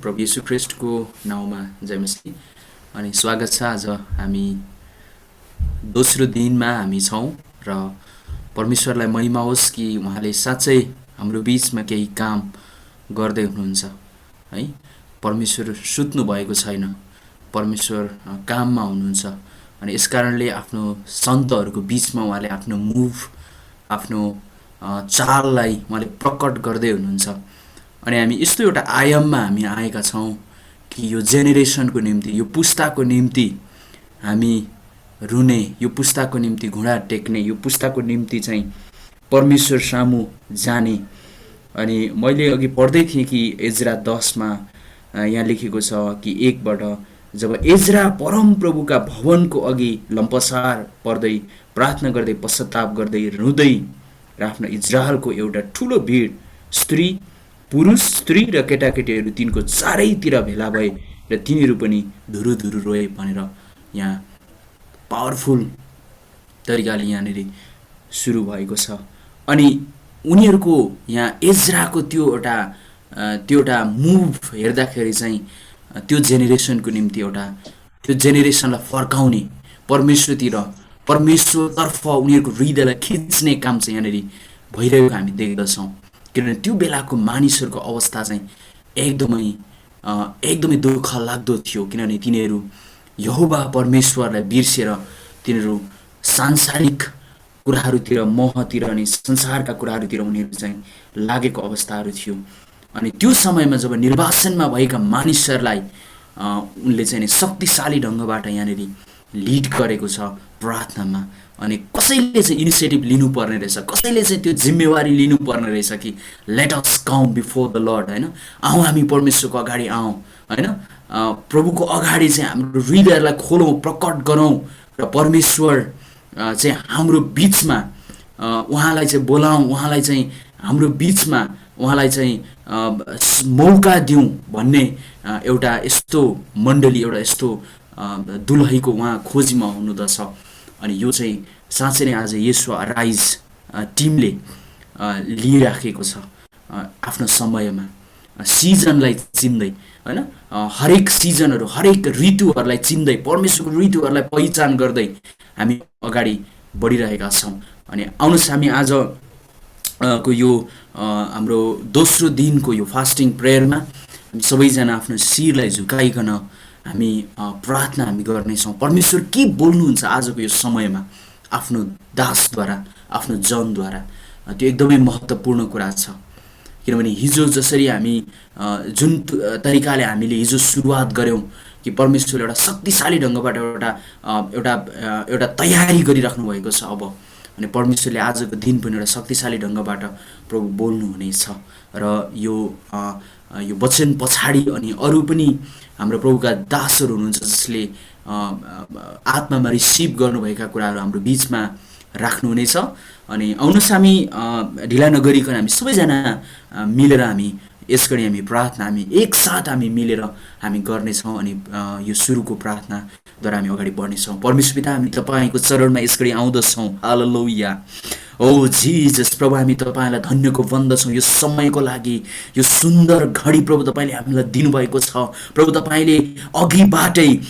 प्रभु येशू ख्रिस्टको नाउँमा जय मसीह। अनि स्वागत छ। आज हामी दोस्रो दिनमा हामी छौँ र परमेश्वरलाई महिमा होस् कि उहाँले साँच्चै हाम्रो बीचमा केही काम गर्दै हुनुहुन्छ है। परमेश्वर सुत्नु भएको छैन, परमेश्वर काममा हुनुहुन्छ। अनि यसकारणले आफ्नो सन्तहरूको बीचमा उहाँले आफ्नो मुभ, आफ्नो चाललाई उहाँले प्रकट गर्दै हुनुहुन्छ। अनि हामी यस्तो एउटा आयाममा हामी आएका छौँ कि यो जेनेरेसनको निम्ति, यो पुस्ताको निम्ति हामी रुने, यो पुस्ताको निम्ति घुँडा टेक्ने, यो पुस्ताको निम्ति चाहिँ परमेश्वर सामु जाने। अनि मैले अघि पढ्दै थिएँ कि एजरा 10मा यहाँ लेखेको छ कि 1बाट, जब एजरा परमप्रभुका भवनको अघि लम्पसार पर्दै प्रार्थना गर्दै पश्चाताप गर्दै रुँदै र आफ्नो इजरायलको एउटा ठुलो भिड पुरुष स्त्री र केटाकेटीहरू तिनको चारैतिर भेला भए र तिनीहरू पनि धुरु धुरु रोए भनेर यहाँ पावरफुल तरिकाले यहाँनिर सुरु भएको छ। अनि उनीहरूको यहाँ एजराको त्यो एउटा मुभ हेर्दाखेरि चाहिँ त्यो जेनेरेसनको निम्ति त्यो जेनेरेसनलाई फर्काउने, परमेश्वरतर्फ उनीहरूको हृदयलाई खिच्ने काम चाहिँ यहाँनिर भइरहेको हामी देख्दछौँ। किनभने त्यो बेलाको मानिसहरूको अवस्था चाहिँ एकदमै दुःख लाग्दो थियो। किनभने तिनीहरू यहोवा परमेश्वरलाई बिर्सेर तिनीहरू सांसारिक कुराहरूतिर, मोहतिर अनि संसारका कुराहरूतिर उनीहरू चाहिँ लागेको अवस्थाहरू थियो। अनि त्यो समयमा जब निर्वासनमा भएका मानिसहरूलाई उनले चाहिँ शक्तिशाली ढङ्गबाट यहाँनिर लिड गरेको छ प्रार्थनामा। अनि कसैले चाहिँ इनिसिएटिभ लिनुपर्ने रहेछ, कसैले चाहिँ त्यो जिम्मेवारी लिनुपर्ने रहेछ कि let us come before the lord, होइन, आउँ हामी परमेश्वरको अगाडि आउँ, होइन, प्रभुको अगाडि चाहिँ हाम्रो हृदयलाई खोलौँ, प्रकट गरौँ र परमेश्वर चाहिँ हाम्रो बिचमा उहाँलाई चाहिँ बोलाउँ, उहाँलाई चाहिँ हाम्रो बिचमा उहाँलाई चाहिँ मौका दिउँ भन्ने एउटा यस्तो मण्डली, एउटा यस्तो दुलहीको उहाँ खोजीमा हुनुहुँदछ। अनि यो चाहिँ साँच्चै नै आज येशू अराइज टिमले लिइराखेको छ आफ्नो समयमा, सिजनलाई चिन्दै, होइन, हरेक सिजनहरू, हरेक ऋतुहरूलाई चिन्दै, परमेश्वरको ऋतुहरूलाई पहिचान गर्दै हामी अगाडि बढिरहेका छौँ। अनि आउनुहोस् हामी आज को यो हाम्रो दोस्रो दिनको यो फास्टिङ प्रेयरमा हामी सबैजना आफ्नो शिरलाई झुकाइकन हामी प्रार्थना हामी गर्नेछौँ। परमेश्वर के बोल्नुहुन्छ आजको यो समयमा आफ्नो दासद्वारा, आफ्नो जनद्वारा, त्यो एकदमै महत्त्वपूर्ण कुरा छ। किनभने हिजो जसरी हामी जुन तरिकाले हामीले हिजो सुरुवात गऱ्यौँ कि परमेश्वरले एउटा शक्तिशाली ढङ्गबाट एउटा तयारी गरिराख्नु भएको छ अब। अनि परमेश्वरले आजको दिन पनि एउटा शक्तिशाली ढङ्गबाट प्रभु बोल्नुहुनेछ। र यो वचन पछाडि अनि अरू पनि हाम्रो प्रभुका दासहरू हुनुहुन्छ जसले आत्मामा रिसिभ गर्नुभएका कुराहरू हाम्रो बिचमा राख्नुहुनेछ। अनि आउनुहोस् हामी ढिला नगरिकन हामी सबैजना मिलेर हामी यसरी हामी प्रार्थना हामी एकसाथ हामी मिलेर हामी गर्नेछौँ। अनि यो सुरुको प्रार्थनाद्वारा हामी अगाडि बढ्नेछौँ। परमेश्वर पिता, हामी तपाईँको चरणमा यसरी आउँदछौँ। हालेलुया। ओ जिजस प्रभु, हामी तपाईँलाई धन्यको बन्दछौँ यो समयको लागि, यो सुन्दर घडी प्रभु तपाईँले हामीलाई दिनुभएको छ। प्रभु तपाईँले अघिबाटै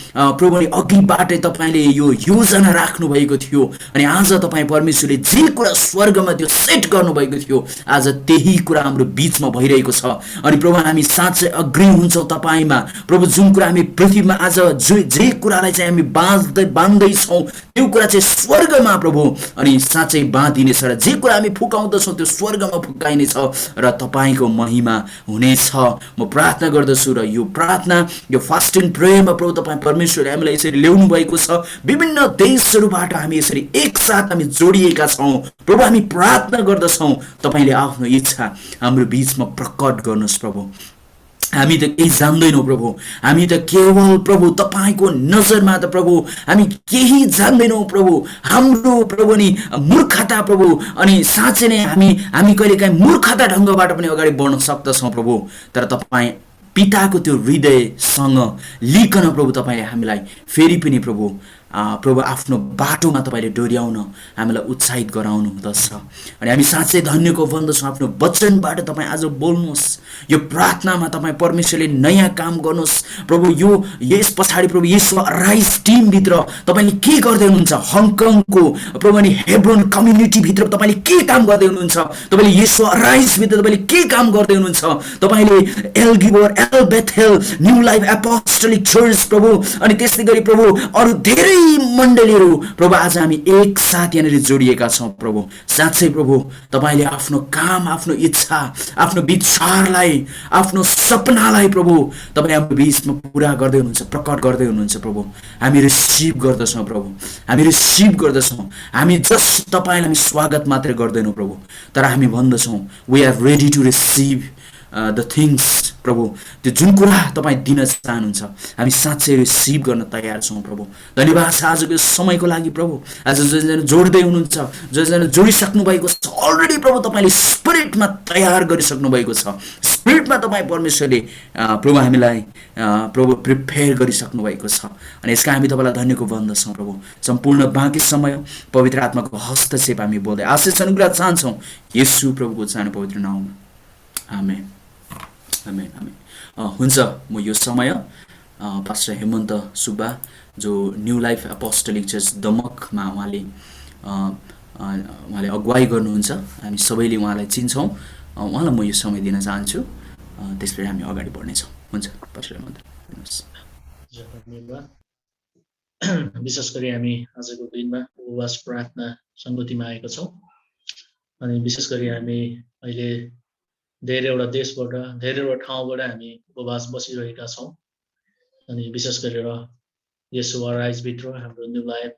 तपाईँले यो योजना राख्नुभएको थियो। अनि आज तपाईँ परमेश्वरले जे कुरा स्वर्गमा त्यो सेट गर्नुभएको थियो, आज त्यही कुरा हाम्रो बिचमा भइरहेको छ। अनि प्रभु हामी साँच्चै अग्री हुन्छौँ तपाईँमा। प्रभु जुन कुरा हामी पृथ्वीमा आज जे कुरालाई चाहिँ हामी बाँध्दैछौँ त्यो कुरा चाहिँ स्वर्गमा प्रभु अनि साँच्चै बाँधिने, जे कुरा हामी फुकाउँदछौँ त्यो स्वर्गमा फुकाइनेछ र तपाईँको महिमा हुनेछ। म प्रार्थना गर्दछु र यो प्रार्थना, यो फास्टिङ प्रेयरमा प्रभु तपाईँ परमेश्वरले हामीलाई यसरी ल्याउनु भएको छ। विभिन्न देशहरूबाट हामी यसरी एकसाथ हामी जोडिएका छौँ। प्रभु हामी प्रार्थना गर्दछौँ तपाईँले आफ्नो इच्छा हाम्रो बिचमा प्रकट गर्नुहोस् प्रभु। हामी त केही जान्दैनौँ प्रभु, हामी त केवल प्रभु तपाईँको नजरमा त प्रभु हामी केही जान्दैनौँ प्रभु। हाम्रो प्रभु नि मूर्खता प्रभु, अनि साँच्चै नै हामी कहिलेकाहीँ मूर्खता ढङ्गबाट पनि अगाडि बढ्न सक्दछौँ प्रभु। तर तपाईँ पिताको त्यो हृदयसँग लिकन प्रभु तपाईँले हामीलाई फेरि पनि प्रभु प्रभु आफ्नो बाटोमा तपाईँले डोर्याउन हामीलाई उत्साहित गराउनु हुँदछ। अनि हामी साँच्चै धन्यको भन्दछौँ, आफ्नो वचनबाट तपाईँ आज बोल्नुहोस्, यो प्रार्थनामा तपाईँ परमेश्वरले नयाँ काम गर्नुहोस् प्रभु। यो यस पछाडि प्रभु यीशु राइज टिमभित्र तपाईँले के गर्दै हुनुहुन्छ, हङकङको प्रभु अनि हेब्रोन कम्युनिटीभित्र तपाईँले के काम गर्दै हुनुहुन्छ, तपाईँले यीशु राइजभित्र तपाईँले के काम गर्दै हुनुहुन्छ, तपाईँले El Gibbor, El Bethel, New Life Apostolic Church प्रभु, अनि त्यस्तै गरी प्रभु अरू धेरै मण्डलीहरू प्रभु आज हामी एकसाथ यहाँनिर जोडिएका छौँ प्रभु। साँच्चै प्रभु तपाईँले आफ्नो काम, आफ्नो इच्छा, आफ्नो विचारलाई, आफ्नो सपनालाई प्रभु तपाईँ हाम्रो बिचमा पुरा गर्दै हुनुहुन्छ, प्रकट गर्दै हुनुहुन्छ प्रभु। हामी रिसिभ गर्दछौँ प्रभु, हामी रिसिभ गर्दछौँ। हामी जस्ट तपाईँलाई हामी स्वागत मात्रै गर्दैनौँ प्रभु, तर हामी भन्दछौँ we are ready to receive the things प्रभु। त्यो जुन कुरा तपाईँ दिन चाहनुहुन्छ हामी साँच्चै रिसिभ गर्न तयार छौँ प्रभु। धन्यवाद छ आजको समयको लागि प्रभु। आज जसजना जोड्दै हुनुहुन्छ, जसजना जोडिसक्नु भएको छ अलरेडी प्रभु, तपाईँले स्पिरिटमा तयार गरिसक्नु भएको छ, स्पिरिटमा तपाईँ परमेश्वरले प्रभु हामीलाई प्रभु प्रिपेयर गरिसक्नु भएको छ। अनि यसका हामी तपाईँलाई धन्यको भन्दछौँ प्रभु। सम्पूर्ण बाँकी समय पवित्र आत्माको हस्तक्षेप हामी बोल्दै आशिष अनुग्रह चाहन्छौँ येशू प्रभुको सानो पवित्र नाममा, आमेन आमेन आमेन। हुन्छ, म यो समय पास्टर हेमन्त सुब्बा जो न्यू लाइफ एपोस्टोलिक चर्च दमकमा उहाँले अगुवाई गर्नुहुन्छ, हामी सबैले उहाँलाई चिन्छौँ, उहाँलाई म यो समय दिन चाहन्छु, त्यसपछि हामी अगाडि बढ्नेछौँ। हुन्छ पास्टर हेमन्त दिनुहोस्। धन्यवाद। विशेष गरी हामी आजको दिनमा उपवास प्रार्थना सङ्गतिमा आएका छौँ। अनि विशेष गरी हामी अहिले धेरैवटा देशबाट, धेरैवटा ठाउँबाट हामी उपवास बसिरहेका छौँ। अनि विशेष गरेर येशू राइजभित्र हाम्रो new life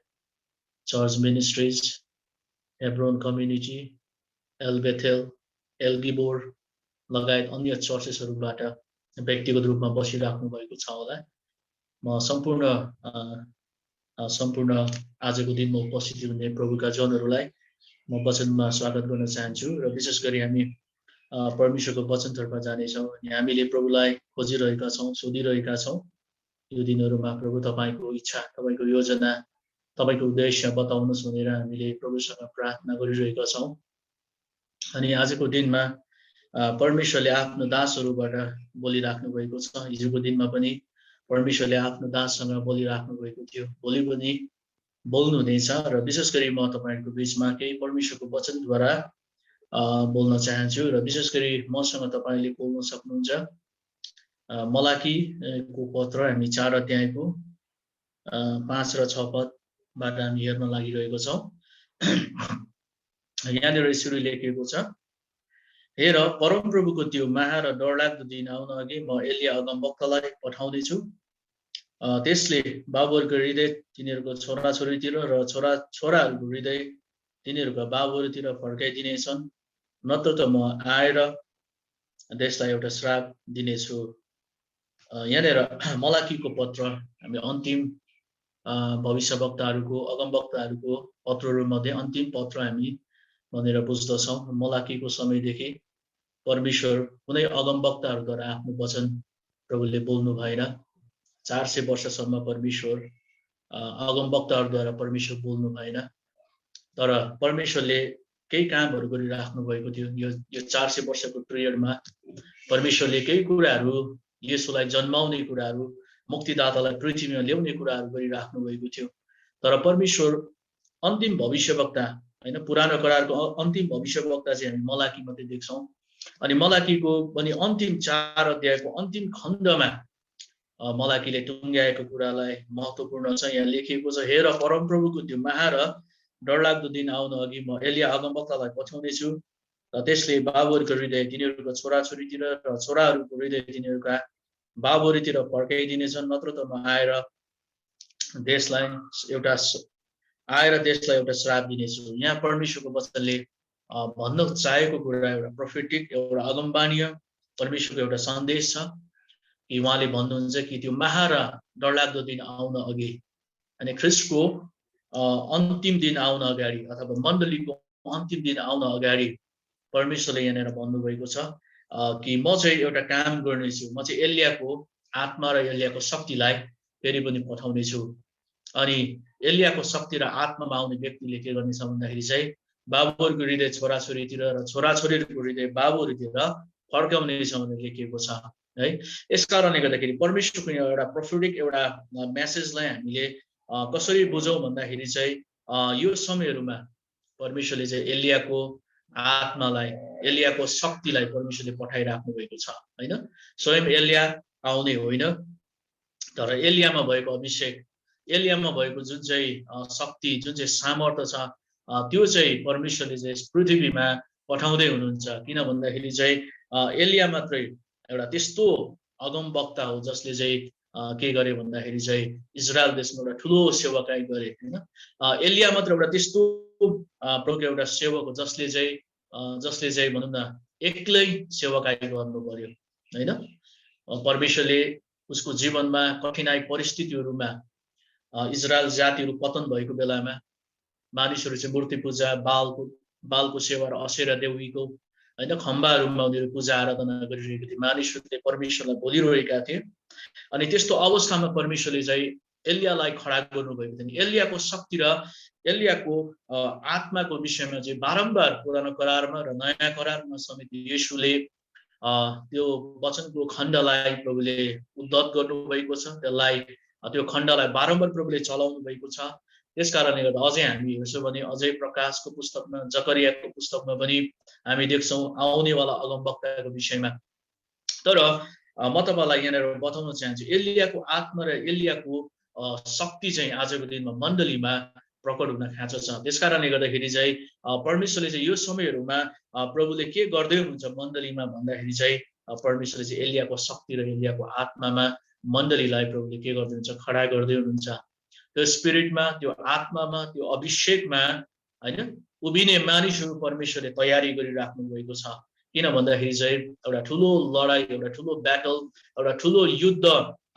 church ministries, Hebron community, El Bethel, El Gibbor लगायत अन्य चर्चेसहरूबाट व्यक्तिगत रूपमा बसिराख्नु भएको छ होला। म सम्पूर्ण आजको दिनमा उपस्थित हुने प्रभुका जनहरूलाई म वचनमा स्वागत गर्न चाहन्छु। र विशेष गरी हामी परमेश्वरको वचनतर्फ जानेछौँ। अनि हामीले प्रभुलाई खोजिरहेका छौँ, सोधिरहेका छौँ यो दिनहरूमा प्रभु तपाईँको इच्छा, तपाईँको योजना, तपाईँको उद्देश्य बताउनुहोस् भनेर हामीले प्रभुसँग प्रार्थना गरिरहेका छौँ। अनि आजको दिनमा परमेश्वरले आफ्नो दासहरूबाट बोलिराख्नु भएको छ। हिजोको दिनमा पनि परमेश्वरले आफ्नो दाससँग बोलिराख्नु भएको थियो, भोलि पनि बोल्नुहुनेछ। र विशेष गरी म तपाईँहरूको बिचमा केही परमेश्वरको वचनद्वारा बोल्न चाहन्छु। र विशेष गरी मसँग तपाईँले बोल्न सक्नुहुन्छ। मलाकीको पत्र हामी 4 अध्यायको 5 र 6 पदबाट हामी हेर्न लागिरहेको छौँ। यहाँनिर यसरी लेखिएको छ, हेर परमप्रभुको त्यो महा र डरलाग्दो दिन आउन अघि म एलिया अगमवक्तालाई पठाउँदैछु। त्यसले बाबुहरूको हृदय तिनीहरूको छोराछोरीतिर र छोराहरूको हृदय तिनीहरूका बाबुहरूतिर फर्काइदिनेछन्, नत्र त म आएर देशलाई एउटा श्राप दिनेछु। यहाँनिर मलाकीको पत्र हामी अन्तिम भविष्यवक्ताहरूको, अगमवक्ताहरूको पत्रहरूमध्ये अन्तिम पत्र हामी भनेर बुझ्दछौँ। मलाकीको समयदेखि परमेश्वर कुनै अगमवक्ताहरूद्वारा आफ्नो वचन प्रभुले बोल्नु भएन। 400 वर्षसम्म परमेश्वर अगमवक्ताहरूद्वारा परमेश्वर बोल्नु भएन। तर परमेश्वरले केही कामहरू गरिराख्नु भएको थियो। यो 400 वर्षको पिरियडमा परमेश्वरले केही कुराहरू, येशूलाई जन्माउने कुराहरू, मुक्तिदातालाई पृथ्वीमा ल्याउने कुराहरू गरिराख्नु भएको थियो। तर परमेश्वर अन्तिम भविष्यवक्ता, होइन, पुरानो करारको अन्तिम भविष्यवक्ता चाहिँ हामी मलाकी मात्रै देख्छौँ। अनि मलाकीको पनि अन्तिम 4 अध्यायको अन्तिम खण्डमा मलाकीले टुङ्ग्याएको कुरालाई महत्त्वपूर्ण छ। यहाँ लेखिएको छ, हेर परमप्रभुको त्यो महा र डरलाग्दो दिन आउन अघि म एलिया अगमवक्तालाई पठाउँदैछु, र त्यसले बाबुहरूको हृदय तिनीहरूका छोराछोरीतिर र छोराहरूको हृदय तिनीहरूका बाबुहरूतिर फर्काइदिनेछन्, नत्र त म आएर देशलाई एउटा श्राप दिनेछु। यहाँ परमेश्वरको वचनले भन्न चाहेको कुरा एउटा प्रोफेटिक, एउटा अगमबाणीय परमेश्वरको एउटा सन्देश छ कि उहाँले भन्नुहुन्छ कि त्यो महा र डरलाग्दो दिन आउन अघि, अनि ख्रिस्टको अन्तिम दिन आउन अगाडि अथवा मण्डलीको अन्तिम दिन आउन अगाडि परमेश्वरले यहाँनिर भन्नुभएको छ कि म चाहिँ एउटा काम गर्नेछु। म चाहिँ एलियाको आत्मा र एलियाको शक्तिलाई फेरि पनि पठाउनेछु। अनि एलियाको शक्ति र आत्मामा आउने व्यक्तिले के गर्नेछ भन्दाखेरि चाहिँ बाबुहरूको हृदय छोराछोरीतिर र छोराछोरीहरूको हृदय बाबुहरूतिर फर्काउनेछ भनेर लेखिएको छ है। यस कारणले गर्दाखेरि परमेश्वरको एउटा प्रोफेटिक एउटा मेसेजलाई हामीले कसरी बुझौँ भन्दाखेरि चाहिँ यो समयहरूमा परमेश्वरले चाहिँ एलियाको आत्मालाई एलियाको शक्तिलाई परमेश्वरले पठाइराख्नु भएको छ हैन। स्वयं एलिया आउने होइन, तर एलियामा भएको अभिषेक, एलियामा भएको जुन चाहिँ शक्ति, जुन चाहिँ सामर्थ्य छ त्यो चाहिँ परमेश्वरले चाहिँ पृथ्वीमा पठाउँदै हुनुहुन्छ। किन भन्दाखेरि चाहिँ एलिया मात्रै एउटा त्यस्तो अगमवक्ता हो जसले चाहिँ के गरे भन्दाखेरि चाहिँ इजरायल देशमा एउटा ठुलो सेवाकाई गरे हैन। एलिया मात्र एउटा त्यस्तो प्रभुको एउटा सेवक हो जसले चाहिँ भनौँ न एक्लै सेवाकाई गर्नु पर्यो हैन। परमेश्वरले उसको जीवनमा कठिनाई परिस्थितिहरूमा इजरायल जातिहरू पतन भएको बेलामा मानिसहरू चाहिँ मूर्ति पूजा, बालको सेवा र असेरा देवीको हैन खम्बाहरूमा उनीहरू पूजा आराधना गरिरहेको थिए, मानिसहरूले परमेश्वरलाई बोलिरहेका थिए। अनि त्यस्तो अवस्थामा परमेश्वरले चाहिँ एलियालाई खडा गर्नुभएको थियो। एलियाको शक्ति र एलियाको आत्माको विषयमा चाहिँ बारम्बार पुरानो करारमा र नयाँ करारमा समेत येशूले त्यो वचनको खण्डलाई प्रभुले उद्धत गर्नुभएको छ, त्यसलाई त्यो खण्डलाई बारम्बार प्रभुले चलाउनु भएको छ। त्यस कारणले गर्दा अझै हामी हेर्छौँ भने अझै प्रकाशको पुस्तकमा, जकरियाको पुस्तकमा पनि हामी देख्छौँ आउनेवाला अगमवक्ताको विषयमा। तर म तपाईलाई यहाँनिर बताउन चाहन्छु एलियाको आत्मा र एलियाको शक्ति चाहिँ आजको दिनमा मण्डलीमा प्रकट हुन खाँचो छ। त्यसकारणले गर्दाखेरि चाहिँ परमेश्वरले चाहिँ यो समयहरूमा प्रभुले के गर्दै हुनुहुन्छ मण्डलीमा भन्दाखेरि चाहिँ परमेश्वरले चाहिँ एलियाको शक्ति र एलियाको आत्मामा मण्डलीलाई प्रभुले के गर्दै हुनुहुन्छ, खडा गर्दै हुनुहुन्छ। त्यो स्पिरिटमा, त्यो आत्मामा, त्यो अभिषेकमा हैन उभिने मानिसहरू परमेश्वरले तयारी गरिराख्नु भएको छ। किन भन्दाखेरि चाहिँ एउटा ठुलो लडाई, एउटा ठुलो ब्याटल, एउटा ठुलो युद्ध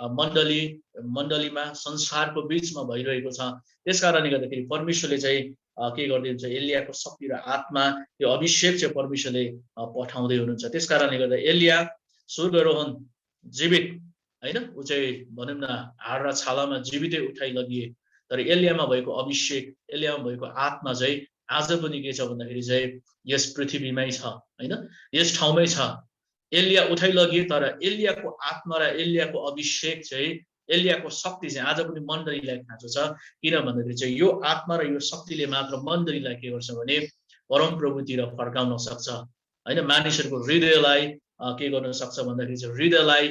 मण्डलीमा संसारको बीचमा भइरहेको छ। त्यसकारणले गर्दाखेरि परमेश्वरले चाहिँ के गर्दै हुनुहुन्छ, एलियाको शक्ति र आत्मा, त्यो अभिषेक चाहिँ परमेश्वरले पठाउँदै हुनुहुन्छ। त्यसकारणले गर्दा एलिया स्वर्गारोहण जीवित हैन, ऊ चाहिँ भनौँ न हाड र छालामा जीवितै उठाइ लगिए, तर एलियामा भएको अभिषेक, एलियामा भएको आत्मा चाहिँ आज पनि के छ भन्दाखेरि चाहिँ यस पृथ्वीमै छ हैन, यस ठाउँमै छ। एलिया उठाइ लगिए तर एलियाको आत्मा र एलियाको अभिषेक चाहिँ, एलियाको शक्ति चाहिँ आज पनि मण्डलीलाई खाँचो छ। किन भन्दाखेरि चाहिँ यो आत्मा र यो शक्तिले मात्र मण्डलीलाई के गर्छ भने परमप्रभुतिर फर्काउन सक्छ हैन। मानिसहरूको हृदयलाई के गर्न सक्छ भन्दाखेरि चाहिँ हृदयलाई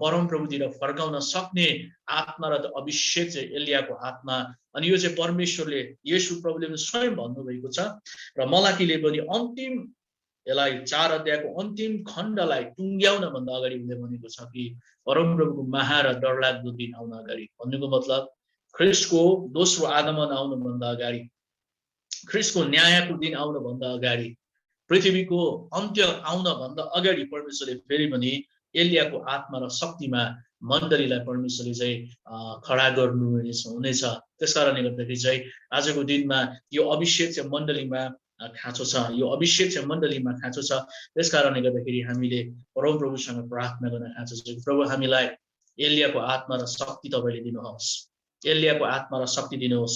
परमप्रभुतिर फर्काउन सक्ने आत्मा र अभिषेक चाहिँ एलियाको आत्मा। अनि यो चाहिँ परमेश्वरले येशू प्रभुले पनि स्वयं भन्नुभएको छ र मलाकीले पनि अन्तिम यसलाई 4 अध्यायको अन्तिम खण्डलाई टुङ्ग्याउन भन्दा अगाडि उसले भनेको छ कि परमप्रभुको महा र डरलाग्दो दिन आउन अगाडि, भन्नुको मतलब ख्रिस्टको दोस्रो आगमन आउनुभन्दा अगाडि, ख्रिस्टको न्यायको दिन आउनुभन्दा अगाडि, पृथ्वीको अन्त्य आउन भन्दा अगाडि परमेश्वरले फेरि पनि एलियाको आत्मा र शक्तिमा मण्डलीलाई परमेश्वरले चाहिँ खडा गर्नु हुनेछ। त्यसकारणले गर्दाखेरि चाहिँ आजको दिनमा यो अभिषेक चाहिँ मण्डलीमा खाँचो छ, यो अभिषेक चाहिँ मण्डलीमा खाँचो छ। त्यसकारणले गर्दाखेरि हामीले परमप्रभुसँग प्रार्थना गर्न खाँचो छ, प्रभु हामीलाई एलियाको आत्मा र शक्ति तपाईँले दिनुहोस्, एलियाको आत्मा र शक्ति दिनुहोस्।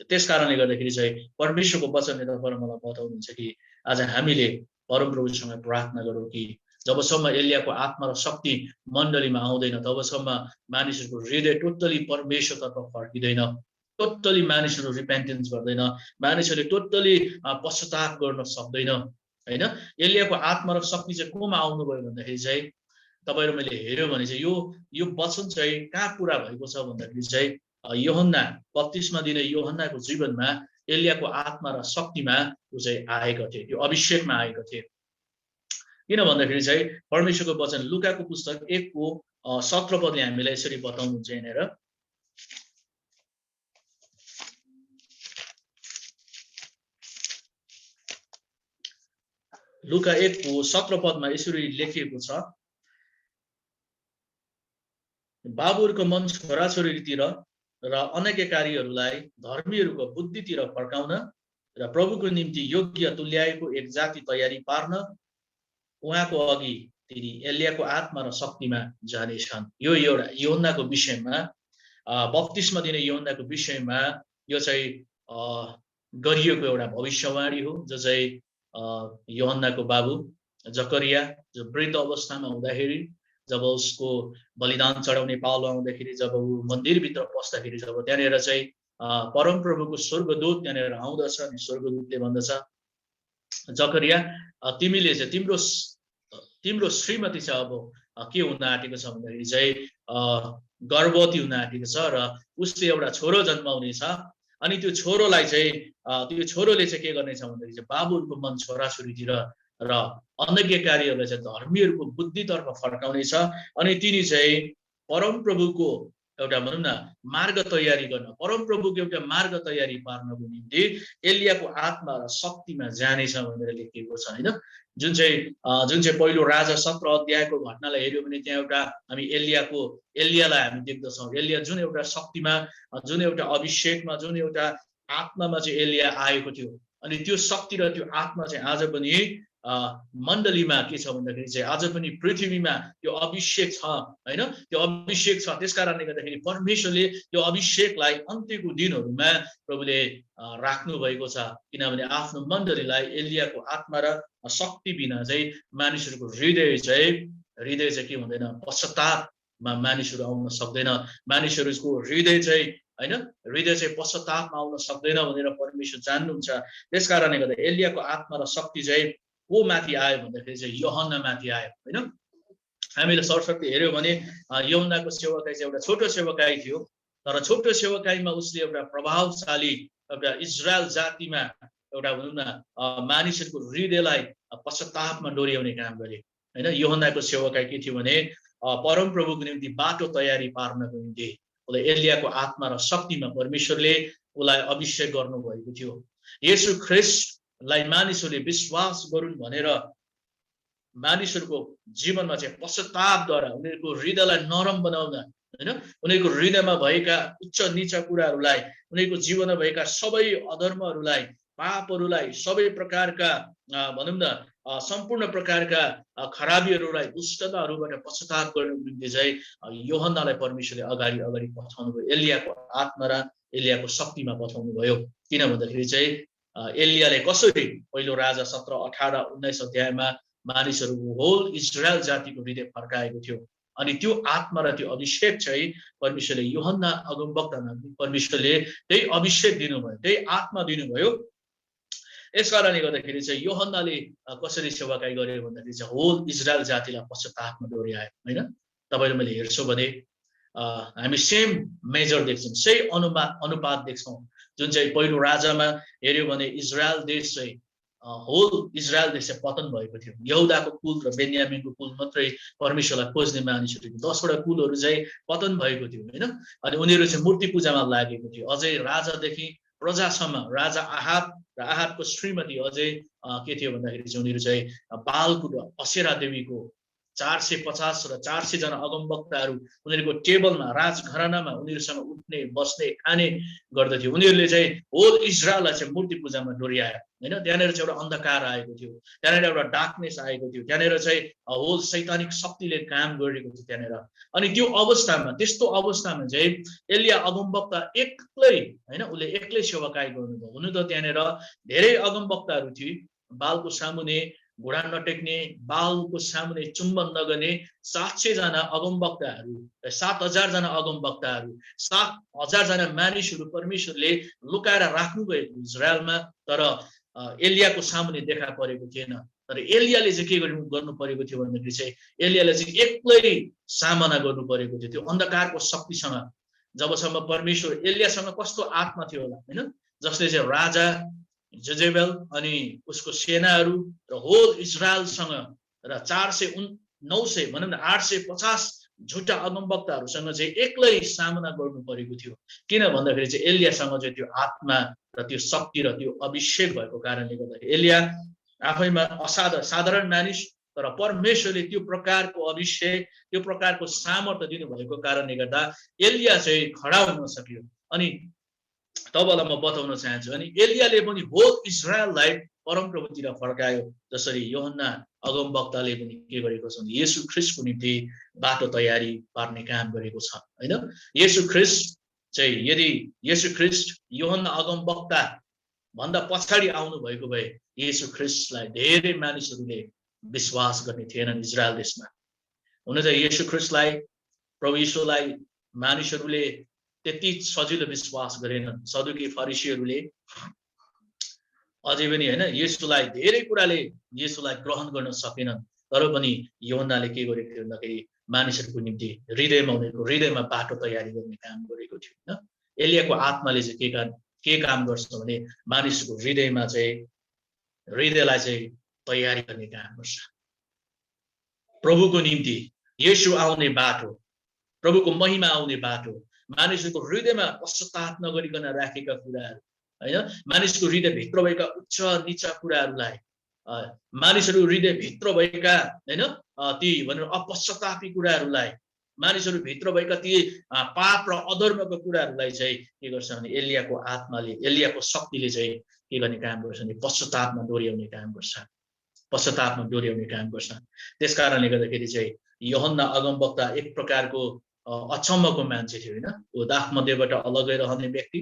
त्यसकारणले गर्दाखेरि चाहिँ परमेश्वरको वचनले तपाईँ मलाई बताउनुहुन्छ कि आज हामीले परमप्रभुसँग प्रार्थना गरौँ कि जबसम्म एलियाको आत्मा र शक्ति मण्डलीमा आउँदैन तबसम्म मानिसहरूको हृदय टोटली परमेश्वरतर्फ फर्किँदैन, टोटली मानिसहरू रिपेन्टेन्स गर्दैन, मानिसहरूले टोटली पश्चाताप गर्न सक्दैन हैन। एलियाको आत्मा र शक्ति चाहिँ कोमा आउनुभयो भन्दाखेरि चाहिँ तपाईहरु मैले हेर्यो भने चाहिँ यो वचन चाहिँ कहाँ पुरा भएको छ भन्दाखेरि चाहिँ यूहन्ना बप्तिस्मा दिने यूहन्नाको जीवनमा एलियाको आत्मा र शक्तिमा उ चाहिँ आएका थिए, त्यो अभिषेकमा आएका थिए। किन भन्दाखेरि चाहिँ परमेश्वरको वचन लुकाको पुस्तक 1 को 17 पदले हामीलाई यसरी बताउनुहुन्छ यहाँनिर, लुका 1 को 17 पदमा यसरी लेखिएको छ, बाबुहरूको मन छोराछोरीतिर र अनैक्यकारीहरूलाई धर्मीहरूको बुद्धितिर फर्काउन र प्रभुको निम्ति योग्य तुल्याएको एक जाति तयारी पार्न उहाँको अघि तिनी एलियाको आत्मा र शक्तिमा जानेछन्। यो एउटा यूहन्नाको विषयमा, बप्तिस्मा दिने यूहन्नाको विषयमा यो चाहिँ गरिएको एउटा भविष्यवाणी हो, जो चाहिँ यूहन्नाको बाबु जकरिया जो वृद्ध अवस्थामा हुँदाखेरि, जब उसको बलिदान चढाउने पालो आउँदाखेरि, जब ऊ मन्दिरभित्र पस्दाखेरि, जब त्यहाँनिर चाहिँ परमप्रभुको स्वर्गदूत त्यहाँनिर आउँदछ अनि स्वर्गदूतले भन्दछ, जकरिया तिमीले चाहिँ तिम्रो श्रीमती चाहिँ अब के हुन आँटेको छ भन्दाखेरि चाहिँ गर्भवती हुन आँटेको छ र उसले एउटा छोरो जन्माउने छ। अनि त्यो छोरोलाई चाहिँ त्यो छोरोले चाहिँ के गर्नेछ भन्दाखेरि चाहिँ बाबुहरूको मन छोराछोरीतिर र अनज्ञाकारीहरूलाई चाहिँ धर्मीहरूको बुद्धितर्फ फर्काउनेछ। अनि तिनी चाहिँ परमप्रभुको एउटा भनौँ न मार्ग तयारी गर्न, परमप्रभुको एउटा मार्ग तयारी पार्नको निम्ति एलियाको आत्मा र शक्तिमा जानेछ भनेर लेखिएको छ हैन। जुन चाहिँ पहिलो राजा 17 अध्यायको घटनालाई हेर्यो भने त्यहाँ एउटा हामी एलियालाई हामी देख्दछौँ। एलिया जुन एउटा शक्तिमा, जुन एउटा अभिषेकमा, जुन एउटा आत्मामा चाहिँ एलिया आएको थियो। अनि त्यो शक्ति र त्यो आत्मा चाहिँ आज पनि मण्डलीमा के छ भन्दाखेरि चाहिँ आज पनि पृथ्वीमा त्यो अभिषेक छ हैन, त्यो अभिषेक छ। त्यसकारणले गर्दाखेरि परमेश्वरले त्यो अभिषेकलाई अन्त्यको दिनहरूमा प्रभुले राख्नु भएको छ, किनभने आफ्नो मण्डलीलाई एलियाको आत्मा र शक्ति बिना चाहिँ मानिसहरूको हृदय चाहिँ के हुँदैन, पश्चातापमा मानिसहरू आउन सक्दैन। मानिसहरूको हृदय चाहिँ हैन, हृदय चाहिँ पश्चातापमा आउन सक्दैन भनेर परमेश्वर जान्नुहुन्छ। त्यसकारणले गर्दा एलियाको आत्मा र शक्ति चाहिँ को माथि आयो भन्दाखेरि चाहिँ यूहन्ना माथि आयो हैन। हामीले सरस्वती हेर्यो भने यूहन्नाको सेवकाई चाहिँ एउटा छोटो सेवकाई थियो, तर छोटो सेवकाईमा उसले एउटा प्रभावशाली एउटा इजरायल जातिमा एउटा भनौँ न मानिसहरूको हृदयलाई पश्चातापमा डोर्याउने काम गरे हैन। यूहन्नाको सेवकाई के थियो भने परमप्रभुको निम्ति बाटो तयारी पार्नको निम्ति उसले एलियाको आत्मा र शक्तिमा परमेश्वरले उसलाई अभिषेक गर्नुभएको थियो। येशू ख्रीष्टलाई मानिसहरूले विश्वास गरून् भनेर मानिसहरूको जीवनमा चाहिँ पश्चातापद्वारा उनीहरूको हृदयलाई नरम बनाउन हैन, उनीहरूको हृदयमा भएका उच्च नीचा कुराहरूलाई, उनीहरूको जीवनमा भएका सबै अधर्महरूलाई, पापहरूलाई, सबै प्रकारका भनौँ न सम्पूर्ण प्रकारका खराबीहरूलाई, दुष्टताहरूबाट पश्चाताप गर्नको निम्ति चाहिँ यूहन्नालाई परमेश्वरले अगाडि पठाउनु भयो। एलियाको आत्मा र एलियाको शक्तिमा पठाउनु भयो। किन भन्दाखेरि चाहिँ एलियाले कसरी पहिलो राजा 17, 18, 19 अध्यायमा मानिसहरूको होल इजरायल जातिको हृदय फर्काएको थियो। अनि त्यो आत्मा र त्यो अभिषेक चाहिँ परमेश्वरले यूहन्ना अगमवक्तामा परमेश्वरले त्यही अभिषेक दिनुभयो, त्यही आत्मा दिनुभयो। यसकारणले गर्दाखेरि चाहिँ यूहन्नाले कसरी सेवाकाई गर्यो भन्दाखेरि चाहिँ होल इजरायल जातिलाई पश्चातापमा डोर्यायो हैन। तपाईले मैले हेर्छु भने हामी सेम मेजर देख्छौँ, सही अनुपात देख्छौँ। जुन चाहिँ पहिलो राजामा हेर्यो भने इजरायल देश चाहिँ होल इजरायल देश चाहिँ पतन भएको थियो। यहुदाको कुल र बेन्यामिनको कुल मात्रै परमेश्वरलाई खोज्ने मानिसहरू थियो। 10 वटा कुलहरू चाहिँ पतन भएको थियो हैन। अनि उनीहरू चाहिँ मूर्ति पूजामा लागेको थियो। अझै राजादेखि प्रजासम्म राजा आहाब र आहाबको श्रीमती अझै के थियो भन्दाखेरि चाहिँ उनीहरू चाहिँ बालको र असेरा देवीको 450 र 400 जना अगमवक्ताहरू उनीहरूको टेबलमा राजघरानामा उनीहरूसँग उठ्ने बस्ने खाने गर्दथ्यो। उनीहरूले चाहिँ होल इजरायललाई चाहिँ मूर्ति पूजामा डोर्यायो हैन। त्यहाँनिर चाहिँ एउटा अन्धकार आएको थियो, त्यहाँनिर एउटा डार्कनेस आएको थियो, त्यहाँनिर चाहिँ होल शैतानिक शक्तिले काम गरेको थियो त्यहाँनिर। अनि त्यो अवस्थामा, त्यस्तो अवस्थामा चाहिँ एलिया अगमवक्ता एक्लै हैन, उसले एक्लै सेवाकाई गर्नुभयो। हुनु त त्यहाँनिर धेरै अगमवक्ताहरू थिए, बालको सामुने घुँडा नटेक्ने, बालको सामुने चुम्बन नगर्ने 700 जना अगमवक्ताहरू, 7000 जना अगमवक्ताहरू, 7000 जना मानिसहरू परमेश्वरले लुकाएर राख्नु भएको इजरायलमा। तर एलियाको सामुने देखा परेको थिएन। तर एलियाले चाहिँ के गर्नु परेको थियो भन्दाखेरि चाहिँ एलियाले चाहिँ एक्लै सामना गर्नु परेको थियो त्यो अन्धकारको शक्तिसँग। जबसम्म परमेश्वर एलियासँग कस्तो आत्मा थियो होला हैन, जसले चाहिँ राजा जेजेबेल अनि उसको सेनाहरू र होल इजरायलसँग र 900 भनौँ न 850 झुटा अगमवक्ताहरूसँग चाहिँ एक्लै सामना गर्नु परेको थियो। किन भन्दाखेरि चाहिँ एलियासँग चाहिँ त्यो आत्मा र त्यो शक्ति र त्यो अभिषेक भएको कारणले गर्दा एलिया आफैमा साधारण मानिस, तर परमेश्वरले त्यो प्रकारको अभिषेक, त्यो प्रकारको सामर्थ्य दिनुभएको कारणले गर्दा एलिया चाहिँ खडा हुन सक्यो। अनि तबलाई म बताउन चाहन्छु, अनि एलियाले पनि होल इजरायललाई परमप्रभुतिर फर्कायो, जसरी यूहन्ना अगमवक्ताले पनि के गरेको छ भने येशू ख्रीष्टको निम्ति बाटो तयारी पार्ने काम गरेको छ हैन। येशू ख्रीष्ट चाहिँ यदि येशू ख्रीष्ट यूहन्ना अगमवक्ता भन्दा पछाडि आउनु भएको भए येशू ख्रीष्टलाई धेरै मानिसहरूले विश्वास गर्ने थिएनन् इजरायल देशमा। हुन चाहिँ येशू ख्रीष्टलाई, प्रभु यीशुलाई मानिसहरूले त्यति सजिलो विश्वास गरेनन्। सदुकी फरिसीहरूले अझै पनि हैन येशूलाई धेरै कुराले येशूलाई ग्रहण गर्न सकेनन्। तर पनि यूहन्नाले के गरेको थियो भन्दाखेरि मानिसहरूको निम्ति हृदयमा बाटो तयारी गर्ने काम गरेको थियो हैन। एलियाको आत्माले चाहिँ के काम गर्छ भने मानिसको हृदयलाई चाहिँ तयारी गर्ने काम गर्छ। प्रभुको निम्ति येशू आउने बाटो, प्रभुको महिमा आउने बाटो, मानिसहरूको हृदयमा पश्चाताप नगरिकन राखेका कुराहरू हैन, मानिसको हृदयभित्र भएका उच्च नीचा कुराहरूलाई, मानिसहरू हृदयभित्र भएका हैन ती भनेर अपश्चातापी कुराहरूलाई, मानिसहरू भित्र भएका ती पाप र अधर्मको कुराहरूलाई चाहिँ के गर्छ भने एलियाको आत्माले, एलियाको शक्तिले चाहिँ के गर्ने काम गर्छ भने पश्चातापमा डोर्याउने काम गर्छ, पश्चातापमा डोर्याउने काम गर्छ। त्यसकारणले गर्दाखेरि चाहिँ यूहन्ना अगमवक्ता एक प्रकारको अचम्मको मान्छे थियो हैन। ऊ दाख मध्येबाट अलगै रहने व्यक्ति,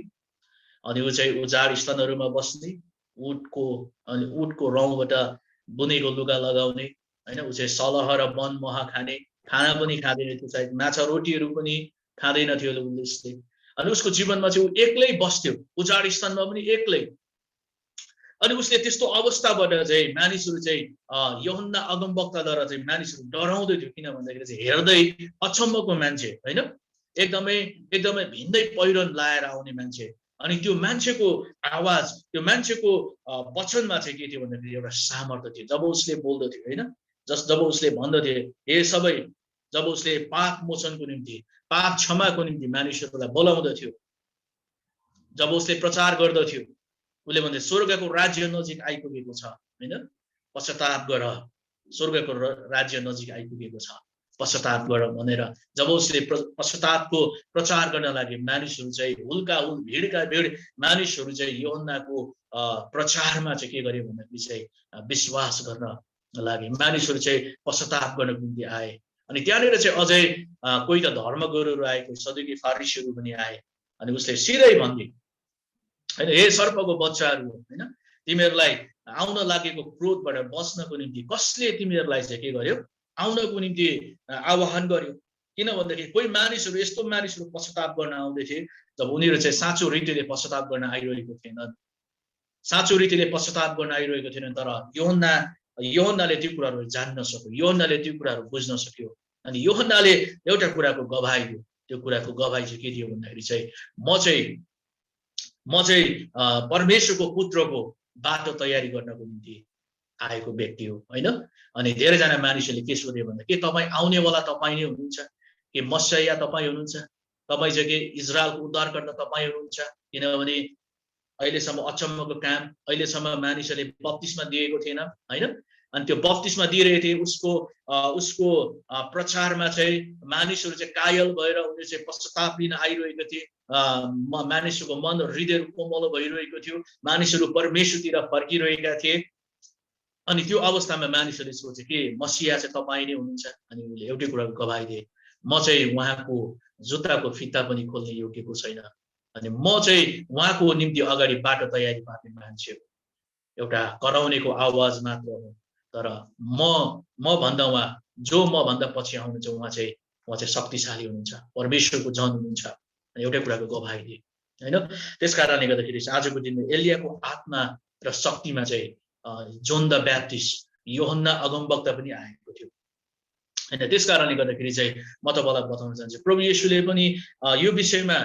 अनि ऊ चाहिँ उजाड स्थानहरूमा बस्ने, उटको रौँबाट बुनेको लुगा लगाउने हैन। ऊ चाहिँ सलह र वन मह खाने, खाना पनि खाँदैन थियो, सायद माछा रोटीहरू पनि खाँदैन थियो उसले। अनि उसको जीवनमा चाहिँ ऊ एक्लै बस्थ्यो, उजाड स्थानमा पनि एक्लै। अनि उसले त्यस्तो अवस्थाबाट चाहिँ मानिसहरू चाहिँ यूहन्ना अगमवक्ताद्वारा चाहिँ मानिसहरू डराउँदै थियो। किन भन्दाखेरि चाहिँ हेर्दै अचम्मको मान्छे हैन, एकदमै भिन्दै पहिरन लाएर आउने मान्छे। अनि त्यो मान्छेको आवाज, त्यो मान्छेको वचनमा चाहिँ के थियो भन्दाखेरि एउटा सामर्थ्य थियो। जब उसले बोल्दथ्यो हैन, जब उसले भन्दथ्यो हे सबै, जब उसले पाप मोचनको निम्ति, पाप क्षमाको निम्ति मानिसहरूलाई बोलाउँदथ्यो, जब उसले प्रचार गर्दथ्यो, उसले भन्दै स्वर्गको राज्य नजिक आइपुगेको छ हैन, पश्चाताप गर, स्वर्गको राज्य नजिक आइपुगेको छ, पश्चाताप गर भनेर जब उसले पश्चातापको प्रचार गर्न लागे, मानिसहरू चाहिँ हुलका हुल, भिडका भिड मानिसहरू चाहिँ यूहन्नाको प्रचारमा चाहिँ के गर्यो भन्दाखेरि चाहिँ विश्वास गर्न लागे। मानिसहरू चाहिँ पश्चाताप गर्नको निम्ति आए। अनि त्यहाँनिर चाहिँ अझै कोही त धर्मगुरुहरू आए, कोही सदुकी फरिसीहरू पनि आए। अनि उसले सिधै भन्थे हैन, हे सर्पको बच्चाहरू हैन, तिमीहरूलाई आउन लागेको क्रोधबाट बच्नको निम्ति कसले तिमीहरूलाई चाहिँ के गर्यो, आउनको निम्ति आह्वान गर्यो। किन भन्दाखेरि कोही मानिसहरू, यस्तो मानिसहरू पश्चाताप गर्न आउँदै थिए जब उनीहरू चाहिँ साँचो रीतिले पश्चाताप गर्न आइरहेको थिएनन्, साँचो रीतिले पश्चाताप गर्न आइरहेको थिएनन्। तर यूहन्नाले त्यो कुराहरू जान्न सक्यो, यूहन्नाले त्यो कुराहरू बुझ्न सक्यो। अनि यूहन्नाले एउटा कुराको गवाही दियो। त्यो कुराको गवाही चाहिँ के दियो भन्दाखेरि चाहिँ म चाहिँ परमेश्वरको पुत्रको बाटो तयारी गर्नको निम्ति आएको व्यक्ति हो हैन। अनि धेरैजना मानिसहरूले के सोधे भन्दा के तपाईँ आउनेवाला तपाईँ नै हुनुहुन्छ, के मसिया तपाईँ हुनुहुन्छ, तपाईँ चाहिँ के इजरायलको उद्धारकर्ता तपाईँ हुनुहुन्छ? किनभने अहिलेसम्म अचम्मको काम, अहिलेसम्म मानिसहरूले बप्तिस्मा दिएको थिएन हैन। अनि त्यो बप्तिस्मा दिइरहेको थिए, उसको प्रचारमा चाहिँ मानिसहरू चाहिँ कायल भएर उनीहरू चाहिँ पश्चाताप लिन आइरहेको थिए। मानिसहरूको मन हृदय कोमल भइरहेको थियो, मानिसहरू परमेश्वरतिर फर्किरहेका थिए। अनि त्यो अवस्थामा मानिसहरूले सोचे के मसिया चाहिँ तपाईँ नै हुनुहुन्छ? अनि उनले एउटै कुराको गवाही दिए, म चाहिँ उहाँको जुत्ताको फिता पनि खोल्ने योग्यको छैन, अनि म चाहिँ उहाँको निम्ति अगाडि बाटो तयारी पार्ने मान्छे हो, एउटा कराउनेको आवाज मात्र हो। तर म भन्दा उहाँ, जो म भन्दा पछि आउनुहुन्छ उहाँ चाहिँ शक्तिशाली हुनुहुन्छ, परमेश्वरको जन हुनुहुन्छ, एउटै कुराको गवाही दिए हैन। त्यसकारणले गर्दाखेरि आजको दिनमा एलियाको आत्मा र शक्तिमा चाहिँ जोन द ब्याप्टिस्ट, यूहन्ना अगमवक्ता पनि आएको थियो हैन। त्यसकारणले गर्दाखेरि चाहिँ म तपाईलाई बताउन चाहन्छु, प्रभु येशूले पनि यो विषयमा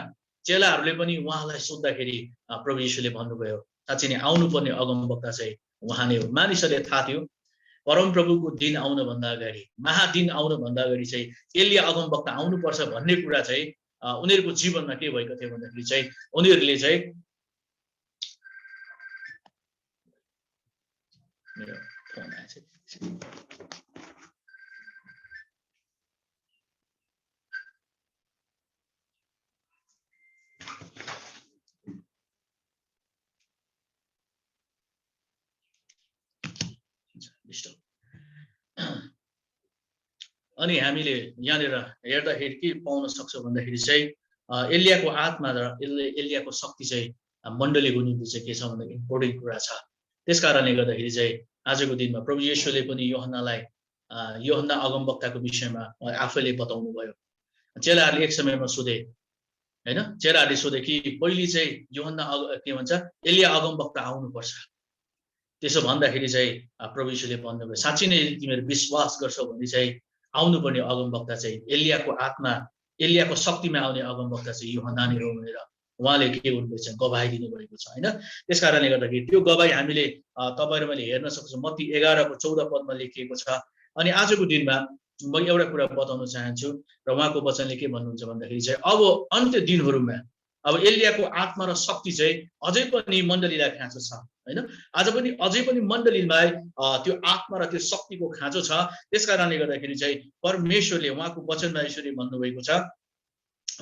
चेलाहरूले पनि उहाँलाई सोद्धाखेरि प्रभु येशूले भन्नुभयो साँच्चै नै आउनुपर्ने अगमवक्ता चाहिँ उहाँ नै हो। मानिसहरूले थाहा थियो परमप्रभुको दिन आउनुभन्दा अगाडि, महादिन आउनुभन्दा अगाडि चाहिँ एलिया अगमवक्ता आउनुपर्छ भन्ने कुरा चाहिँ उनीहरूको जीवनमा के भएको थियो भन्दाखेरि चाहिँ उनीहरूले चाहिँ अनि हामीले यहाँनिर हेर्दाखेरि के पाउन सक्छौँ भन्दाखेरि चाहिँ एलियाको आत्मा र एलियाको शक्ति चाहिँ मण्डलीको निम्ति चाहिँ के छ भन्दा इम्पोर्टेन्ट कुरा छ। त्यसकारणले गर्दाखेरि चाहिँ आजको दिनमा प्रभु येशूले पनि यूहन्ना अगमवक्ताको विषयमा आफैले बताउनु भयो। चेलाहरूले एक समयमा सोधे हैन, चेलाहरूले सोधे कि पहिले चाहिँ यूहन्ना के भन्छ एलिया अगमवक्ता आउनुपर्छ। त्यसो भन्दाखेरि चाहिँ प्रभु येशूले भन्नुभयो साँच्चै नै तिमीहरू विश्वास गर्छौ भने चाहिँ आउनुपर्ने अगमवक्ता चाहिँ एलियाको आत्मा एलियाको शक्तिमा आउने अगमवक्ता चाहिँ यूहन्ना नै हो भनेर उहाँले के गर्नुभएको छ गवाही दिनुभएको छ हैन। त्यसकारणले गर्दाखेरि त्यो गवाही हामीले तपाईहरु मैले हेर्न सक्छौं मत्ती 11:14 पदमा लेखिएको छ। अनि आजको दिनमा म एउटा कुरा बताउन चाहन्छु र उहाँको वचनले के भन्नुहुन्छ भन्दाखेरि चाहिँ अब अन्त्य दिनहरुमा अब एलियाको आत्मा र शक्ति चाहिँ अझै पनि मण्डलीलाई खाँचो छ हैन। अझै पनि मण्डलीमा त्यो आत्मा र त्यो शक्तिको खाँचो छ। त्यसकारणले गर्दाखेरि चाहिँ परमेश्वरले उहाँको वचनमा यसरी भन्नुभएको छ।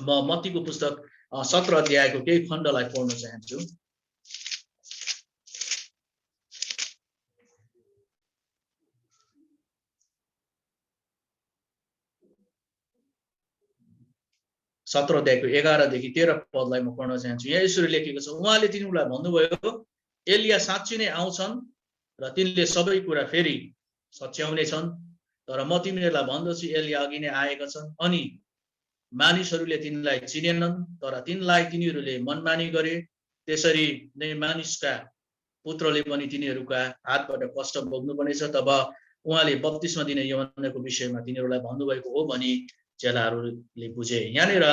म मत्तीको पुस्तक 17 अध्यायको केही खण्डलाई पढ्न चाहन्छु। सत्र अध्यायको 11 देखि 13 पदलाई म पढ्न चाहन्छु। यहाँ यसरी लेखेको छ उहाँले तिनीहरूलाई भन्नुभयो एलिया साँच्चै नै आउँछन् र तिनले सबै कुरा फेरि सच्याउने छन्। तर म तिमीहरूलाई भन्दछु एलिया अघि नै आएका छन् अनि मानिसहरूले तिनलाई चिनेनन् तर तिनलाई तिनीहरूले मनमानी गरे। त्यसरी नै मानिसका पुत्रले पनि तिनीहरूका हातबाट कष्ट भोग्नुपर्नेछ। तब उहाँले बप्तिस्मा दिने यूहन्नाको विषयमा तिनीहरूलाई भन्नुभएको हो भनी चेलाहरूले बुझे। यहाँनिर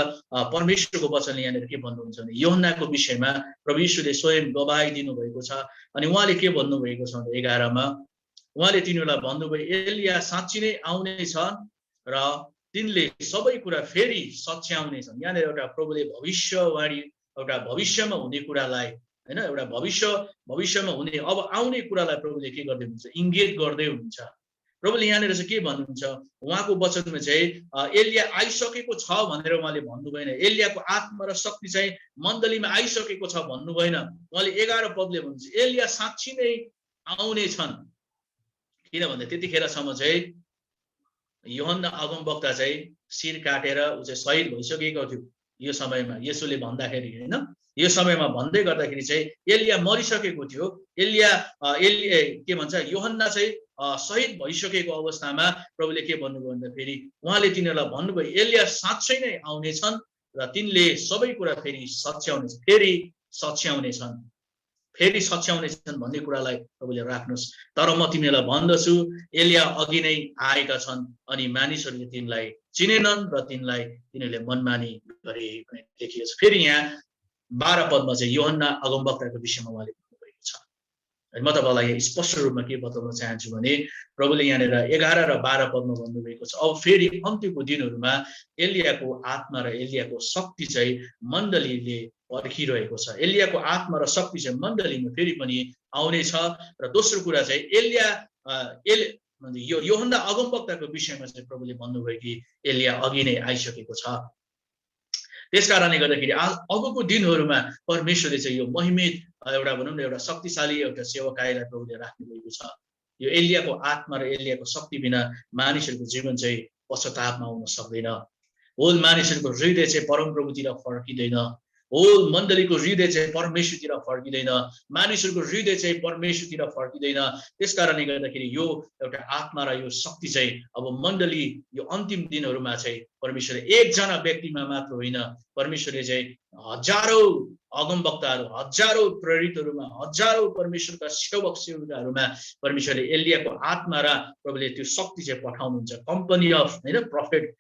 परमेश्वरको वचनले यहाँनिर के भन्नुहुन्छ भने यूहन्नाको विषयमा प्रभु येशूले स्वयं गवाही दिनुभएको छ। अनि उहाँले के भन्नुभएको छ भने 11 मा उहाँले तिनीहरूलाई भन्नुभयो एलिया साँच्चै नै आउने छन् र तिनले सबै कुरा फेरि सच्याउने छन्। यहाँनिर एउटा प्रभुले भविष्यवाणी एउटा भविष्यमा हुने कुरालाई हैन एउटा भविष्यमा हुने अब आउने कुरालाई प्रभुले के गर्दै हुनुहुन्छ इंगित गर्दै हुनुहुन्छ। प्रभुले यहाँनिर चाहिँ के भन्नुहुन्छ उहाँको वचनमा चाहिँ एलिया आइसकेको छ भनेर उहाँले भन्नु भएन। एलियाको आत्मा र शक्ति चाहिँ मण्डलीमा आइसकेको छ भन्नु भएन। उहाँले 11 पदले भन्नुहुन्छ एलिया साँच्चै नै आउने छन्। किनभने त्यतिखेरसम्म चाहिँ यूहन्ना अगमवक्ता चाहिँ शिर काटेर उ चाहिँ शहीद भइसकेको थियो। यो समयमा येशूले भन्दाखेरि हैन यो समयमा भन्दै गर्दाखेरि चाहिँ एलिया मरिसकेको थियो। एलिया के भन्छ यूहन्ना चाहिँ शहीद भइसकेको अवस्थामा प्रभुले के भन्नुभयो भन्दा फेरि उहाँले तिनीहरूलाई भन्नुभयो एलिया साँच्चै नै आउने छन् र तिनले सबै कुरा फेरि सच्याउने छन् भन्ने कुरालाई प्रभुले राख्नुस्। तर म तिमीलाई भन्दछु एलिया अघि नै आएका छन् अनि मानिसहरूले तिनलाई चिनेनन् र तिनीहरूले मनमानी गरे भनेर लेखिएको छ। फेरि यहाँ 12 पदमा चाहिँ यूहन्ना अगमवक्ताको विषयमा उहाँले भन्नुभएको छ। म तपाईलाई स्पष्ट रूपमा के बताउन चाहन्छु भने प्रभुले यहाँनिर 11 र 12 पदमा भन्नुभएको छ अब फेरि अन्त्यको दिनहरुमा एलियाको आत्मा र एलियाको शक्ति चाहिँ मण्डलीले पर्खिरहेको छ। एलियाको आत्मा र शक्ति चाहिँ मण्डलीमा फेरि पनि आउने छ। र दोस्रो कुरा चाहिँ यो यूहन्ना अगमवक्ताको विषयमा चाहिँ प्रभुले भन्नुभयो कि एलिया अघि नै आइसकेको छ। त्यसकारणले गर्दाखेरि अबको दिनहरुमा परमेश्वरले चाहिँ यो महिमित एउटा भनौं न एउटा शक्तिशाली एउटा सेवकाईलाई प्रभुले राख्नु भएको छ। यो एलियाको आत्मा र एलियाको शक्ति बिना मानिसहरूको जीवन चाहिँ पश्चातापमा आउन सक्दैन। होल मानिसहरूको हृदय चाहिँ परमप्रभुतिर फर्किदैन। होल मण्डलीको हृदय चाहिँ परमेश्वरतिर फर्किदैन। मानिसहरूको हृदय चाहिँ परमेश्वरतिर फर्किदैन। त्यसकारणले गर्दाखेरि यो एउटा आत्मा र यो शक्ति चाहिँ अब मण्डली यो अन्तिम दिनहरुमा चाहिँ परमेश्वरले एकजना व्यक्तिमा मात्र होइन परमेश्वरले चाहिँ हजारौं अगमवक्ताहरू हजारौं प्रेरितहरुमा हजारौं परमेश्वरका सेवक सेविकाहरुमा परमेश्वरले एलियाको आत्मा र प्रभुले त्यो शक्ति चाहिँ पठाउनुहुन्छ। कम्पनी अफ हैन प्रफेट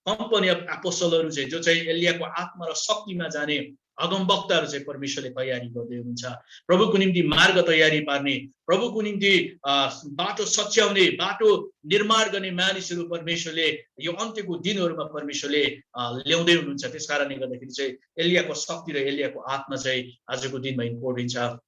कम्पनी अफ एपोस्टलहरु चाहिँ जो चाहिँ एलियाको आत्मा र शक्तिमा जाने अगमवक्ताहरु चाहिँ परमेश्वरले तयारी गर्दै हुनुहुन्छ। प्रभुको निम्ति मार्ग तयारी पार्ने प्रभुको निम्ति बाटो सच्याउने बाटो निर्माण गर्ने मानिसहरु परमेश्वरले यो अन्त्यको दिनहरुमा परमेश्वरले ल्याउँदै हुनुहुन्छ। त्यसकारणले गर्दाखेरि चाहिँ एलियाको शक्ति र एलियाको आत्मा चाहिँ आजको दिनमा इम्पोर्टेन्ट छ।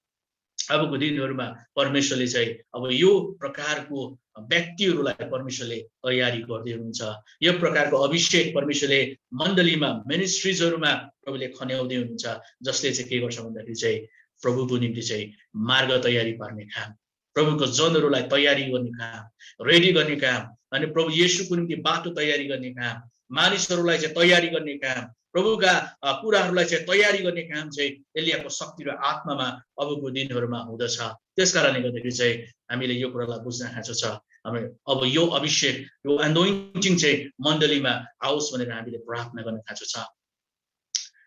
अबको दिनहरुमा परमेश्वरले चाहिँ अब यो प्रकारको व्यक्तिहरुलाई परमेश्वरले तयारी गर्दै हुनुहुन्छ। यो प्रकारको अभिषेक परमेश्वरले मण्डलीमा मिनिस्ट्रीजहरुमा प्रभुले खन्याउँदै हुनुहुन्छ जसले चाहिँ के गर्छ भन्दाखेरि चाहिँ प्रभुको निम्ति चाहिँ मार्ग तयारी पार्ने काम प्रभुको जनहरुलाई तयारी गर्ने काम रेडी गर्ने काम अनि प्रभु येशूको निम्ति बाटो तयारी गर्ने काम मानिसहरूलाई चाहिँ तयारी गर्ने काम, प्रभुका कुराहरूलाई चाहिँ तयारी गर्ने काम चाहिँ एलियाको शक्ति र आत्मामा अबको दिनहरूमा हुँदछ। त्यसकारणले गर्दाखेरि चाहिँ हामीले यो कुरालाई बुझ्न खाँचो छ। अब यो अभिषेक, यो एनोइन्टिङ चाहिँ मण्डलीमा आओस् भनेर हामीले प्रार्थना गर्न खाँचो छ।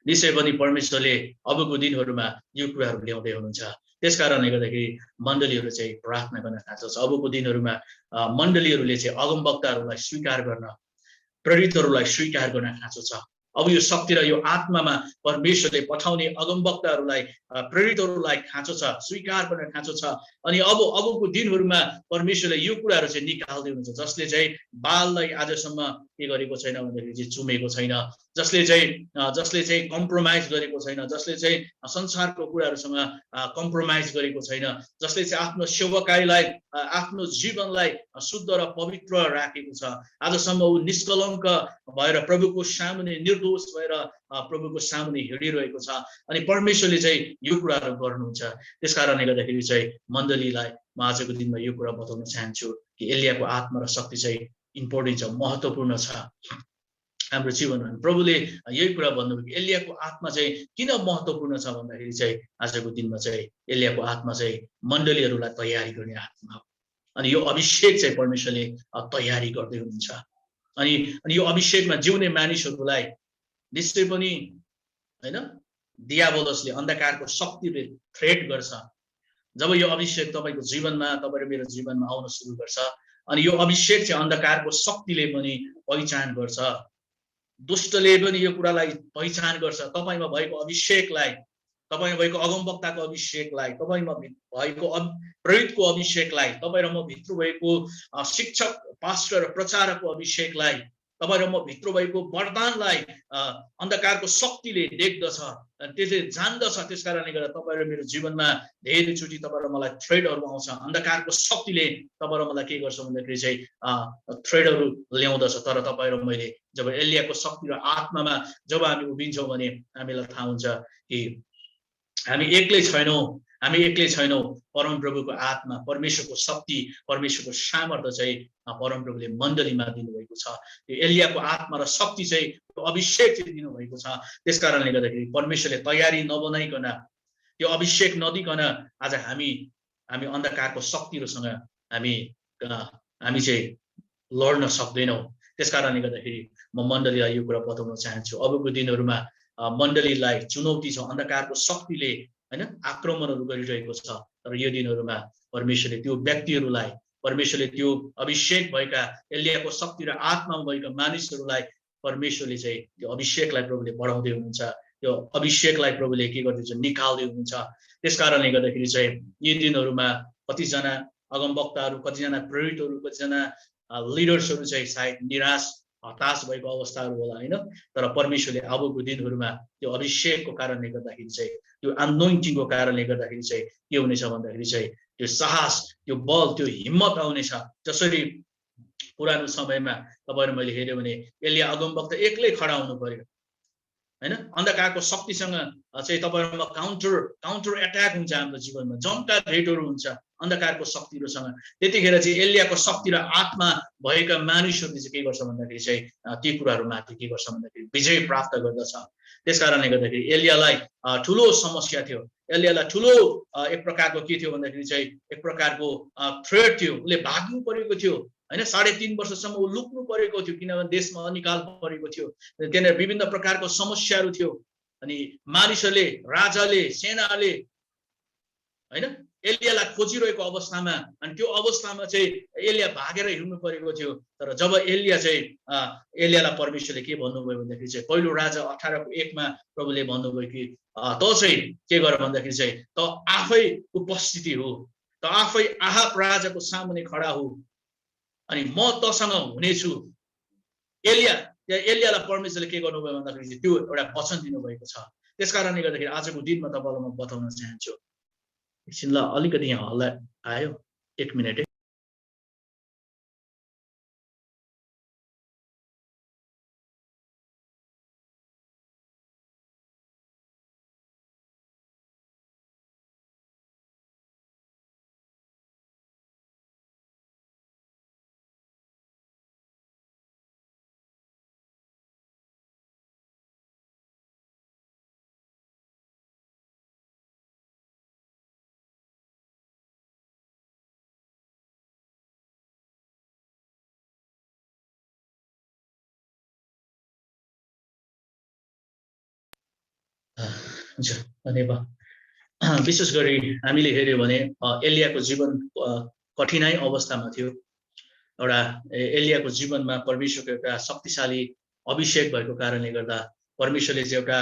निश्चय पनि परमेश्वरले अबको दिनहरूमा यो कुराहरू ल्याउँदै हुनुहुन्छ। त्यसकारणले गर्दाखेरि मण्डलीहरू चाहिँ प्रार्थना गर्न खाँचो छ। अबको दिनहरूमा मण्डलीहरूले चाहिँ अगमवक्ताहरूलाई स्वीकार गर्न, प्रेरितहरूलाई स्वीकार गर्न खाँचो छ। अब यो शक्ति र यो आत्मामा परमेश्वरले पठाउने अगमवक्ताहरूलाई, प्रेरितहरूलाई खाँचो छ, स्वीकार गर्न खाँचो छ। अनि अबको दिनहरूमा परमेश्वरले यो कुराहरू चाहिँ निकाल्दै हुनुहुन्छ, जसले चाहिँ बाललाई आजसम्म के गरेको छैन भन्दाखेरि चाहिँ चुमेको छैन, जसले चाहिँ कम्प्रोमाइज गरेको छैन, जसले चाहिँ संसारको कुराहरूसँग कम्प्रोमाइज गरेको छैन, जसले चाहिँ आफ्नो सेवकाईलाई, आफ्नो जीवनलाई शुद्ध र पवित्र राखेको छ। आजसम्म ऊ निष्कलङ्क भएर प्रभुको सामुने निर्दोष भएर प्रभुको सामुने हिँडिरहेको छ। अनि परमेश्वरले चाहिँ यो कुराहरू गर्नुहुन्छ। त्यसकारणले गर्दाखेरि चाहिँ मण्डलीलाई म आजको दिनमा यो कुरा बताउन चाहन्छु कि एलियाको आत्मा र शक्ति चाहिँ इम्पोर्टेन्ट छ, महत्त्वपूर्ण छ हाम्रो जीवनमा। प्रभुले यही कुरा भन्नुभयो कि एलियाको आत्मा चाहिँ किन महत्त्वपूर्ण छ भन्दाखेरि चाहिँ आजको दिनमा चाहिँ एलियाको आत्मा चाहिँ मण्डलीहरूलाई तयारी गर्ने आत्मा हो। अनि यो अभिषेक चाहिँ परमेश्वरले तयारी गर्दै हुनुहुन्छ। अनि यो अभिषेकमा जिउने मानिसहरूलाई निश्चय पनि हैन, दियाबोलसले, अन्धकारको शक्तिले थ्रेट गर्छ। जब यो अभिषेक तपाईँको जीवनमा, तपाईँ र मेरो जीवनमा आउन सुरु गर्छ, अनि यो अभिषेक चाहिँ अन्धकारको शक्तिले पनि पहिचान गर्छ, दुष्टले पनि यो कुरालाई पहिचान गर्छ। तपाईँमा भएको अभिषेकलाई, तपाईँमा भएको अगमवक्ताको अभिषेकलाई, तपाईँमा भएको प्रेरितको अभिषेकलाई, तपाईँ र म भित्र भएको शिक्षक, पास्टर, प्रचारकको अभिषेकलाई, तपाईँ र म भित्र भएको वरदानलाई अन्धकारको शक्तिले देख्दछ, त्यसले जान्दछ। त्यसकारणले गर्दा तपाईँ र मेरो जीवनमा धेरैचोटि तपाईँ र मलाई थ्रेडहरू आउँछ। अन्धकारको शक्तिले तपाईँ र मलाई के गर्छ भन्दाखेरि चाहिँ थ्रेडहरू ल्याउँदछ। तर तपाईँ र मैले जब एलियाको शक्ति र आत्मामा जब हामी उभिन्छौँ भने हामीलाई थाहा हुन्छ कि हामी एक्लै छैनौँ, हामी एक्लै छैनौँ। परमप्रभुको आत्मा, परमेश्वरको शक्ति, परमेश्वरको सामर्थ्य चाहिँ परमप्रभुले मण्डलीमा दिनुभएको छ। यो एलियाको आत्मा र शक्ति चाहिँ अभिषेक चाहिँ दिनुभएको छ। त्यसकारणले गर्दाखेरि परमेश्वरले तयारी नबनाइकन, यो अभिषेक नदिकन आज हामी अन्धकारको शक्तिहरूसँग हामी चाहिँ लड्न सक्दैनौँ। त्यसकारणले गर्दाखेरि म मण्डलीलाई यो कुरा बताउन चाहन्छु, अबको दिनहरूमा मण्डलीलाई चुनौती छ। अन्धकारको शक्तिले हैन आक्रमणहरू गरिरहेको छ। तर यो दिनहरूमा परमेश्वरले त्यो व्यक्तिहरूलाई, परमेश्वरले त्यो अभिषेक भएका, एलियाको शक्ति र आत्मामा भएका मानिसहरूलाई परमेश्वरले चाहिँ त्यो अभिषेकलाई प्रभुले बढाउँदै हुनुहुन्छ, त्यो अभिषेकलाई प्रभुले के गर्दैछ, निकाल्दै हुनुहुन्छ। त्यसकारणले गर्दाखेरि चाहिँ यी दिनहरूमा कतिजना अगमवक्ताहरू, कतिजना प्रेरितहरू, कतिजना लिडर्सहरू चाहिँ सायद निराश, हताश भएको अवस्थाहरू होला हैन। तर परमेश्वरले अबको दिनहरूमा त्यो अभिषेकको कारणले गर्दाखेरि चाहिँ, त्यो एनोइन्टिङको कारणले गर्दाखेरि चाहिँ के हुनेछ भन्दाखेरि चाहिँ त्यो साहस, त्यो बल, त्यो हिम्मत आउनेछ। जसरी पुरानो समयमा तपाईहरु मैले हेर्यो भने एलिया अगमवक्ता एक्लै खडा हुनु पर्यो हैन। अन्धकारको शक्तिसँग चाहिँ तपाईहरुमा काउन्टर अट्याक हुन्छ हाम्रो जीवनमा, जम्का भेटहरू हुन्छ अन्धकारको शक्तिहरुसँग। त्यतिखेर चाहिँ एलियाको शक्ति र आत्मा भएका मानिसहरूले चाहिँ के गर्छ भन्दाखेरि चाहिँ ती कुराहरुमाथि के गर्छ भन्दाखेरि विजय प्राप्त गर्दछ। त्यसकारणले गर्दाखेरि एलियालाई ठूलो समस्या थियो। एलियालाई ठूलो एक प्रकारको के थियो भन्दाखेरि चाहिँ एक प्रकारको थ्रेट थियो। उले भाग्नु परेको थियो हैन। 3.5 वर्षसम्म उ लुक्नु परेको थियो किनभने देशमा अनिकाल परेको थियो। त्यहाँ विभिन्न प्रकारको समस्याहरू थियो। अनि मानिसहरूले, राजाले, सेनाले हैन एलियालाई खोजिरहेको अवस्थामा, अनि त्यो अवस्थामा चाहिँ एलिया भागेर हिँड्नु परेको थियो। तर जब एलिया चाहिँ एलियालाई परमेश्वरले के भन्नुभयो भन्दाखेरि चाहिँ पहिलो राजा 18:1 मा प्रभुले भन्नुभयो कि त चाहिँ के गर भन्दाखेरि चाहिँ त आफै उपस्थिति हो, त आफै आहाब राजाको सामुने खडा हो अनि म तसँग हुनेछु। एलियालाई परमेश्वरले के गर्नुभयो भन्दाखेरि त्यो एउटा वचन दिनुभएको छ। त्यसकारणले गर्दाखेरि आजको दिनमा तपाईलाई म बताउन चाहन्छु। एकछिनलाई अलिकति यहाँ हल्ला आयो, 1 मिनेट है। हुन्छ, धन्यवाद। विशेष गरी हामीले हेर्यो भने एलियाको जीवन कठिनाई अवस्थामा थियो। एउटा एलियाको जीवनमा परमेश्वरको एउटा शक्तिशाली अभिषेक भएको कारणले गर्दा, परमेश्वरले चाहिँ एउटा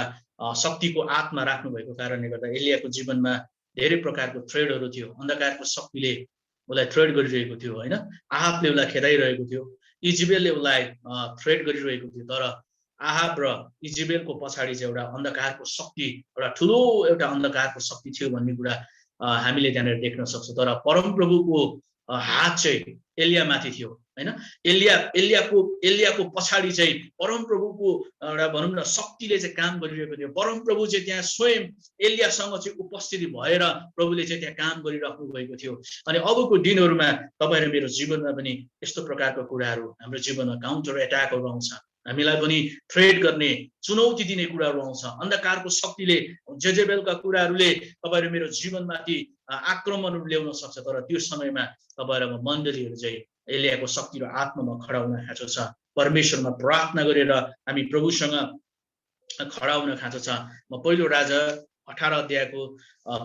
शक्तिको आत्मा राख्नु भएको कारणले गर्दा एलियाको जीवनमा धेरै प्रकारको थ्रेडहरू थियो। अन्धकारको शक्तिले उसलाई थ्रेड गरिरहेको थियो होइन। आहाबले उसलाई खेदाइरहेको थियो, इजेबेलले उसलाई थ्रेड गरिरहेको थियो। तर आहाब र इजेबेलको पछाडि चाहिँ एउटा अन्धकारको शक्ति, एउटा ठुलो एउटा अन्धकारको शक्ति थियो भन्ने कुरा हामीले त्यहाँनिर देख्न सक्छौँ। तर परमप्रभुको हात चाहिँ एलियामाथि थियो होइन। एलियाको पछाडि चाहिँ परमप्रभुको एउटा भनौँ न शक्तिले चाहिँ काम गरिरहेको थियो। परमप्रभु चाहिँ त्यहाँ स्वयं एलियासँग चाहिँ उपस्थिति भएर प्रभुले चाहिँ त्यहाँ काम गरिराख्नु भएको थियो। अनि अबको दिनहरूमा तपाईँ र मेरो जीवनमा पनि यस्तो प्रकारको कुराहरू हाम्रो जीवनमा काउन्टर एट्याकहरू आउँछ। हामीलाई पनि थ्रेड गर्ने, चुनौती दिने कुराहरू आउँछ। अन्धकारको शक्तिले, जेजेबेलका कुराहरूले तपाईँ र मेरो जीवनमाथि आक्रमणहरू ल्याउन सक्छ। तर त्यो समयमा तपाईँ र मण्डलीहरू चाहिँ एलियाको शक्ति र आत्मामा खडा हुन खाँचो छ। परमेश्वरमा प्रार्थना गरेर हामी प्रभुसँग खडा हुन खाँचो छ। म पहिलो राजा 18 अध्यायको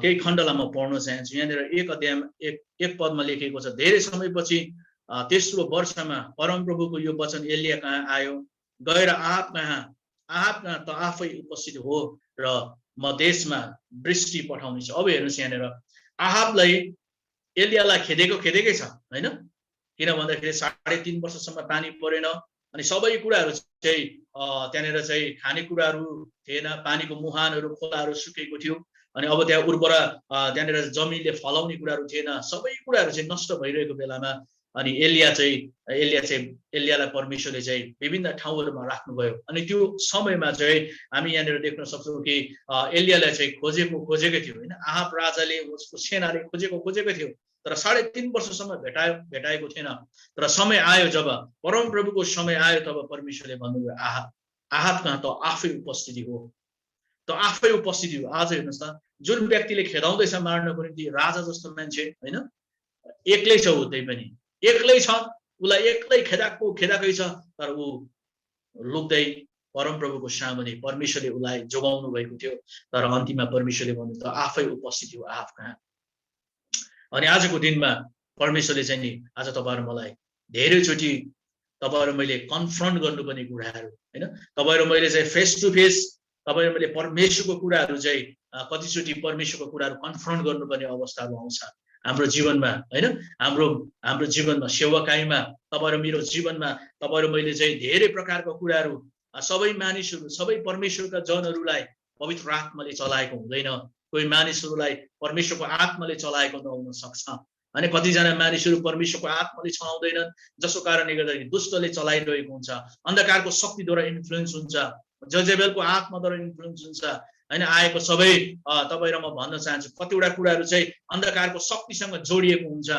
केही खण्डलाई म पढ्न चाहन्छु। यहाँनिर 1 अध्यायमा 1 पदमा लेखिएको छ, धेरै समयपछि तेस्रो वर्षमा परमप्रभुको यो वचन एलिया कहाँ आयो, गएर आहाब कहाँ त आफै उपस्थित हो र म देशमा वृष्टि पठाउनेछु। अब हेर्नुहोस्, यहाँनिर आहाबलाई एलियालाई खेदेकै छ होइन। किन भन्दाखेरि 3.5 वर्षसम्म पानी परेन अनि सबै कुराहरू चाहिँ त्यहाँनिर चाहिँ खानेकुराहरू थिएन, पानीको मुहानहरू, खोलाहरू सुकेको थियो। अनि अब त्यहाँ उर्वरा त्यहाँनिर जमिनले फलाउने कुराहरू थिएन, सबै कुराहरू चाहिँ नष्ट भइरहेको बेलामा अनि एलियालाई परमेश्वरले चाहिँ विभिन्न ठाउँहरूमा राख्नुभयो। अनि त्यो समयमा चाहिँ हामी यहाँनिर देख्न सक्छौँ कि एलियालाई चाहिँ खोजेकै थियो होइन। आहाब राजाले, उसको सेनाले खोजेको थियो, तर 3.5 वर्षसम्म भेटाएको थिएन। तर समय आयो, जब परमप्रभुको समय आयो, तब परमेश्वरले भन्नुभयो आहाब कहाँ त आफै उपस्थिति हो, आफै उपस्थिति हो। आज हेर्नुहोस् त, जुन व्यक्तिले खेदाउँदैछ मार्नको निम्ति, राजा जस्तो मान्छे होइन, एक्लै छ, ऊ त्यही पनि एक्लै छ, उसलाई एक्लै खेदाकै छ। तर ऊ लुक्दै परमप्रभुको सामुने परमेश्वरले उसलाई जोगाउनु भएको थियो। तर अन्तिममा परमेश्वरले भन्नु त आफै उपस्थिति हो आहाब कहाँ। अनि आजको दिनमा परमेश्वरले चाहिँ नि आज तपाईँहरू मलाई धेरैचोटि तपाईँहरू मैले कन्फ्रन्ट गर्नुपर्ने कुराहरू होइन, तपाईँहरू मैले चाहिँ फेस टु फेस तपाईँहरू मैले परमेश्वरको कुराहरू चाहिँ कतिचोटि परमेश्वरको कुराहरू कन्फ्रन्ट गर्नुपर्ने अवस्थाहरू आउँछ हाम्रो जीवनमा होइन। हाम्रो जीवनमा, सेवाकाईमा, तपाईँहरू मेरो जीवनमा तपाईँहरू मैले चाहिँ धेरै प्रकारको कुराहरू, सबै मानिसहरू, सबै परमेश्वरका जनहरूलाई पवित्र आत्माले चलाएको हुँदैन। कोही मानिसहरूलाई परमेश्वरको आत्माले चलाएको नहुन सक्छ। अनि कतिजना मानिसहरू परमेश्वरको आत्माले चलाउँदैनन्, जसको कारणले गर्दाखेरि दुष्टले चलाइरहेको हुन्छ, अन्धकारको शक्तिद्वारा इन्फ्लुएन्स हुन्छ, जजेबेलको आत्माद्वारा इन्फ्लुएन्स हुन्छ होइन। आएको सबै तपाईँ र म भन्न चाहन्छु, कतिवटा कुराहरू चाहिँ अन्धकारको शक्तिसँग जोडिएको हुन्छ।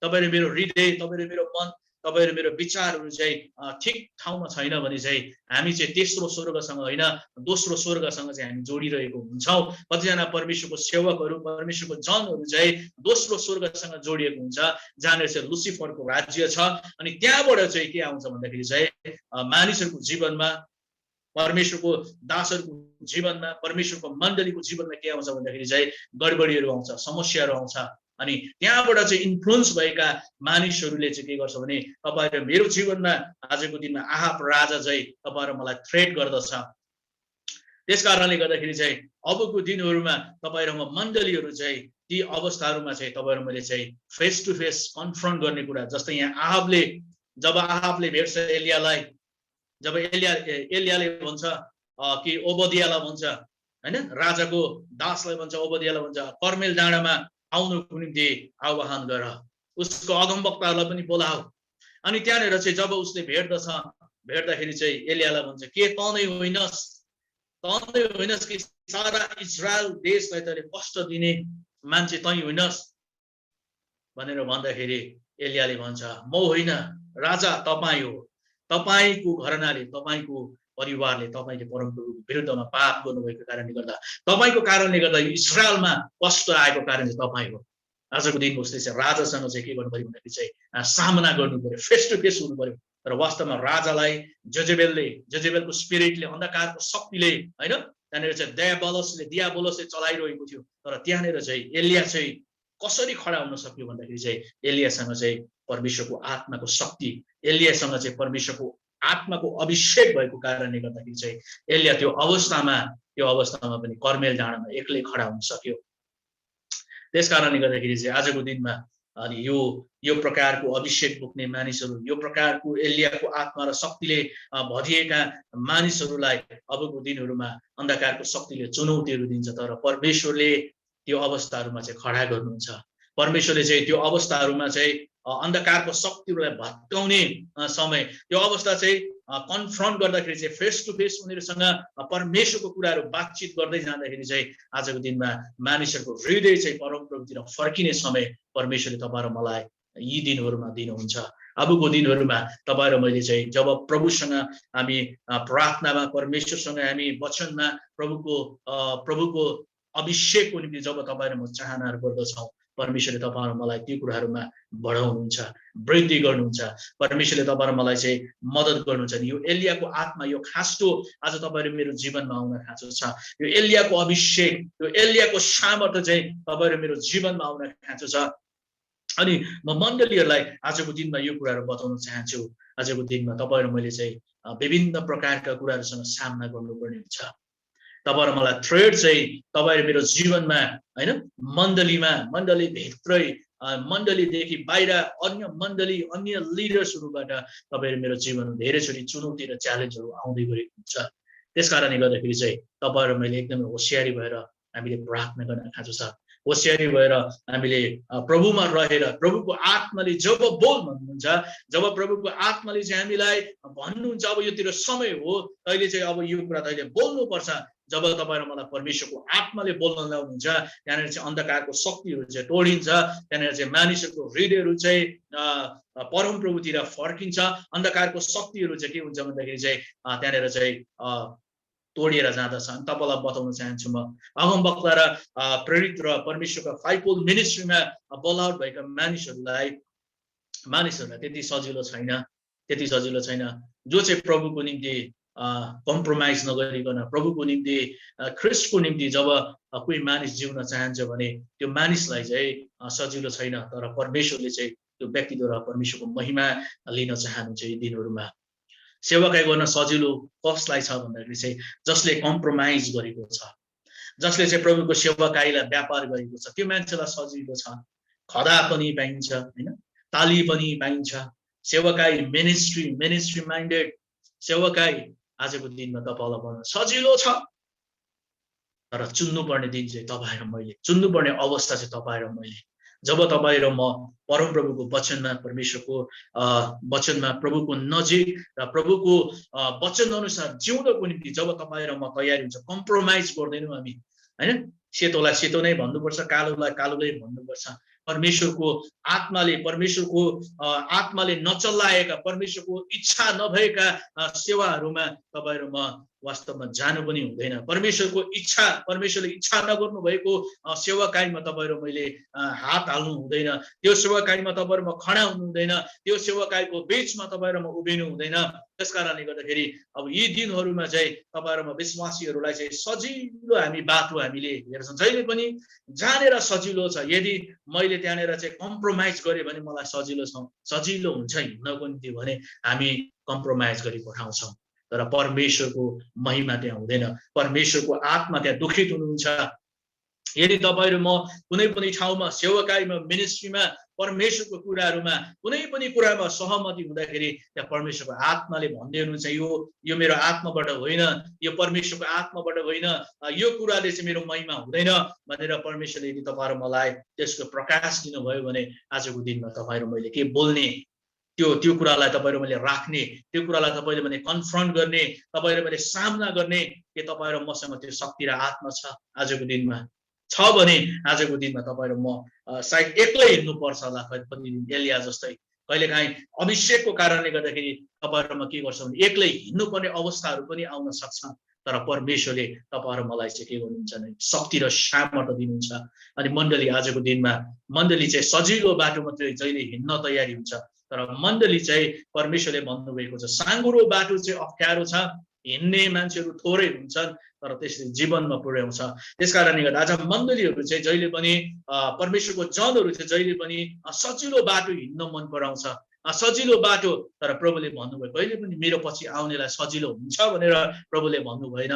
तपाईँ र मेरो हृदय, तपाईँ र मेरो मन, तपाईँ र मेरो विचारहरू चाहिँ ठिक ठाउँमा छैन भने चाहिँ हामी चाहिँ तेस्रो स्वर्गसँग होइन, दोस्रो स्वर्गसँग चाहिँ हामी जोडिरहेको हुन्छौँ। कतिजना परमेश्वरको सेवकहरू, परमेश्वरको जनहरू चाहिँ दोस्रो स्वर्गसँग जोडिएको हुन्छ, जहाँनिर चाहिँ लुसिफरको राज्य छ। अनि त्यहाँबाट चाहिँ के आउँछ भन्दाखेरि चाहिँ मानिसहरूको जीवनमा, परमेश्वरको दासहरूको जीवनमा, परमेश्वरको मण्डलीको जीवनमा के आउँछ भन्दाखेरि चाहिँ गडबडीहरू आउँछ, समस्याहरू आउँछ। अनि त्यहाँबाट चाहिँ इन्फ्लुएन्स भएका मानिसहरूले चाहिँ के गर्छ भने तपाईँ र मेरो जीवनमा आजको दिनमा आहाब राजा चाहिँ तपाईँ र मलाई थ्रेट गर्दछ। त्यस कारणले गर्दाखेरि चाहिँ अबको दिनहरूमा तपाईँ र म मण्डलीहरू चाहिँ ती अवस्थाहरूमा चाहिँ तपाईँ र मैले चाहिँ फेस टु फेस कन्फ्रन्ट गर्ने कुरा, जस्तै यहाँ जब आहाबले भेट्छ एलियालाई, जब एलियाले भन्छ कि ओबदियालाई भन्छ होइन, राजाको दासलाई भन्छ, ओबदियालाई भन्छ, कर्मेल डाँडामा आउनुको निम्ति आह्वान गर, उसको अगमवक्ताहरूलाई पनि बोलाऊ। अनि त्यहाँनिर चाहिँ जब उसले भेट्दाखेरि चाहिँ एलियालाई भन्छ, के त नै होइनस् कि सारा इजरायल देशलाई तैँले कष्ट दिने मान्छे तै होइनस् भनेर भन्दाखेरि एलियाले भन्छ, म होइन, राजा तपाईँ हो, तपाईँको घरनाले, तपाईँको परिवारले, तपाईँले परमप्रभुको विरुद्धमा पाप गर्नुभएको कारणले गर्दा, तपाईँको कारणले गर्दा इजरायलमा कष्ट आएको कारण चाहिँ तपाईँ हो। आजको दिनमा उसले चाहिँ राजासँग चाहिँ के गर्नु पर्यो भन्दाखेरि चाहिँ सामना गर्नु पर्यो, फेस टु फेस हुनु पर्यो। तर वास्तवमा राजालाई जजेबेलको स्पिरिटले, अन्धकारको शक्तिले होइन त्यहाँनिर चाहिँ दियाबोलसले चलाइरहेको थियो। तर त्यहाँनिर चाहिँ एलिया चाहिँ कसरी खडा हुन सक्यो भन्दाखेरि चाहिँ एलियासँग चाहिँ परमेश्वरको आत्माको शक्ति, एलियासँग चाहिँ परमेश्वरको आत्माको अभिषेक भएको कारणले गर्दाखेरि चाहिँ एलिया त्यो अवस्थामा पनि कर्मेल डाँडामा एक्लै खडा हुन सक्यो। त्यस कारणले गर्दाखेरि चाहिँ आजको दिनमा अनि यो प्रकारको अभिषेक बोक्ने मानिसहरू, यो प्रकारको एलियाको आत्मा र शक्तिले भरिएका मानिसहरूलाई अबको दिनहरूमा अन्धकारको शक्तिले चुनौतीहरू दिन्छ। तर परमेश्वरले त्यो अवस्थाहरूमा चाहिँ खडा गर्नुहुन्छ। परमेश्वरले चाहिँ त्यो अवस्थाहरूमा चाहिँ अन्धकारको शक्तिहरूलाई भत्काउने समय, त्यो अवस्था चाहिँ कन्फ्रन्ट गर्दाखेरि चाहिँ फेस टु फेस उनीहरूसँग परमेश्वरको कुराहरू बातचित गर्दै जाँदाखेरि चाहिँ आजको दिनमा मानिसहरूको हृदय चाहिँ परमप्रभुतिर फर्किने समय परमेश्वरले तपाईँ र मलाई यी दिनहरूमा दिनुहुन्छ। अबको दिनहरूमा तपाईँ र मैले चाहिँ जब प्रभुसँग हामी प्रार्थनामा, परमेश्वरसँग हामी वचनमा प्रभुको अभिषेकको निम्ति जब तपाईँ र म चाहनाहरू गर्दछौँ, परमेश्वरले तपाईँ र मलाई त्यो कुराहरूमा बढाउनुहुन्छ, वृद्धि गर्नुहुन्छ। परमेश्वरले तपाईँ र मलाई चाहिँ मद्दत गर्नुहुन्छ। यो एलियाको आत्मा, यो खास्टो आज तपाईँ र मेरो जीवनमा आउन खाँचो छ। यो एलियाको अभिषेक, यो एलियाको सामर्थ्य चाहिँ तपाईँ र मेरो जीवनमा आउन खाँचो छ। अनि म मण्डलीहरूलाई आजको दिनमा यो कुराहरू बताउन चाहन्छु। आजको दिनमा तपाईँ र मैले चाहिँ विभिन्न प्रकारका कुराहरूसँग सामना गर्नुपर्ने हुन्छ। तपाईँ र मलाई थ्रेड चाहिँ तपाईँ र मेरो जीवनमा होइन, मण्डली भित्रै, मण्डलीदेखि बाहिर अन्य मण्डली, अन्य लिडर्सहरूबाट तपाईँ र मेरो जीवनमा धेरैचोटि चुनौती र च्यालेन्जहरू आउँदै गएको हुन्छ। त्यस कारणले गर्दाखेरि चाहिँ तपाईँ र मैले एकदमै होसियारी भएर हामीले प्रार्थना गर्न खाँचो छ। होसियारी भएर हामीले प्रभुमा रहेर, प्रभुको आत्माले जब बोल भन्नुहुन्छ, जब प्रभुको आत्माले चाहिँ हामीलाई भन्नुहुन्छ अब यो तेरो समय हो, तैँले चाहिँ अब यो कुरा तैँले बोल्नुपर्छ। जब तपाईँ र मलाई परमेश्वरको आत्माले बोल्न लाउनुहुन्छ, त्यहाँनिर चाहिँ अन्धकारको शक्तिहरू चाहिँ तोडिन्छ, त्यहाँनिर चाहिँ मानिसहरूको हृदयहरू चाहिँ परमप्रभुतिर फर्किन्छ। अन्धकारको शक्तिहरू चाहिँ के हुन्छ भन्दाखेरि चाहिँ त्यहाँनिर चाहिँ तोडिएर जाँदछ। अनि तपाईँलाई बताउन चाहन्छु म अगमवक्ता र प्रेरित र परमेश्वरका फाइभफोल्ड मिनिस्ट्रीमा बोलाउट भएका मानिसहरूलाई त्यति सजिलो छैन। जो चाहिँ प्रभुको निम्ति कम्प्रोमाइज नगरिकन, प्रभुको निम्ति, ख्रिस्टको निम्ति जब कोही मानिस जिउन चाहन्छ भने त्यो मानिसलाई चाहिँ सजिलो छैन। तर परमेश्वरले चाहिँ त्यो व्यक्तिद्वारा परमेश्वरको महिमा लिन चाहनुहुन्छ। यी दिनहरूमा सेवाकाई गर्न सजिलो कसलाई छ भन्दाखेरि चाहिँ जसले कम्प्रोमाइज गरेको छ, जसले चाहिँ प्रभुको सेवाकाईलाई व्यापार गरेको छ, त्यो मान्छेलाई सजिलो छ। खदा पनि पाइन्छ होइन, ताली पनि पाइन्छ। सेवाकाई मिनिस्ट्री माइन्डेड सेवाकाई आजको दिनमा तपाईँलाई भन्न सजिलो छ। तर चुन्नुपर्ने दिन चाहिँ तपाईँ र मैले, चुन्नुपर्ने अवस्था चाहिँ तपाईँ र मैले, जब तपाईँ र म परमप्रभुको वचनमा, परमेश्वरको वचनमा, प्रभुको नजिक र प्रभुको वचन अनुसार जिउनको निम्ति जब तपाईँ र म तयारी हुन्छ, कम्प्रोमाइज गर्दैनौँ हामी होइन। सेतोलाई सेतो नै भन्नुपर्छ, कालोलाई कालो नै भन्नुपर्छ। परमेश्वरको आत्माले नचलाएका, परमेश्वरको इच्छा नभएका सेवाहरूमा तपाईँ र म वास्तवमा जानु पनि हुँदैन। परमेश्वरले इच्छा नगर्नु भएको सेवाकाईमा तपाईँ र मैले हात हाल्नु हुँदैन। त्यो सेवाकाईमा तपाईँ र म खडा हुनु हुँदैन। त्यो सेवाकाईको बीचमा तपाईँ र म उभिनु हुँदैन। त्यस कारणले गर्दाखेरि अब यी दिनहरूमा चाहिँ तपाईँ र म विश्वासीहरूलाई चाहिँ सजिलो हामी बाटो हामीले हेर्छौँ। जहिले पनि जानेर सजिलो छ। यदि मैले त्यहाँनिर चाहिँ कम्प्रोमाइज गरेँ भने मलाई सजिलो हुन्छ हिँड्नको निम्ति भने हामी कम्प्रोमाइज गरी पठाउँछौँ। तर परमेश्वरको महिमा त्यहाँ हुँदैन। परमेश्वरको आत्मा त्यहाँ दुखित हुनुहुन्छ। यदि तपाईँ र म कुनै पनि ठाउँमा, सेवाकाईमा, मिनिस्ट्रीमा, परमेश्वरको कुराहरूमा कुनै पनि कुरामा सहमति हुँदाखेरि त्यहाँ परमेश्वरको आत्माले भन्दै हुनुहुन्छ यो मेरो आत्माबाट होइन, यो परमेश्वरको आत्माबाट होइन, यो कुराले चाहिँ मेरो महिमा हुँदैन भनेर परमेश्वरले यदि तपाईँ र मलाई त्यसको प्रकाश दिनुभयो भने आजको दिनमा तपाईँ र मैले के बोल्ने, त्यो कुरालाई तपाईँ र मैले राख्ने, त्यो कुरालाई तपाईँले मैले कन्फ्रन्ट गर्ने, तपाईँ र मैले सामना गर्ने के तपाईँ र मसँग त्यो शक्ति र आत्मा छ आजको दिनमा छ भने आजको दिनमा तपाईँ र म सायद एक्लै हिँड्नुपर्छ होला। कति दिन एलिया जस्तै कहिलेकाहीँ अभिषेकको कारणले गर्दाखेरि तपाईँ र म के गर्छौँ भने एक्लै हिँड्नुपर्ने अवस्थाहरू पनि आउन सक्छ। तर परमेश्वरले तपाईँ र मलाई चाहिँ के गर्नुहुन्छ भने शक्ति र सामर्थ्य दिनुहुन्छ। अनि मण्डली आजको दिनमा मण्डली चाहिँ सजिलो बाटो मात्रै जहिले हिँड्न तयारी हुन्छ। तर मण्डली चाहिँ परमेश्वरले भन्नुभएको छ साँघुरो बाटो चाहिँ अप्ठ्यारो छ, हिँड्ने मान्छेहरू थोरै हुन्छन्, तर त्यसले जीवनमा पुर्याउँछ। त्यसकारणले गर्दा आज मण्डलीहरू चाहिँ जहिले पनि परमेश्वरको जनहरू चाहिँ जहिले पनि सजिलो बाटो हिँड्न मन पराउँछ, सजिलो बाटो। तर प्रभुले भन्नुभयो कहिले पनि मेरो पछि आउनेलाई सजिलो हुन्छ भनेर प्रभुले भन्नु भएन।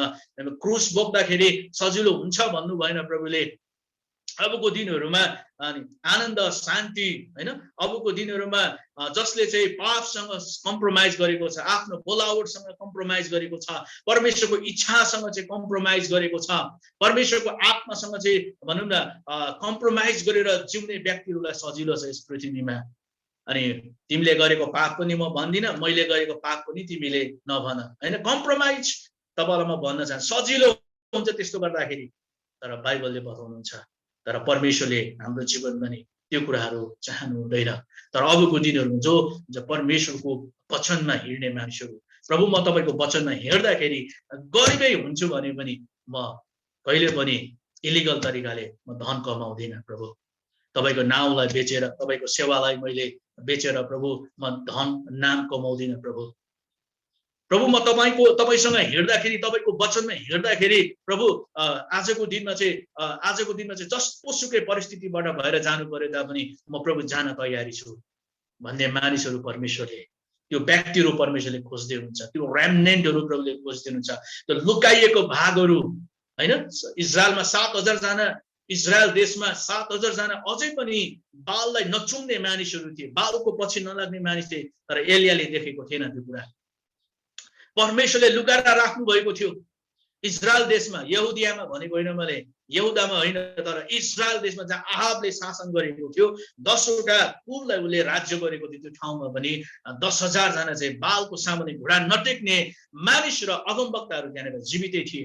क्रुस बोक्दाखेरि सजिलो हुन्छ भन्नु भएन प्रभुले। अबको दिनहरूमा आनन्द शान्ति हैन, अबको दिनहरूमा जसले चाहिँ पापसँग कम्प्रोमाइज गरेको छ, आफ्नो बोलावटसँग कम्प्रोमाइज गरेको छ, परमेश्वरको इच्छासँग चाहिँ कम्प्रोमाइज गरेको छ, परमेश्वरको आत्मासँग चाहिँ भनौँ न कम्प्रोमाइज गरेर जिउने व्यक्तिहरूलाई सजिलो छ यस पृथ्वीमा। अनि तिमीले गरेको पाप पनि म भन्दिनँ, मैले गरेको पाप पनि तिमीले नभन हैन। कम्प्रोमाइज तपाईँलाई म भन्न चाहन्छु सजिलो हुन्छ त्यस्तो गर्दाखेरि, तर बाइबलले बताउनुहुन्छ तर परमेश्वरले हाम्रो जीवनमा नि त्यो कुराहरू चाहनु हुँदैन। तर अबको दिनहरू जो परमेश्वरको वचनमा हिँड्ने मानिसहरू, प्रभु म तपाईँको वचनमा हिँड्दाखेरि गरिबै हुन्छु भने पनि म कहिले पनि इलिगल तरिकाले म धन कमाउँदिनँ प्रभु। तपाईँको नाउँलाई बेचेर, तपाईँको सेवालाई मैले बेचेर प्रभु म धन नाम कमाउँदिनँ प्रभु। प्रभु म तपाईँसँग हिँड्दाखेरि, तपाईँको वचनमा हिँड्दाखेरि प्रभु आजको दिनमा चाहिँ जस्तो सुकै परिस्थितिबाट भएर जानु पर्यो तापनि म प्रभु जान तयारी छु भन्ने मानिसहरू परमेश्वरले, त्यो व्यक्तिहरू परमेश्वरले खोज्दै हुनुहुन्छ, त्यो रेमनेन्टहरू प्रभुले खोज्दै हुनुहुन्छ। त्यो लुकाइएको भागहरू हैन, इजरायलमा 7,000 जना, इजरायल देशमा 7,000 जना अझै पनि बाललाई नचुम्ने मानिसहरू थिए, बालको पछि नलाग्ने मानिस थिए। तर एलियाले देखेको थिएन त्यो कुरा। परमेश्वरले लुकाएर राख्नु भएको थियो इजरायल देशमा, यहुदियामा भनेको होइन मैले, यहुदामा होइन, तर इजरायल देशमा जहाँ आहाबले शासन गरेको थियो, 10वटा कुललाई उसले राज्य गरेको थियो, त्यो ठाउँमा पनि 10,000 जना चाहिँ बालको सामुन्ने घुँडा नटेक्ने मानिस र अगमवक्ताहरू त्यहाँनिर जीवितै थिए।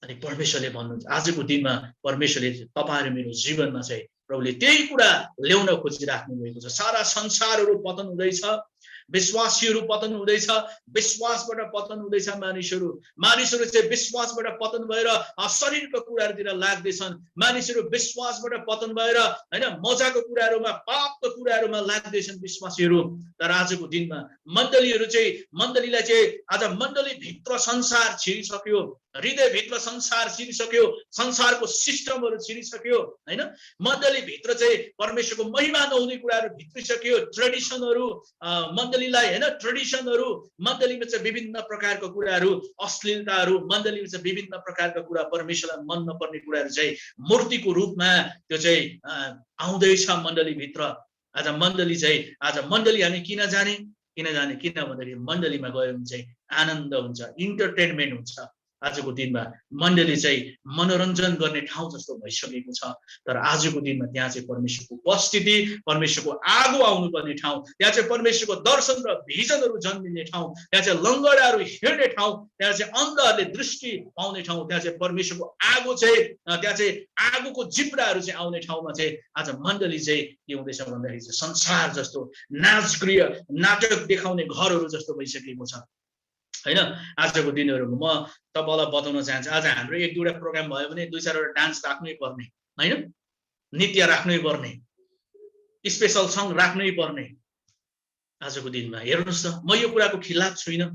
अनि परमेश्वरले भन्नुहुन्छ आजको दिनमा परमेश्वरले तपाईहरु मेरो जीवनमा चाहिँ प्रभुले त्यही कुरा ल्याउन खोजिराख्नु भएको छ। सारा संसारहरू पतन हुँदैछ, विश्वासीहरू पतन हुँदैछ, विश्वासबाट पतन हुँदैछ। मानिसहरू चाहिँ विश्वासबाट पतन भएर शरीरको कुराहरूतिर लाग्दैछन्, मानिसहरू विश्वासबाट पतन भएर हैन मजाको कुराहरूमा, पापको कुराहरूमा लाग्दैछन् विश्वासीहरू। तर आजको दिनमा मण्डलीलाई चाहिँ आज मण्डली भित्र संसार छिरिसक्यो, हृदय भित्र संसार छिरिसक्यो, संसारको सिस्टमहरू छिरिसक्यो हैन। मण्डली भित्र चाहिँ परमेश्वरको महिमा नहुने कुराहरू भित्रिसक्यो, ट्रेडिसनहरू मण्डलीलाई हैन, ट्रेडिसनहरू मण्डलीमा चाहिँ विभिन्न प्रकारको कुराहरू, अश्लीलताहरू मण्डलीमा चाहिँ विभिन्न प्रकारका कुरा, परमेश्वरलाई मन नपर्ने कुराहरू चाहिँ मूर्तिको रूपमा त्यो चाहिँ आउँदैछ मण्डली भित्र। आज मण्डली हामी किन जाने किन भन्दाखेरि मण्डलीमा गयो भने चाहिँ आनन्द हुन्छ, इन्टरटेनमेन्ट हुन्छ। आजको दिनमा मण्डली चाहिँ मनोरञ्जन गर्ने ठाउँ जस्तो भइसकेको छ। तर आजको दिनमा त्यहाँ चाहिँ परमेश्वरको उपस्थिति, परमेश्वरको आगो आउनुपर्ने ठाउँ, त्यहाँ चाहिँ परमेश्वरको दर्शन र भिजनहरू जन्मिने ठाउँ, त्यहाँ चाहिँ लङ्गडाहरू हिँड्ने ठाउँ, त्यहाँ चाहिँ अन्धहरूले दृष्टि पाउने ठाउँ, त्यहाँ चाहिँ परमेश्वरको आगो चाहिँ, त्यहाँ चाहिँ आगोको जिब्राहरू चाहिँ आउने ठाउँमा चाहिँ आज मण्डली चाहिँ के हुँदैछ भन्दाखेरि चाहिँ संसार जस्तो नाचगृह, नाटक देखाउने घरहरू जस्तो भइसकेको छ हैन। आजको दिनहरुमा म तपाईलाई बताउन चाहन्छु, आज हाम्रो एक दुईवटा प्रोग्राम भयो भने 2-4 डान्स राख्नै पर्ने हैन, नृत्य राख्नै पर्ने, स्पेशल सङ राख्नै पर्ने। आजको दिनमा हेर्नुस् त, म यो कुराको खिलाफ छुइन,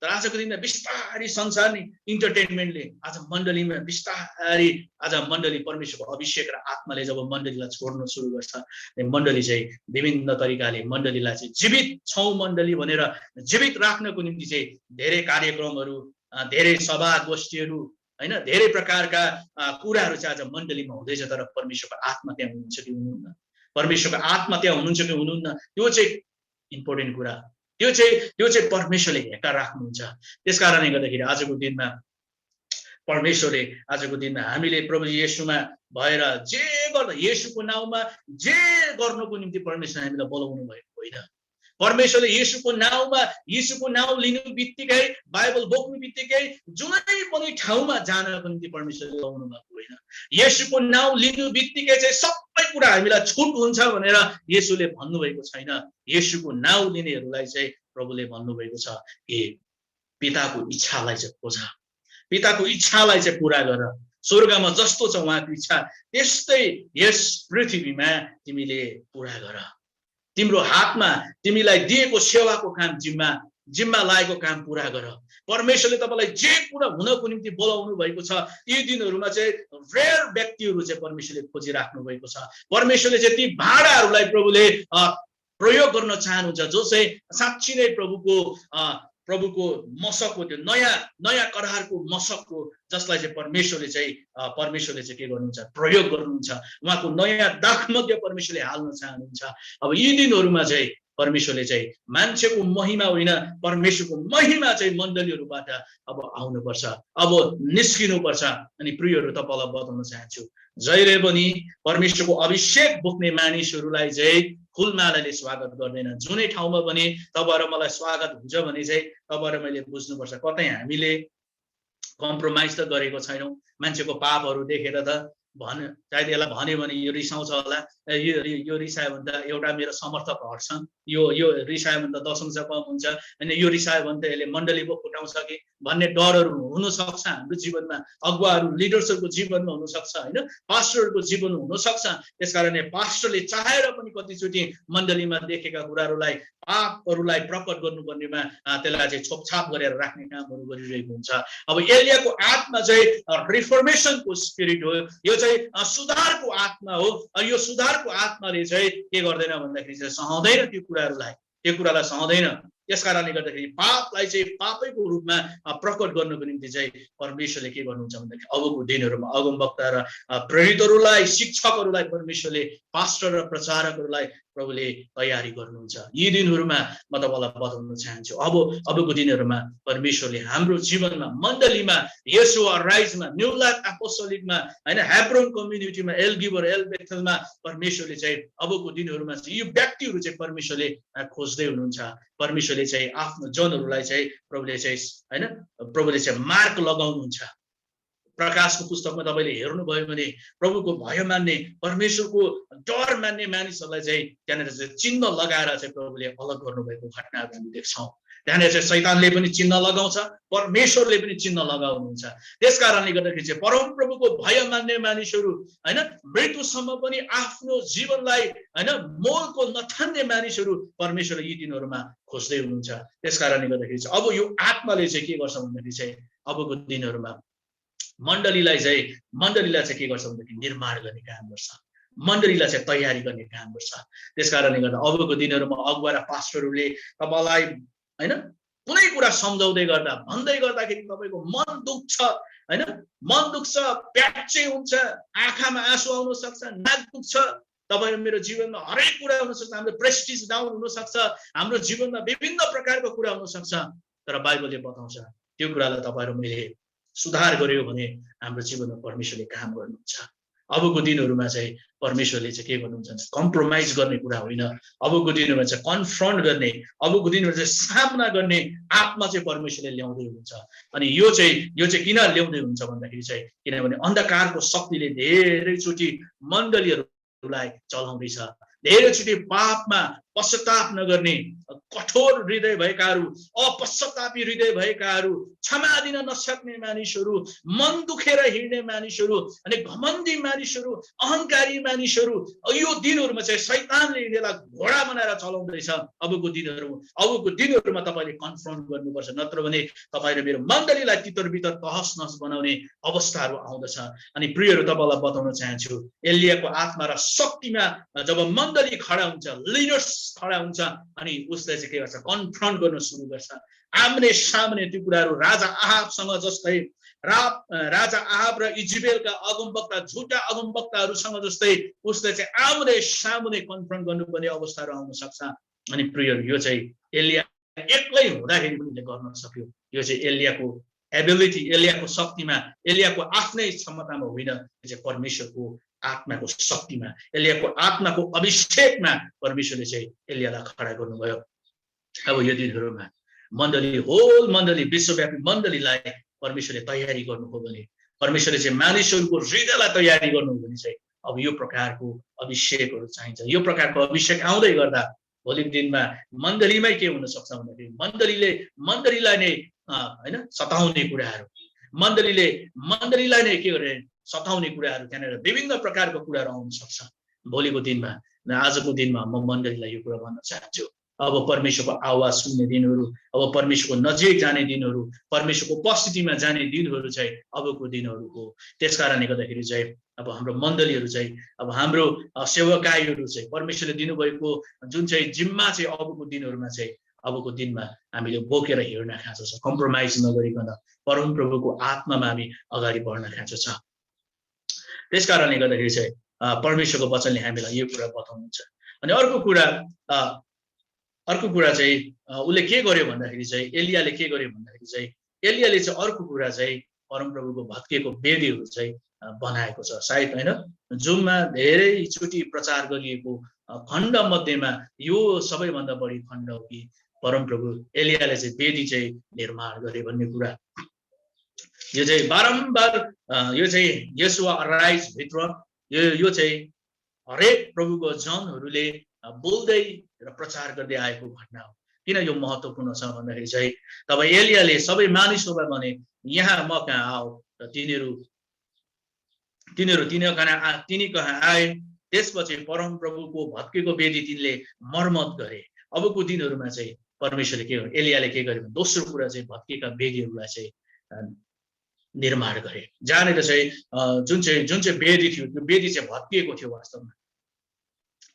तर आजको दिनमा बिस्तारै संसार नि इन्टरटेनमेन्टले आज मण्डलीमा बिस्तारै आज मण्डली परमेश्वरको अभिषेक र आत्माले जब मण्डलीलाई छोड्न सुरु गर्छ, मण्डली चाहिँ विभिन्न तरिकाले मण्डलीलाई चाहिँ जीवित छौं मण्डली भनेर जीवित राख्नको निम्ति चाहिँ धेरै कार्यक्रमहरू, धेरै सभा गोष्ठीहरू हैन, धेरै प्रकारका कुराहरू चाहिँ आज मण्डलीमा हुँदैछ। तर परमेश्वरको आत्मा त्यहाँ हुनुहुन्छ कि हुनुहुन्न, परमेश्वरको आत्मा त्यहाँ हुनुहुन्छ कि हुनुहुन्न, त्यो चाहिँ इम्पोर्टेन्ट कुरा, त्यो चाहिँ परमेश्वरले हेरेर राख्नुहुन्छ। त्यसकारणले गर्दाखेरि आजको दिनमा परमेश्वरले आजको दिनमा हामीले प्रभु येशूमा भएर जे गर्दा, येशूको नाउँमा जे गर्नको निम्ति परमेश्वरले हामीलाई बोलाउनु भएको होइन। परमेश्वरले येशूको नाउँमा, येशूको नाउँ लिनु बित्तिकै, बाइबल बोक्नु बित्तिकै जुनै पनि ठाउँमा जानको निम्ति परमेश्वरले बोलाउनु भएको होइन। येशूको नाउँ लिनु बित्तिकै चाहिँ सबै कुरा हामीलाई छुट हुन्छ भनेर येशूले भन्नुभएको छैन। येशूको नाउँ लिनेहरूलाई चाहिँ प्रभुले भन्नुभएको छ कि पिताको इच्छालाई चाहिँ खोज, पिताको इच्छालाई चाहिँ पूरा गर। स्वर्गमा जस्तो छ उहाँको इच्छा त्यस्तै यस पृथ्वीमा तिमीले पूरा गर। तिम्रो हातमा तिमीलाई दिएको सेवाको काम जिम्मा जिम्मा लागेको काम पूरा गर। परमेश्वरले तपाईँलाई जे कुरा हुनको निम्ति बोलाउनु भएको छ, यी दिनहरूमा चाहिँ रेयर व्यक्तिहरू चाहिँ परमेश्वरले खोजिराख्नु भएको छ। परमेश्वरले चाहिँ ती भाँडाहरूलाई प्रभुले प्रयोग गर्न चाहनुहुन्छ, जो चाहिँ साँच्ची नै प्रभुको मसकको, त्यो नयाँ करारको मसकको, जसलाई चाहिँ परमेश्वरले चाहिँ के गर्नुहुन्छ, प्रयोग गर्नुहुन्छ। उहाँको नयाँ दाखमध्य परमेश्वरले हाल्न चाहनुहुन्छ। अब यी दिनहरूमा चाहिँ परमेश्वरले चाहिँ मान्छेको महिमा होइन, परमेश्वरको महिमा चाहिँ मण्डलीहरूबाट अब आउनुपर्छ, अब निस्किनुपर्छ। अनि प्रियहरू तपाईँलाई बताउन चाहन्छु, जहिले पनि परमेश्वरको अभिषेक बोक्ने मानिसहरूलाई चाहिँ फुलमालाले स्वागत गर्दैन। जुनै ठाउँमा पनि तपाईँ र मलाई स्वागत हुन्छ भने चाहिँ तपाईँ र मैले बुझ्नुपर्छ, कतै हामीले कम्प्रोमाइज त गरेको छैनौँ। मान्छेको पापहरू देखेर त सायद यसलाई भन्यो भने यो रिसाउँछ होला, यो रिसायो भने त एउटा मेरो समर्थक हट्छन्, यो रिसायो भने त दशंश कम हुन्छ, होइन यो रिसायो भने त यसले मण्डली पो फुटाउँछ कि भन्ने डरहरू हुनसक्छ हाम्रो जीवनमा, अगुवाहरू लिडर्सहरूको जीवनमा हुनसक्छ, होइन पास्टरहरूको जीवनमा हुनसक्छ। त्यस कारणले पास्टरले चाहेर पनि कतिचोटि मण्डलीमा देखेका कुराहरूलाई, पापहरूलाई प्रकट गर्नुपर्नेमा त्यसलाई चाहिँ छोपछाप गरेर राख्ने कामहरू गरिरहेको हुन्छ। अब एलियाको आत्मा चाहिँ रिफर्मेसनको स्पिरिट हो, यो चाहिँ सुधारको आत्मा हो। यो सुधारको आत्माले चाहिँ के गर्दैन भन्दाखेरि चाहिँ सहँदैन त्यो कुरालाई सहँदैन। त्यस कारणले गर्दाखेरि पापलाई चाहिँ पापैको रूपमा प्रकट गर्नको निम्ति चाहिँ परमेश्वरले के गर्नुहुन्छ भन्दाखेरि अबको दिनहरूमा अगमवक्ता र प्रेरितहरूलाई, शिक्षकहरूलाई परमेश्वरले, पास्टर र प्रचारकहरूलाई प्रभुले तयारी गर्नुहुन्छ। यी दिनहरूमा म तपाईँलाई बताउन चाहन्छु, अबको दिनहरूमा परमेश्वरले हाम्रो जीवनमा, मण्डलीमा, येशुवा राइजमा, न्यू लाइफ एपोस्टोलिकमा, होइन हेब्रोन कम्युनिटीमा, एल गिबर, एल बेथेलमा परमेश्वरले चाहिँ अबको दिनहरूमा चाहिँ यो व्यक्तिहरू चाहिँ परमेश्वरले खोज्दै हुनुहुन्छ। परमेश्वरले चाहिँ आफ्नो जनहरूलाई चाहिँ प्रभुले चाहिँ मार्क लगाउनुहुन्छ। प्रकाशको पुस्तकमा तपाईँले हेर्नुभयो भने प्रभुको भय मान्ने, परमेश्वरको डर मान्ने मानिसहरूलाई चाहिँ त्यहाँनिर चाहिँ चिन्ह लगाएर चाहिँ प्रभुले अलग गर्नुभएको घटनाहरू हामी देख्छौँ। त्यहाँनिर चाहिँ शैतानले पनि चिन्ह लगाउँछ, परमेश्वरले पनि चिन्ह लगाउनुहुन्छ। त्यस कारणले गर्दाखेरि चाहिँ परमप्रभुको भय मान्ने मानिसहरू, होइन मृत्युसम्म पनि आफ्नो जीवनलाई, होइन मोलको नठान्ने मानिसहरू परमेश्वरले यी दिनहरूमा खोज्दै हुनुहुन्छ। त्यस कारणले गर्दाखेरि चाहिँ अब यो आत्माले चाहिँ के गर्छ भन्दाखेरि चाहिँ अबको दिनहरूमा मण्डलीलाई चाहिँ के गर्छ भन्दाखेरि निर्माण गर्ने काम गर्छ, मण्डलीलाई चाहिँ तयारी गर्ने काम गर्छ। त्यस कारणले गर्दा अबको दिनहरूमा अगुवा र पास्टरहरूले तपाईँलाई, होइन कुनै कुरा सम्झाउँदै गर्दा, भन्दै गर्दाखेरि तपाईँको मन दुख्छ, होइन मन दुख्छ, प्याच्चे हुन्छ, आँखामा आँसु आउन सक्छ, नाक दुख्छ। तपाईँ मेरो जीवनमा हरेक कुरा हुनसक्छ, हाम्रो प्रेस्टिज डाउन हुनसक्छ, हाम्रो जीवनमा विभिन्न प्रकारको कुरा हुनसक्छ। तर बाइबलले बताउँछ त्यो कुरालाई तपाईँहरू मैले सुधार गर्यो भने हाम्रो जीवनमा परमेश्वरले काम गर्नुहुन्छ। अबको दिनहरूमा चाहिँ परमेश्वरले चाहिँ के गर्नुहुन्छ, कम्प्रोमाइज गर्ने कुरा होइन, अबको दिनहरूमा चाहिँ कन्फ्रन्ट गर्ने, अबको दिनहरूमा चाहिँ सामना गर्ने आत्मा चाहिँ परमेश्वरले ल्याउँदै हुनुहुन्छ। अनि यो चाहिँ किन ल्याउँदै हुन्छ भन्दाखेरि चाहिँ किनभने अन्धकारको शक्तिले धेरैचोटि मण्डलीहरूलाई चलाउँदैछ। धेरैचोटि पापमा पश्चाताप नगर्ने, कठोर हृदय भएकाहरू, अपश्चातापी हृदय भएकाहरू, क्षमा दिन नसक्ने मानिसहरू, मन दुखेर हिँड्ने मानिसहरू, अनि घमण्डी मानिसहरू, अहङ्कारी मानिसहरू, यो दिनहरूमा चाहिँ शैतानले यिनीहरूलाई घोडा बनाएर चलाउँदैछ। अबको दिनहरूमा तपाईँले कन्फ्रन्ट गर्नुपर्छ, नत्र भने तपाईँ र मेरो मण्डलीलाई तितर बितर तहस नहस बनाउने अवस्थाहरू आउँदछ। अनि प्रियहरू तपाईँलाई बताउन चाहन्छु, एलियाको आत्मा र शक्तिमा जब मण्डली खडा हुन्छ, लिडर्स खडा हुन्छ, अनि उसले चाहिँ के गर्छ, कन्फ्रन्ट गर्न सुरु गर्छ। आम्ने सामने त्यो कुराहरू राजा आहाबसँग जस्तै, राजा आहाब र इजबेलका अगमवक्ता, झुटा अगमवक्ताहरूसँग जस्तै उसले चाहिँ आम्ने सामने कन्फ्रन्ट गर्नुपर्ने अवस्थाहरू आउन सक्छ। अनि प्रियहरू यो चाहिँ एलिया एक्लै हुँदाखेरि पनि गर्न सक्यो। यो चाहिँ एलियाको एबिलिटी, एलियाको शक्तिमा, एलियाको आफ्नै क्षमतामा होइन, यो चाहिँ परमेश्वरको आत्माको शक्तिमा, एलियाको आत्माको अभिषेकमा परमेश्वरले चाहिँ एलियालाई खडा गर्नुभयो। अब यो दिनहरूमा होल मण्डली, विश्वव्यापी मण्डलीलाई परमेश्वरले तयारी गर्नु हो भने, परमेश्वरले चाहिँ मानिसहरूको हृदयलाई तयारी गर्नु हो भने चाहिँ अब यो प्रकारको अभिषेकहरू चाहिन्छ। यो प्रकारको अभिषेक आउँदै गर्दा भोलिको दिनमा मण्डलीमै के हुन सक्छ भन्दाखेरि मण्डलीलाई नै होइन सताउने कुराहरू, मण्डलीलाई नै के गरे सताउने कुराहरू, त्यहाँनिर विभिन्न प्रकारको कुराहरू आउन सक्छ भोलिको दिनमा। आजको दिनमा म मण्डलीलाई यो कुरा भन्न चाहन्छु, अब परमेश्वरको आवाज सुन्ने दिनहरू, अब परमेश्वरको नजिक जाने दिनहरू, परमेश्वरको उपस्थितिमा जाने दिनहरू चाहिँ अबको दिनहरू हो। त्यस कारणले गर्दाखेरि चाहिँ अब हाम्रो मण्डलीहरू चाहिँ, अब हाम्रो सेवकाईहरू चाहिँ परमेश्वरले दिनुभएको जुन चाहिँ जिम्मा चाहिँ अबको दिनहरूमा चाहिँ, अबको दिनमा हामीले बोकेर हिँड्न खाँचो छ, कम्प्रोमाइज नगरिकन परमप्रभुको आत्मामा हामी अगाडि बढ्न खाँचो छ। त्यस कारणले गर्दाखेरि चाहिँ परमेश्वरको वचनले हामीलाई यो कुरा बताउनुहुन्छ। अनि अर्को कुरा चाहिँ उसले के गर्यो भन्दाखेरि चाहिँ, एलियाले के गर्यो भन्दाखेरि चाहिँ, एलियाले चाहिँ अर्को कुरा चाहिँ परमप्रभुको भत्केको वेदीहरू चाहिँ बनाएको छ। सायद होइन, जुममा धेरैचोटि प्रचार गरिएको खण्ड मध्येमा यो सबैभन्दा बढी खण्ड हो कि परमप्रभु एलियाले चाहिँ वेदी चाहिँ निर्माण गरे भन्ने कुरा। यो चाहिँ बारम्बार यो चाहिँ यशुवा अराइज भित्र यो चाहिँ हरेक प्रभुको जनहरूले बोल्दै र प्रचार गर्दै आएको घटना हो। किन यो महत्त्वपूर्ण छ भन्दाखेरि चाहिँ, तब एलियाले सबै मानिसहरूलाई भने यहाँ म कहाँ आऊ, र तिनी कहाँ आए। त्यसपछि परमप्रभुको भत्केको वेदी तिनले मर्मत गरे। अबको दिनहरूमा चाहिँ परमेश्वरले के गर्यो, एलियाले के गर्यो भने दोस्रो कुरा चाहिँ भत्केका वेदीहरूलाई चाहिँ निर्माण गरे। जहाँनिर चाहिँ जुन चाहिँ वेदी थियो, त्यो वेदी चाहिँ भत्किएको थियो। वास्तवमा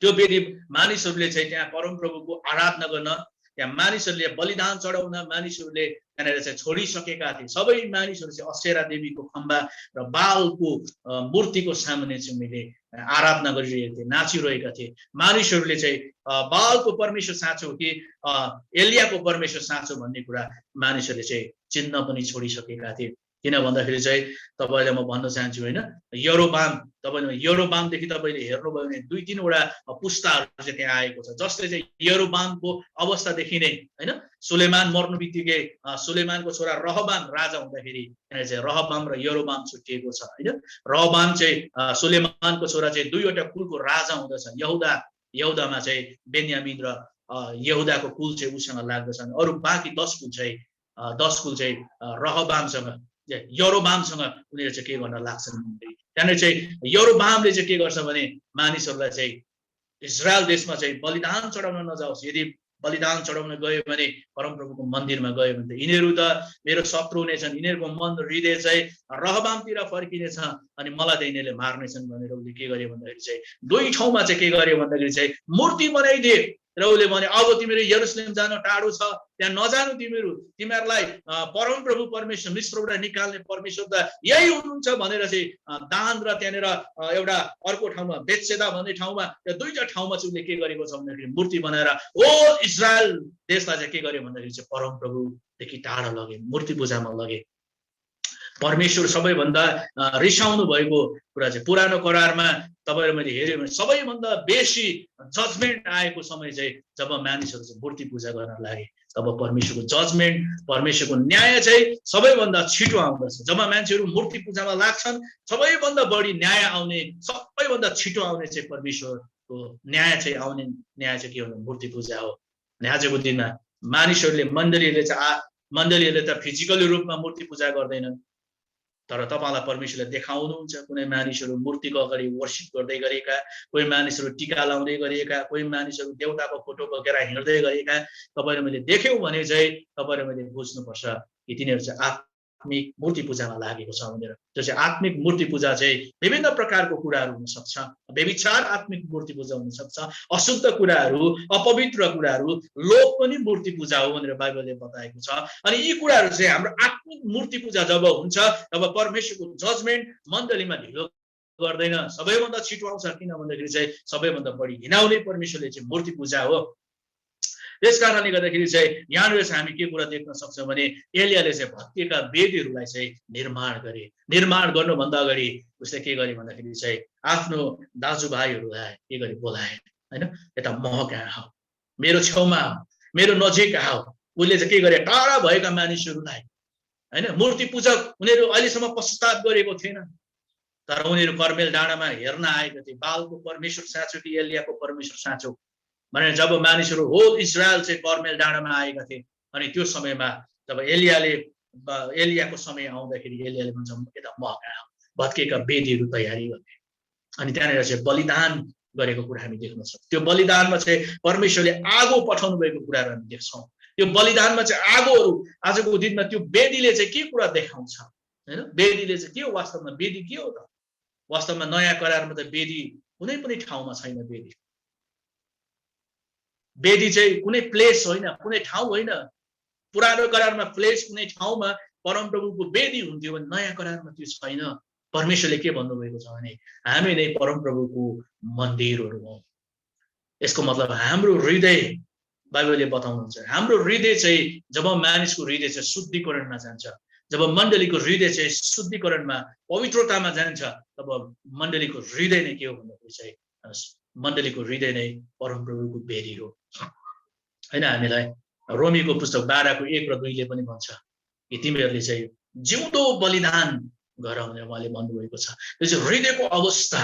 त्यो वेदी मानिसहरूले चाहिँ त्यहाँ परमप्रभुको आराधना गर्न, त्यहाँ मानिसहरूले बलिदान चढाउन मानिसहरूले त्यहाँनिर चाहिँ छोडिसकेका थिए। सबै मानिसहरू चाहिँ असेरा देवीको खम्बा र बालको मूर्तिको सामुन्ने चाहिँ मैले आराधना गरिरहेका थिए, नाचिरहेका थिए। मानिसहरूले चाहिँ बालको परमेश्वर साँचो कि एलियाको परमेश्वर साँचो भन्ने कुरा मानिसहरूले चाहिँ चिन्न पनि छोडिसकेका थिए। किन भन्दाखेरि चाहिँ तपाईँलाई म भन्न चाहन्छु होइन, यरोबामदेखि तपाईँले हेर्नुभयो भने 2-3वटा पुस्ताहरू चाहिँ त्यहाँ आएको छ, जसले चाहिँ यरोबामको अवस्थादेखि नै होइन, सुलेमान मर्नु बित्तिकै सुलेमानको छोरा रहबाम राजा हुँदाखेरि त्यहाँ चाहिँ रहबाम र यरोबाम छुट्टिएको छ होइन। रहबाम चाहिँ सुलेमानको छोरा चाहिँ 2वटा कुलको राजा हुँदछ। यहुदामा चाहिँ बेन्यामिन र यहुदाको कुल चाहिँ उसँग लाग्दछ। अरू बाँकी 10 कुल चाहिँ रहबामसँग, यरोबामसँग उनीहरू चाहिँ के गर्न लाग्छन्। त्यहाँनिर चाहिँ यरोबामले चाहिँ के गर्छ भने मानिसहरूलाई चाहिँ इजरायल देशमा चाहिँ बलिदान चढाउन नजाओस्। यदि बलिदान चढाउन गयो भने, परमप्रभुको मन्दिरमा गयो भने त यिनीहरू त मेरो शत्रु नै छन्, यिनीहरूको मन हृदय चाहिँ रहबामतिर फर्किनेछ अनि मलाई त यिनीहरूले मार्नेछन् भनेर उसले के गर्यो भन्दाखेरि चाहिँ 2 ठाउँमा चाहिँ के गर्यो भन्दाखेरि चाहिँ मूर्ति बनाइदिए। र उसले भने अब तिमीहरू यरुसलेम जान टाढो छ, त्यहाँ नजानु, तिमीहरूलाई परमप्रभु परमेश्वर मिस्रबाट निकाल्ने परमेश्वर त यही हुनुहुन्छ भनेर चाहिँ दान र त्यहाँनिर एउटा अर्को ठाउँमा बेत्सेदा भन्ने ठाउँमा, यो 2टा ठाउँमा चाहिँ उसले के गरेको छ भन्दाखेरि मूर्ति बनाएर इजरायल देशलाई चाहिँ के गर्यो भन्दाखेरि चाहिँ परमप्रभुदेखि टाढा लगे, मूर्ति पूजामा लगे। परमेश्वर सबैभन्दा रिसाउनु भएको कुरा चाहिँ पुरानो करारमा तपाईहरु मैले हेर्यो भने सबैभन्दा बेसी जजमेन्ट आएको समय चाहिँ जब मानिसहरू चाहिँ मूर्ति पूजा गर्न लागे। तब परमेश्वरको जजमेन्ट, परमेश्वरको न्याय चाहिँ सबैभन्दा छिटो आउँदछ। जब मान्छेहरू मूर्ति पूजामा लाग्छन् सबैभन्दा बढी न्याय आउने, सबैभन्दा छिटो आउने चाहिँ परमेश्वरको न्याय चाहिँ आउने न्याय चाहिँ के हो, मूर्ति पूजा हो। आजको दिनमा मण्डलीहरूले त फिजिकली रूपमा मूर्ति पूजा गर्दैनन्, तर तपाईलाई परमेश्वरले देखाउनुहुन्छ कुनै मानिसहरू मूर्तिको अगाडि वर्शिप गर्दै गरेका, कोही मानिसहरू टीका लाउँदै गरेका, कोही मानिसहरू देवताको फोटो बोकेर हिँड्दै गरेका तपाईहरु मैले देख्यौ भने चाहिँ तपाईहरु मैले बुझ्नुपर्छ कि तिनीहरू चाहिँ आत्मिक मूर्ति पूजामा लागेको छ भनेर। त्यो चाहिँ आत्मिक मूर्ति पूजा चाहिँ विभिन्न प्रकारको कुराहरू हुन सक्छ। व्यभिचार आत्मिक मूर्ति पूजा हुन सक्छ, अशुद्ध कुराहरू, अपवित्र कुराहरू, लोभ पनि मूर्ति पूजा हो भनेर बाइबलले बताएको छ। अनि यी कुराहरू चाहिँ हाम्रो आत्मिक मूर्ति पूजा जब हुन्छ तब परमेश्वरको जजमेन्ट मण्डलीमा ढिलो गर्दैन, सबैभन्दा छिटो आउँछ। किन भन्दाखेरि चाहिँ सबैभन्दा बढी घिनाउने परमेश्वरले चाहिँ मूर्ति पूजा हो। त्यस कारणले गर्दाखेरि चाहिँ यहाँनिर चाहिँ हामी के कुरा देख्न सक्छौँ भने एलियाले चाहिँ भत्किएका वेदीहरूलाई चाहिँ निर्माण गरे। निर्माण गर्नुभन्दा अगाडि उसले के गरे भन्दाखेरि चाहिँ आफ्नो दाजुभाइहरूलाई के गरे, बोलाए हैन, यता म कहाँ आऊ, मेरो छेउमा आऊ, मेरो नजिक आऊ। उसले चाहिँ के गरे, टाढा भएका मानिसहरूलाई हैन, मूर्ति पूजक उनीहरू अहिलेसम्म पश्चाताप गरेको थिएन, तर उनीहरू कर्मेल डाँडामा हेर्न आएका थिए बालको परमेश्वर साँचो कि एलियाको परमेश्वर साँचो भनेर। जब मानिसहरू होल इजरायल चाहिँ कर्मेल डाँडामा आएका थिए अनि त्यो समयमा जब एलियाको समय आउँदाखेरि एलियाले भन्छ यता म कहाँ आऊ, भत्केका वेदीहरू तयारी गर्ने। अनि त्यहाँनिर चाहिँ बलिदान गरेको कुरा हामी देख्न सक्छौँ। त्यो बलिदानमा चाहिँ परमेश्वरले आगो पठाउनु भएको कुराहरू हामी देख्छौँ। त्यो बलिदानमा चाहिँ आगोहरू आजको दिनमा त्यो वेदीले चाहिँ के कुरा देखाउँछ हैन? वेदीले चाहिँ के हो वास्तवमा? वेदी के हो त? वास्तवमा नयाँ करारमा त वेदी कुनै पनि ठाउँमा छैन। वेदी चाहिँ कुनै प्लेस होइन, कुनै ठाउँ होइन। पुरानो करारमा प्लेस कुनै ठाउँमा परमप्रभुको वेदी हुन्थ्यो भने नयाँ करारमा त्यो छैन। परमेश्वरले के भन्नुभएको छ भने हामी नै परमप्रभुको मन्दिरहरू हौँ। यसको मतलब हाम्रो हृदय, बाइबलले बताउनुहुन्छ, हाम्रो हृदय चाहिँ जब मानिसको हृदय चाहिँ शुद्धिकरणमा जान्छ, जब मण्डलीको हृदय चाहिँ शुद्धिकरणमा पवित्रतामा जान्छ, तब मण्डलीको हृदय नै के हो भन्दाखेरि चाहिँ मण्डलीको हृदय नै परमप्रभुको वेदी हो हैन? हामीलाई रोमीको पुस्तक 12:1-2 पनि भन्छ कि तिमीहरूले चाहिँ जिउँदो बलिदान गर भनेर उहाँले भन्नुभएको छ। त्यो चाहिँ हृदयको अवस्था।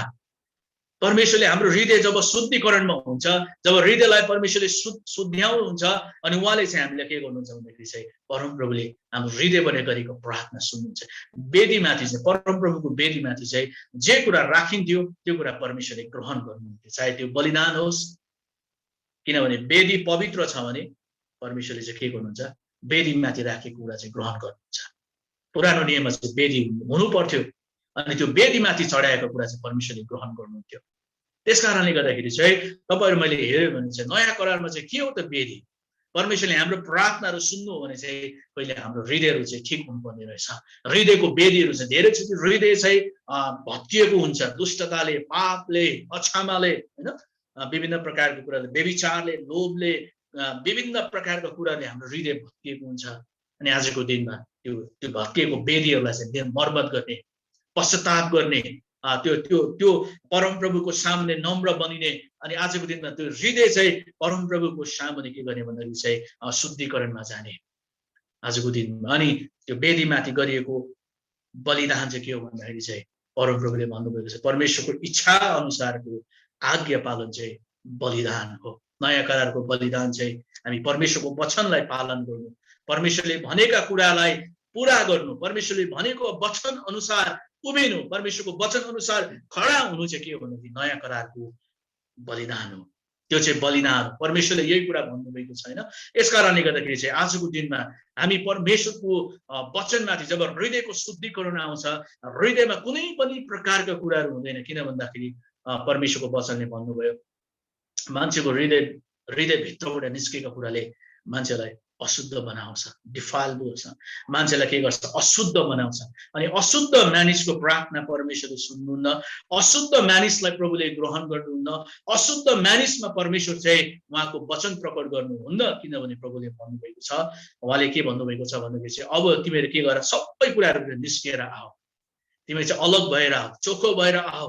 परमेश्वरले हाम्रो हृदय जब शुद्धिकरणमा हुन्छ, जब हृदयलाई परमेश्वरले शुद्ध्याउनुहुन्छ अनि उहाँले चाहिँ हामीलाई के गर्नुहुन्छ भन्दाखेरि चाहिँ परमप्रभुले हाम्रो हृदयबाट गरेको प्रार्थना सुन्नुहुन्छ। वेदीमाथि चाहिँ, परमप्रभुको वेदीमाथि चाहिँ जे कुरा राखिन्थ्यो त्यो कुरा परमेश्वरले ग्रहण गर्नुहुन्थ्यो, चाहे त्यो बलिदान होस्। किनभने वेदी पवित्र छ भने परमेश्वरले चाहिँ के गर्नुहुन्छ? वेदीमाथि राखेको कुरा चाहिँ ग्रहण गर्नुहुन्छ। पुरानो नियममा चाहिँ वेदी हुनु पर्थ्यो अनि त्यो वेदीमाथि चढाएको कुरा चाहिँ परमेश्वरले ग्रहण गर्नुहुन्थ्यो। त्यसकारणले गर्दाखेरि चाहिँ तपाईहरु मैले हेर्यो भने चाहिँ नयाँ करारमा चाहिँ के हो त वेदी? परमेश्वरले हाम्रो प्रार्थनाहरू सुन्नु हो भने चाहिँ पहिले हाम्रो हृदयहरू चाहिँ ठिक हुनुपर्ने रहेछ। हृदयको वेदीहरू चाहिँ धेरै छ, हृदय चाहिँ भत्किएको हुन्छ दुष्टताले, पापले, अक्षमाले, हैन? विभिन्न प्रकारको कुराले, व्यभिचारले, लोभले, विभिन्न प्रकारका कुराले हाम्रो हृदय भत्किएको हुन्छ। अनि आजको दिनमा त्यो भत्किएको वेदीहरूलाई चाहिँ मर्मत गर्ने, पश्चाताप गर्ने, त्यो त्यो त्यो परमप्रभुको सामने नम्र बनिने अनि आजको दिनमा त्यो हृदय चाहिँ परमप्रभुको सामने के गर्ने भन्दाखेरि चाहिँ शुद्धिकरणमा जाने आजको दिनमा। अनि त्यो वेदीमाथि गरिएको बलिदान चाहिँ के हो भन्दाखेरि चाहिँ परमप्रभुले भन्नुभएको छ परमेश्वरको इच्छा अनुसारको आज्ञा पालन चाहिँ बलिदान हो। नयाँ करारको बलिदान चाहिँ हामी परमेश्वरको वचनलाई पालन गर्नु, परमेश्वरले भनेका कुरालाई पूरा गर्नु, परमेश्वरले भनेको वचन अनुसार उभिनु, परमेश्वरको वचन अनुसार खडा हुनु चाहिँ के हो भन्दाखेरि नयाँ करारको बलिदान हो। त्यो चाहिँ बलिदान हो। परमेश्वरले यही कुरा भन्नुभएको छैन। यसकारणले गर्दाखेरि चाहिँ आजको दिनमा हामी परमेश्वरको वचनमाथि जब हृदयको शुद्धिकरण आउँछ, हृदयमा कुनै पनि प्रकारका कुराहरू हुँदैन। किन भन्दाखेरि परमेश्वरको वचनले भन्नुभयो मान्छेको हृदयभित्रबाट निस्केका कुराले मान्छेलाई अशुद्ध बनाउँछ, डिफाइल गर्छ, मान्छेलाई के गर्छ? अशुद्ध बनाउँछ। अनि अशुद्ध मानिसको प्रार्थना परमेश्वरले सुन्नुहुन्न, अशुद्ध मानिसलाई प्रभुले ग्रहण गर्नुहुन्न, अशुद्ध मानिसमा परमेश्वर चाहिँ उहाँको वचन प्रकट गर्नुहुन्न। किनभने प्रभुले भन्नुभएको छ, उहाँले के भन्नुभएको छ भन्दाखेरि चाहिँ अब तिमीहरू के गर, सबै कुराहरू निस्केर आऊ, तिमीहरू चाहिँ अलग भएर आऊ, चोखो भएर आऊ,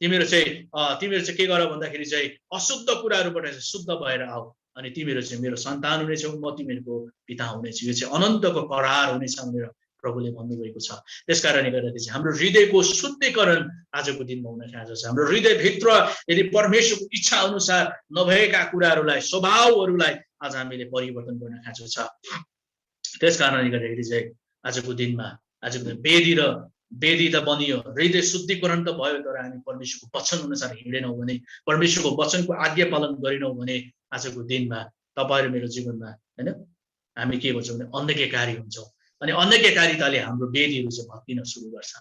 तिमीहरू चाहिँ के गर भन्दाखेरि चाहिँ अशुद्ध कुराहरूबाट चाहिँ शुद्ध भएर आऊ अनि तिमीहरू चाहिँ मेरो सन्तान हुनेछौ, म तिमीहरूको पिता हुनेछु। यो चाहिँ अनन्तको करार हुनेछ भनेर प्रभुले भन्नुभएको छ। त्यसकारणले गर्दाखेरि चाहिँ हाम्रो हृदयको शुद्धिकरण आजको दिनमा हुन खाँचो छ। हाम्रो हृदयभित्र यदि परमेश्वरको इच्छा अनुसार नभएका कुराहरूलाई, स्वभावहरूलाई आज हामीले परिवर्तन गर्न खाँचो छ। त्यसकारणले गर्दाखेरि चाहिँ आजको दिनमा वेदी त बनियो, हृदय शुद्धिकरण त भयो, तर हामी परमेश्वरको वचन अनुसार हिँडेनौँ भने, परमेश्वरको वचनको आज्ञा पालन गरेनौँ भने आजको दिनमा तपाईहरु मेरो जीवनमा हैन हामी के भन्छौँ भने अन्धकारकारी हुन्छौँ। अनि अन्धकारिताले हाम्रो वेदीहरू चाहिँ भत्किन सुरु गर्छ।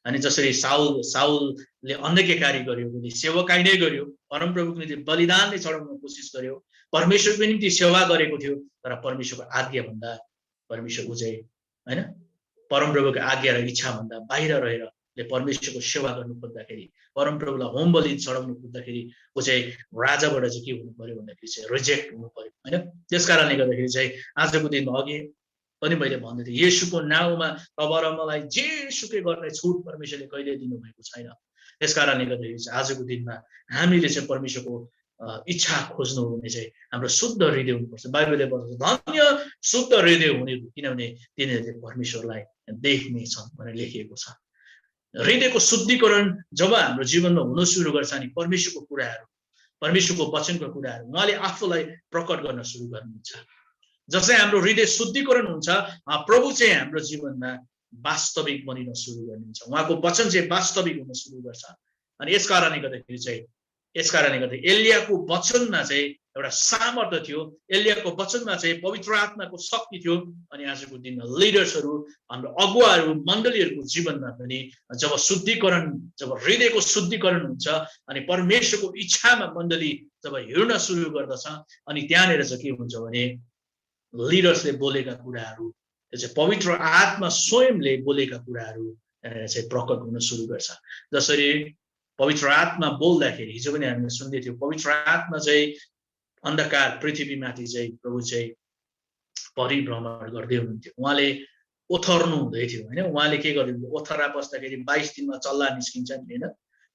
अनि जसरी साउलले अन्धकारी गर्यो, उसले सेवकाई नै गर्यो, परमप्रभुको निम्ति बलिदान नै चढाउन कोसिस गर्यो, परमेश्वरको निम्ति सेवा गरेको थियो, तर परमेश्वरको आज्ञा भन्दा परमेश्वरको चाहिँ हैन परमप्रभुको आज्ञा र इच्छा भन्दा बाहिर रहेर परमेश्वरको सेवा गर्नु खोज्दाखेरि, परमप्रभुलाई होम बलि चढाउनु खोज्दाखेरि ऊ चाहिँ राजाबाट चाहिँ के हुनु पर्यो भन्दाखेरि चाहिँ रिजेक्ट हुनु पर्यो हैन। त्यसकारणले गर्दाखेरि चाहिँ आजको दिनमा अघि पनि मैले भन्दै थिएँ, येशूको नाउँमा तपाईँ र मलाई जे सुकै गर्ने छुट परमेश्वरले कहिले दिनुभएको छैन। त्यसकारणले गर्दाखेरि चाहिँ आजको दिनमा हामीले चाहिँ परमेश्वरको इच्छा खोज्नु हो भने चाहिँ हाम्रो शुद्ध हृदय हुनुपर्छ। बाइबलले भन्छ धन्य शुद्ध हृदय हुने, किनभने तिनीहरूले परमेश्वरलाई देख्नेछन् भनेर लेखिएको छ। हृदयको शुद्धिकरण जब हाम्रो जीवनमा हुन सुरु गर्छ अनि परमेश्वरको कुराहरू, परमेश्वरको वचनको कुराहरू उहाँले आफूलाई प्रकट गर्न सुरु गर्नुहुन्छ। जसै हाम्रो हृदय शुद्धिकरण हुन्छ, प्रभु चाहिँ हाम्रो जीवनमा वास्तविक बनिन सुरु गर्नुहुन्छ, उहाँको वचन चाहिँ वास्तविक हुन सुरु गर्छ। अनि यस कारणले गर्दाखेरि चाहिँ यसकारणले गर्दा एलियाको वचनमा चाहिँ एउटा सामर्थ्य थियो, एलियाको वचनमा चाहिँ पवित्र आत्माको शक्ति थियो। अनि आजको दिनमा लिडर्सहरू, हाम्रो अगुवाहरू, मण्डलीहरूको जीवनमा पनि जब शुद्धिकरण, जब हृदयको शुद्धिकरण हुन्छ अनि परमेश्वरको इच्छामा मण्डली जब हिँड्न सुरु गर्दछ, अनि त्यहाँनिर चाहिँ के हुन्छ भने लिडर्सले बोलेका कुराहरू, त्यो चाहिँ पवित्र आत्मा स्वयंले बोलेका कुराहरू त्यहाँनिर चाहिँ प्रकट हुन सुरु गर्छ। जसरी पवित्र आत्मा बोल्दाखेरि, हिजो पनि हामीले सुन्दै थियौँ, पवित्र आत्मा चाहिँ अन्धकार पृथ्वीमाथि चाहिँ प्रभु चाहिँ परिभ्रमण गर्दै हुनुहुन्थ्यो। उहाँले ओथर्नु हुँदै थियो होइन, उहाँले के गर्नुहुन्थ्यो, ओथरा बस्दाखेरि 22 दिनमा चल्ला निस्किन्छ नि होइन।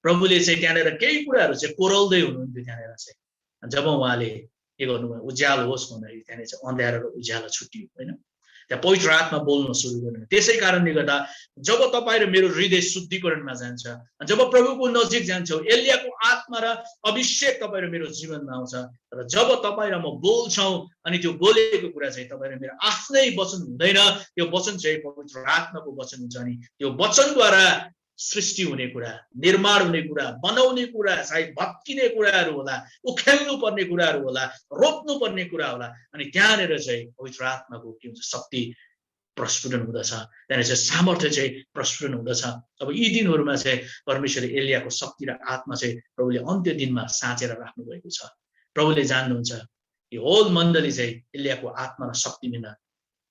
प्रभुले चाहिँ त्यहाँनिर केही कुराहरू चाहिँ कोरल्दै हुनुहुन्थ्यो त्यहाँनिर चाहिँ। जब उहाँले के गर्नुभयो, उज्यालो होस् भन्दाखेरि त्यहाँनिर चाहिँ अँध्यारो र उज्यालो छुट्टियो होइन। त्यहाँ पवित्र आत्मा बोल्न सुरु गर्नु। त्यसै कारणले गर्दा जब तपाईँ र मेरो हृदय शुद्धिकरणमा जान्छ, जब प्रभुको नजिक जान्छौँ, एलियाको आत्मा र अभिषेक तपाईँ र मेरो जीवनमा आउँछ, र जब तपाईँ र म बोल्छौँ अनि त्यो बोलेको कुरा चाहिँ तपाईँ र मेरो आफ्नै वचन हुँदैन, त्यो वचन चाहिँ पवित्र आत्माको वचन हुन्छ। अनि त्यो वचनद्वारा सृष्टि हुने कुरा, निर्माण हुने कुरा, बनाउने कुरा, सायद भत्किने कुराहरू होला, उखेल्नु पर्ने कुराहरू होला, रोप्नु पर्ने कुरा होला, अनि त्यहाँनिर चाहिँ पवित्र आत्माको के हुन्छ, शक्ति प्रस्फुटन हुँदछ, त्यहाँनिर चाहिँ सामर्थ्य चाहिँ प्रस्फुटन हुँदछ। अब यी दिनहरूमा चाहिँ परमेश्वरले एलियाको शक्ति र आत्मा चाहिँ प्रभुले अन्त्य दिनमा साँचेर राख्नु भएको छ। प्रभुले जान्नुहुन्छ कि होल मण्डली चाहिँ एलियाको आत्मा र शक्ति बिना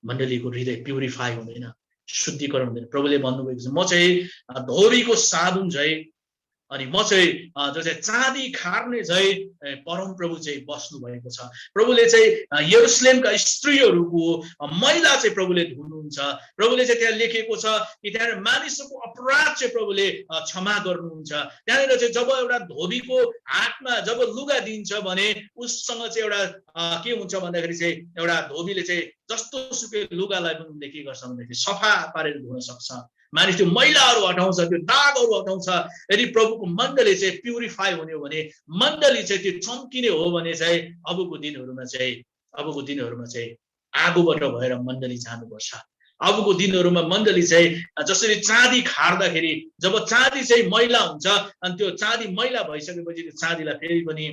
मण्डलीको हृदय प्युरिफाई हुँदैन, शुद्धिकरण हुँदैन। प्रभुले भन्नुभएको छ, म चाहिँ धोबीको साबुन चाहिँ, अनि म चाहिँ जो चाहिँ चाँदी खार्ने चाहिँ परम प्रभु चाहिँ बस्नु भएको छ। प्रभुले चाहिँ यरुशलेमका स्त्रीहरूको मैला चाहिँ प्रभुले धुनुहुन्छ। प्रभुले चाहिँ त्यहाँ लेखेको छ कि त्यहाँ मानिसहरूको अपराध चाहिँ प्रभुले क्षमा गर्नुहुन्छ। त्यहाँनिर चाहिँ जब एउटा धोबीको हातमा जब लुगा दिन्छ भने उससँग चाहिँ एउटा के हुन्छ भन्दाखेरि चाहिँ एउटा धोबीले चाहिँ जस्तो सुकै लुगालाई पनि उसले के गर्छ भन्दाखेरि सफा पारेर धुन सक्छ। मानिस त्यो मैलाहरू हटाउँछ, त्यो दागहरू हटाउँछ। यदि प्रभुको मण्डली चाहिँ प्युरिफाई हुने हो भने, मण्डली चाहिँ त्यो चम्किने हो भने चाहिँ अबको दिनहरूमा चाहिँ आगोबाट भएर मण्डली जानुपर्छ। अबको दिनहरूमा मण्डली चाहिँ जसरी चाँदी खार्दाखेरि जब चाँदी चाहिँ मैला हुन्छ अनि त्यो चाँदी मैला भइसकेपछि त्यो चाँदीलाई फेरि पनि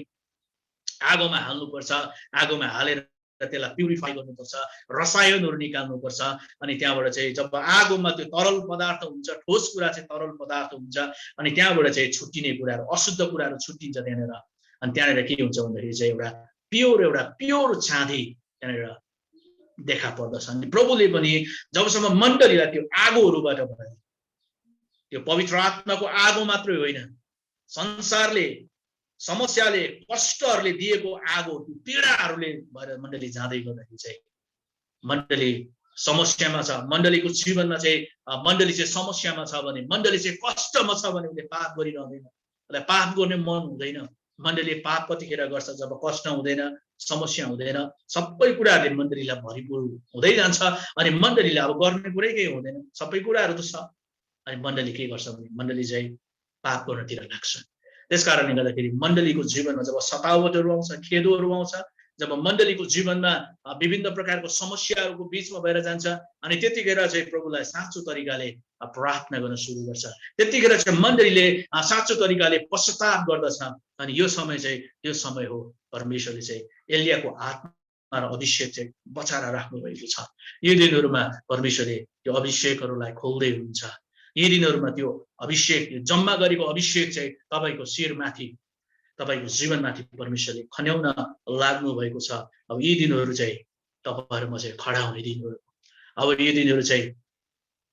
आगोमा हाल्नुपर्छ। आगोमा हालेर त्यसलाई प्युरिफाई गर्नुपर्छ, रसायनहरू निकाल्नुपर्छ। अनि त्यहाँबाट चाहिँ जब आगोमा त्यो तरल पदार्थ हुन्छ, ठोस कुरा चाहिँ तरल पदार्थ हुन्छ, अनि त्यहाँबाट चाहिँ छुट्टिने कुराहरू, अशुद्ध कुराहरू छुट्टिन्छ त्यहाँनिर। अनि त्यहाँनिर के हुन्छ भन्दाखेरि चाहिँ एउटा प्योर चाँदी त्यहाँनिर देखा पर्दछ। अनि प्रभुले पनि जबसम्म मण्डलीलाई त्यो आगोहरूबाट भयो, त्यो पवित्र आत्माको आगो मात्रै होइन, संसारले, समस्याले, कष्टहरूले दिएको आगो, त्यो पीडाहरूले भएर मण्डली जाँदै गर्दाखेरि चाहिँ मण्डली समस्यामा छ, मण्डलीको जीवनमा चाहिँ मण्डली चाहिँ समस्यामा छ भने, मण्डली चाहिँ कष्टमा छ भने उसले पाप गरिरहँदैन, उसलाई पाप गर्ने मन हुँदैन। मण्डलीले पाप कतिखेर गर्छ जब कष्ट हुँदैन, समस्या हुँदैन, सबै कुराहरूले मण्डलीलाई भरिपूर हुँदै जान्छ। अनि मण्डलीलाई अब गर्ने कुरै केही हुँदैन, सबै कुराहरू त छ। अनि मण्डली के गर्छ भने मण्डली चाहिँ पाप गर्नतिर लाग्छ। त्यस कारणले गर्दाखेरि मण्डलीको जीवनमा जब सतावटहरू आउँछ, खेदहरू आउँछ, जब मण्डलीको जीवनमा विभिन्न प्रकारको समस्याहरूको बीचमा भएर जान्छ, अनि त्यतिखेर चाहिँ प्रभुलाई साँचो तरिकाले प्रार्थना गर्न सुरु गर्छ। त्यतिखेर चाहिँ मण्डलीले साँचो तरिकाले पश्चाताप गर्दछ। अनि यो समय हो परमेश्वरले चाहिँ एलियाको आत्मा र अभिषेक चाहिँ बचाएर राख्नु भएको छ। यी दिनहरूमा परमेश्वरले त्यो अभिषेकहरूलाई खोल्दै हुनुहुन्छ। यी दिनहरूमा त्यो अभिषेक, जम्मा गरेको अभिषेक चाहिँ तपाईँको शिरमाथि, तपाईँको जीवनमाथि परमेश्वरले खन्याउन लाग्नु भएको छ। अब यी दिनहरू चाहिँ तपाईँहरूमा चाहिँ खडा हुने दिनहरू, अब यो दिनहरू चाहिँ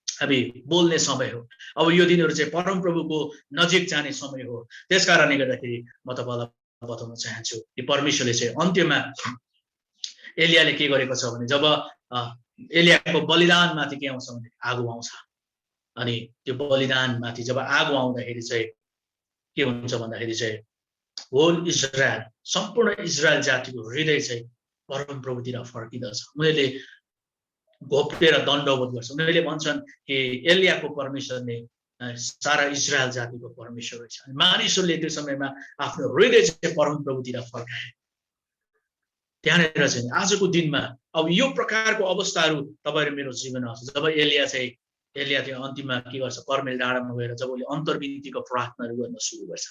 हामी बोल्ने समय हो। अब यो दिनहरू चाहिँ परम प्रभुको नजिक जाने समय हो। त्यस कारणले गर्दाखेरि म तपाईँलाई बताउन चाहन्छु कि परमेश्वरले चाहिँ अन्त्यमा एलियाले के गरेको छ भने जब एलियाको बलिदानमाथि के आउँछ भने आगो आउँछ। अनि त्यो बलिदानमाथि जब आगो आउँदाखेरि चाहिँ के हुन्छ भन्दाखेरि चाहिँ होल इजरायल, सम्पूर्ण इजरायल जातिको हृदय चाहिँ परम प्रभुतिर फर्किदछ। उनीहरूले घोप्टेर दण्डवत गर्छ। उनीहरूले भन्छन् कि एलियाको परमेश्वर नै सारा इजरायल जातिको परमेश्वर रहेछ। अनि मानिसहरूले त्यो समयमा आफ्नो हृदय चाहिँ परम प्रभुतिर फर्काए। त्यहाँनिर चाहिँ आजको दिनमा अब यो प्रकारको अवस्थाहरू तपाईहरु मेरो जीवनमा आउँछ। जब एलिया चाहिँ अन्तिममा के गर्छ, कर्मेल डाँडामा गएर जब उसले अन्तर्विनतीको प्रार्थनाहरू गर्न सुरु गर्छ।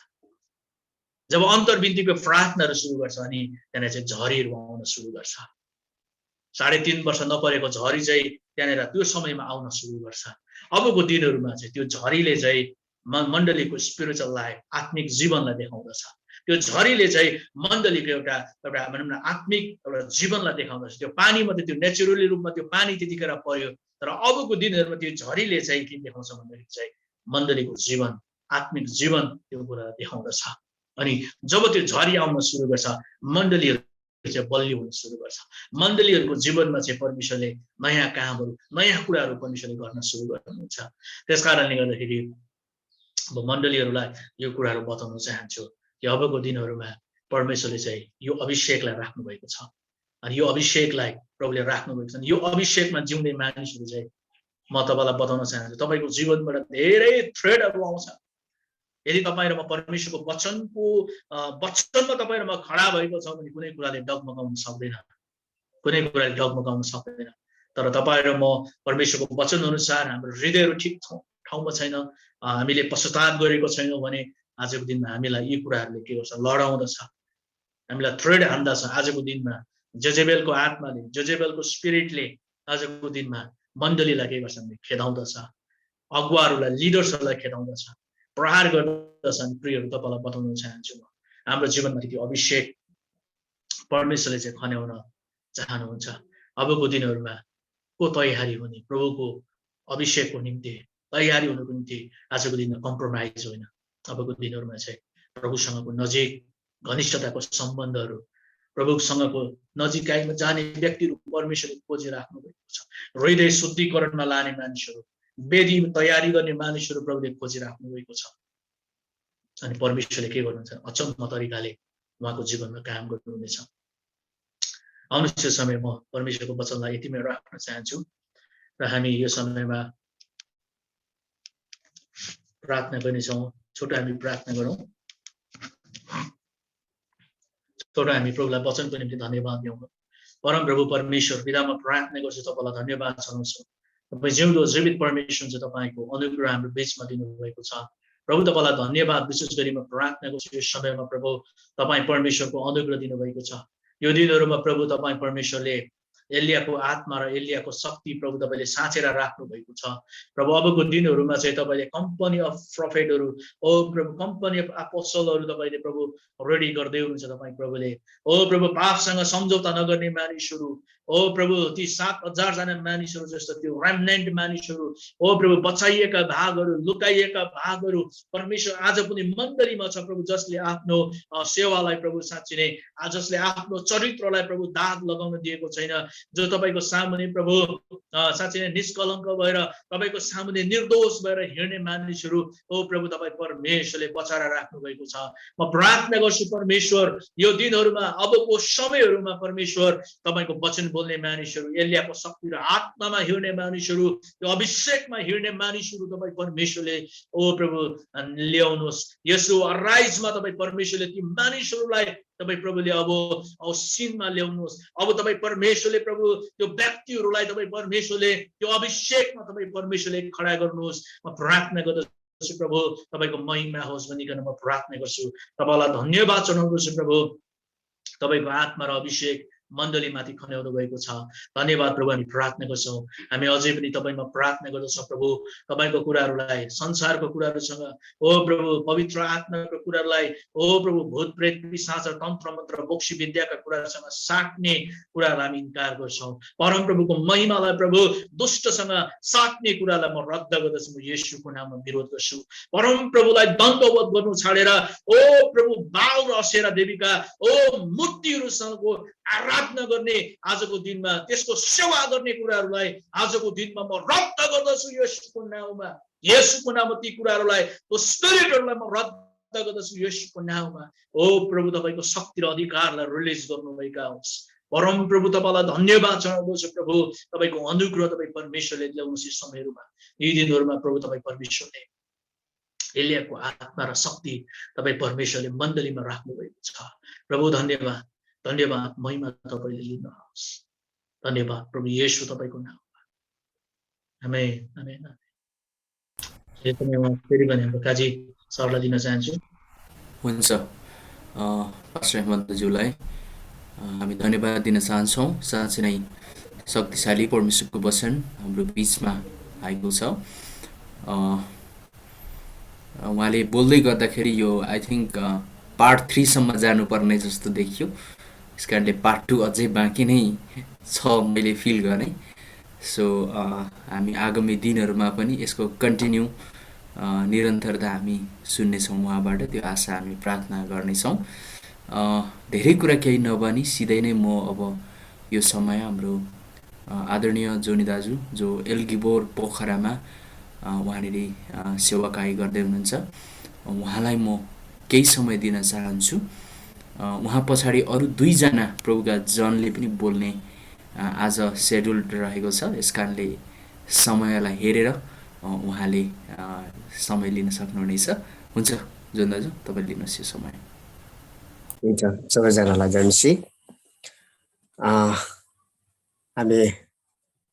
जब अन्तर्विन्तीको प्रार्थनाहरू सुरु गर्छ अनि त्यहाँनिर चाहिँ झरीहरू आउन सुरु गर्छ। 3.5 वर्ष नपरेको झरी चाहिँ त्यहाँनिर त्यो समयमा आउन सुरु गर्छ। अबको दिनहरूमा चाहिँ त्यो झरीले चाहिँ मण्डलीको स्पिरिचुअल लाइफ, आत्मिक जीवनलाई देखाउँदछ। त्यो झरीले चाहिँ मण्डलीको एउटा भनौँ न आत्मिक एउटा जीवनलाई देखाउँदछ। त्यो पानी मात्रै, त्यो नेचुरली रूपमा त्यो पानी त्यतिखेर पर्यो, तर अबको दिनहरूमा त्यो झरीले चाहिँ के देखाउँछ भन्दाखेरि चाहिँ मण्डलीको जीवन, आत्मिक जीवन त्यो कुरा देखाउँदछ। अनि जब त्यो झरी आउन सुरु गर्छ, मण्डलीहरू चाहिँ बलियो हुन सुरु गर्छ। मण्डलीहरूको जीवनमा चाहिँ परमेश्वरले नयाँ कामहरू, नयाँ कुराहरू परमेश्वरले गर्न सुरु गर्नुहुन्छ। त्यस कारणले गर्दाखेरि अब मण्डलीहरूलाई यो कुराहरू बताउन चाहन्छु कि अबको दिनहरूमा परमेश्वरले चाहिँ यो अभिषेकलाई राख्नु भएको छ। अनि यो अभिषेकलाई प्रभुले राख्नु भएको छ। यो अभिषेकमा जिउँदै मानिसहरू चाहिँ म तपाईँलाई बताउन चाहन्छु, तपाईँको जीवनबाट धेरै थ्रेडहरू आउँछ। यदि तपाईँ र म परमेश्वरको वचनमा तपाईँ र म खडा भएको छ भने कुनै कुराले डगमगाउन सक्दैन, कुनै कुराले डगमगाउन सक्दैन। तर तपाईँ र म परमेश्वरको वचन अनुसार हाम्रो हृदयहरू ठिक ठाउँमा छैन, हामीले पश्चाताप गरेको छैनौँ भने आजको दिनमा हामीलाई यी कुराहरूले के गर्छ, लडाउँदछ, हामीलाई थ्रेड हान्दछ। आजको दिनमा जजेबेलको आत्माले, जजेबेलको स्पिरिटले आजको दिनमा मण्डलीलाई के गर्छ भने खेदाउँदछ, अगुवाहरूलाई, लिडर्सहरूलाई खेदाउँदछ, प्रहार गर्दछ। अनि प्रियहरू, तपाईँलाई बताउन चाहन्छु म, हाम्रो जीवनमा त्यो अभिषेक परमेश्वरले चाहिँ खन्याउन चाहनुहुन्छ। अबको दिनहरूमा को तयारी हुने, प्रभुको अभिषेकको निम्ति तयारी हुनुको निम्ति आजको दिनमा कम्प्रोमाइज होइन। अबको दिनहरूमा चाहिँ प्रभुसँगको नजिक घनिष्ठताको सम्बन्धहरू, प्रभुसँगको नजिकाइमा जाने व्यक्तिहरू परमेश्वरले खोजिराख्नु भएको छ। हृदय शुद्धिकरणमा लाने मानिसहरू, वेदी तयारी गर्ने मानिसहरू प्रभुले खोजिराख्नु भएको छ। अनि परमेश्वरले के गर्नुहुन्छ, अचम्म तरिकाले उहाँको जीवनमा काम गर्नुहुनेछ। आउनुहोस् यो समय म परमेश्वरको वचनलाई यतिमै राख्न चाहन्छु र हामी यो समयमा प्रार्थना गर्नेछौँ। छोटो हामी प्रार्थना गरौँ। छोटो हामी प्रभुलाई वचनको निम्ति धन्यवाद दिउँ। परम प्रभु परमेश्वर, पितामा प्रार्थना गर्छु, तपाईँलाई धन्यवाद चढाउँछु। तपाईँ जिउँदो जीवित परमेश्वर हुन्छ, तपाईँको अनुग्रह हाम्रो बीचमा दिनुभएको छ। प्रभु तपाईँलाई धन्यवाद। विशेष गरी म प्रार्थना गर्छु यो समयमा प्रभु तपाईँ परमेश्वरको अनुग्रह दिनुभएको छ। यो दिनहरूमा प्रभु तपाईँ परमेश्वरले एलियाको आत्मा र एलियाको शक्ति प्रभु तपाईँले साँचेर राख्नु भएको छ। प्रभु अबको दिनहरूमा चाहिँ तपाईँले कम्पनी अफ प्रफेटहरू, ओ प्रभु कम्पनी अफ एपोस्टलहरू तपाईँले प्रभु रेडी गर्दै हुनुहुन्छ। तपाईँ प्रभुले ओ प्रभु पापसँग सम्झौता नगर्ने मानिसहरू, ओ प्रभु ती 7,000 जना मानिसहरू जस्तो त्यो रेमनेन्ट मानिसहरू, ओ प्रभु बचाइएका भागहरू, लुकाइएका भागहरू परमेश्वर आज पनि मण्डलीमा छ प्रभु, जसले आफ्नो सेवालाई प्रभु साँच्चै नै, जसले आफ्नो चरित्रलाई प्रभु दाग लगाउन दिएको छैन, जो तपाईँको सामुने प्रभु साँच्चै नै निष्कलङ्क भएर तपाईँको सामुने निर्दोष भएर हिँड्ने मानिसहरू ओ प्रभु तपाईँ परमेश्वरले बचाएर राख्नु भएको छ। म प्रार्थना गर्छु परमेश्वर, यो दिनहरूमा अबको समयहरूमा परमेश्वर तपाईँको वचन बोल्ने मानिसहरू, एलियाको शक्ति र आत्मामा हिँड्ने मानिसहरू, त्यो अभिषेकमा हिँड्ने मानिसहरू तपाईँ परमेश्वरले ओ प्रभु ल्याउनुहोस्। यसो अराइजमा तपाईँ परमेश्वरले ती मानिसहरूलाई तपाईँ प्रभुले अब सिनमा ल्याउनुहोस्। अब तपाईँ परमेश्वरले प्रभु त्यो व्यक्तिहरूलाई तपाईँ परमेश्वरले त्यो अभिषेकमा तपाईँ परमेश्वरले खडा गर्नुहोस्। म प्रार्थना गर्दछु प्रभु तपाईँको महिमा होस् भनिकन म प्रार्थना गर्छु। तपाईँलाई धन्यवाद चढाउँदछु प्रभु, तपाईँको आत्मा र अभिषेक मण्डलीमाथि खन्याउनु भएको छ। धन्यवाद प्रभु, हामी प्रार्थना गर्छौँ। हामी अझै पनि तपाईँमा प्रार्थना गर्दछौँ प्रभु, तपाईँको कुराहरूलाई, संसारको कुराहरूसँग ओ प्रभु पवित्र आत्माको कुराहरूलाई, ओ प्रभु भूत प्रेत पिशाच र तन्त्र मन्त्र बोक्सी विद्याका कुराहरूसँग साट्ने कुराहरूलाई हामी इन्कार गर्छौँ। परम प्रभुको महिमालाई प्रभु दुष्टसँग साट्ने कुरालाई म रद्द गर्दछु, म येशूको नाममा विरोध गर्छु। परम प्रभुलाई दण्डवत गर्नु छाडेर ओ प्रभु बाल र असेरा देवीका ओ मूर्तिहरूसँगको आराधना गर्ने आजको दिनमा, त्यसको सेवा गर्ने कुराहरूलाई आजको दिनमा म रद्द गर्दछु येशूको नाममा। येशूको नाममा ती कुराहरूलाई, त्यो स्पिरिटहरूलाई म रद्द गर्दछु येशूको नाममा। ओ प्रभु तपाईँको शक्ति र अधिकारलाई रिलिज गर्नुभएका होस्। परम प्रभु तपाईँलाई धन्यवाद चढाउँदछु प्रभु, तपाईँको अनुग्रह तपाईँ परमेश्वरले ल्याउनुहोस्। यी समयहरूमा, यी दिनहरूमा प्रभु तपाईँ परमेश्वरले एलियाको आत्मा र शक्ति तपाईँ परमेश्वरले मण्डलीमा राख्नु भएको छ। प्रभु धन्यवाद, धन्यवाद, महिमा तपाईँले लिनुहोस्। धन्यवाद प्रभु येशू तपाईँको नाममा। आमेन, आमेन, आमेन। फेरि पनि हाम्रो काजी सरलाई दिन चाहन्छु। हुन्छ। पास्टर हेमन्तज्यूलाई हामी धन्यवाद दिन चाहन्छौँ। साँच्चै नै शक्तिशाली परमेश्वरको वचन हाम्रो बिचमा आएको छ। उहाँले बोल्दै गर्दाखेरि यो आई थिङ्क पार्ट 3 सम्म जानुपर्ने जस्तो देखियो। त्यस कारणले पार्ट 2 अझै बाँकी नै छ मैले फिल गरेँ। सो हामी आगामी दिनहरूमा पनि यसको कन्टिन्यू निरन्तरता हामी सुन्नेछौँ उहाँबाट, त्यो आशा हामी प्रार्थना गर्नेछौँ। धेरै कुरा केही नभनी सिधै नै म अब यो समय हाम्रो आदरणीय जोनी दाजु जो एल्गिबोर पोखरामा उहाँनिर सेवाकाई गर्दै हुनुहुन्छ, उहाँलाई म केही समय दिन चाहन्छु। उहाँ पछाडि अरू 2 जना प्रभुका जनले पनि बोल्ने आज सेड्युल रहेको छ। यस कारणले समयलाई हेरेर उहाँले समय लिन सक्नुहुनेछ। हुन्छ जोन दाजु, तपाईँ लिनुहोस् यो समय। हुन्छ, सबैजनालाई जन्सी। हामी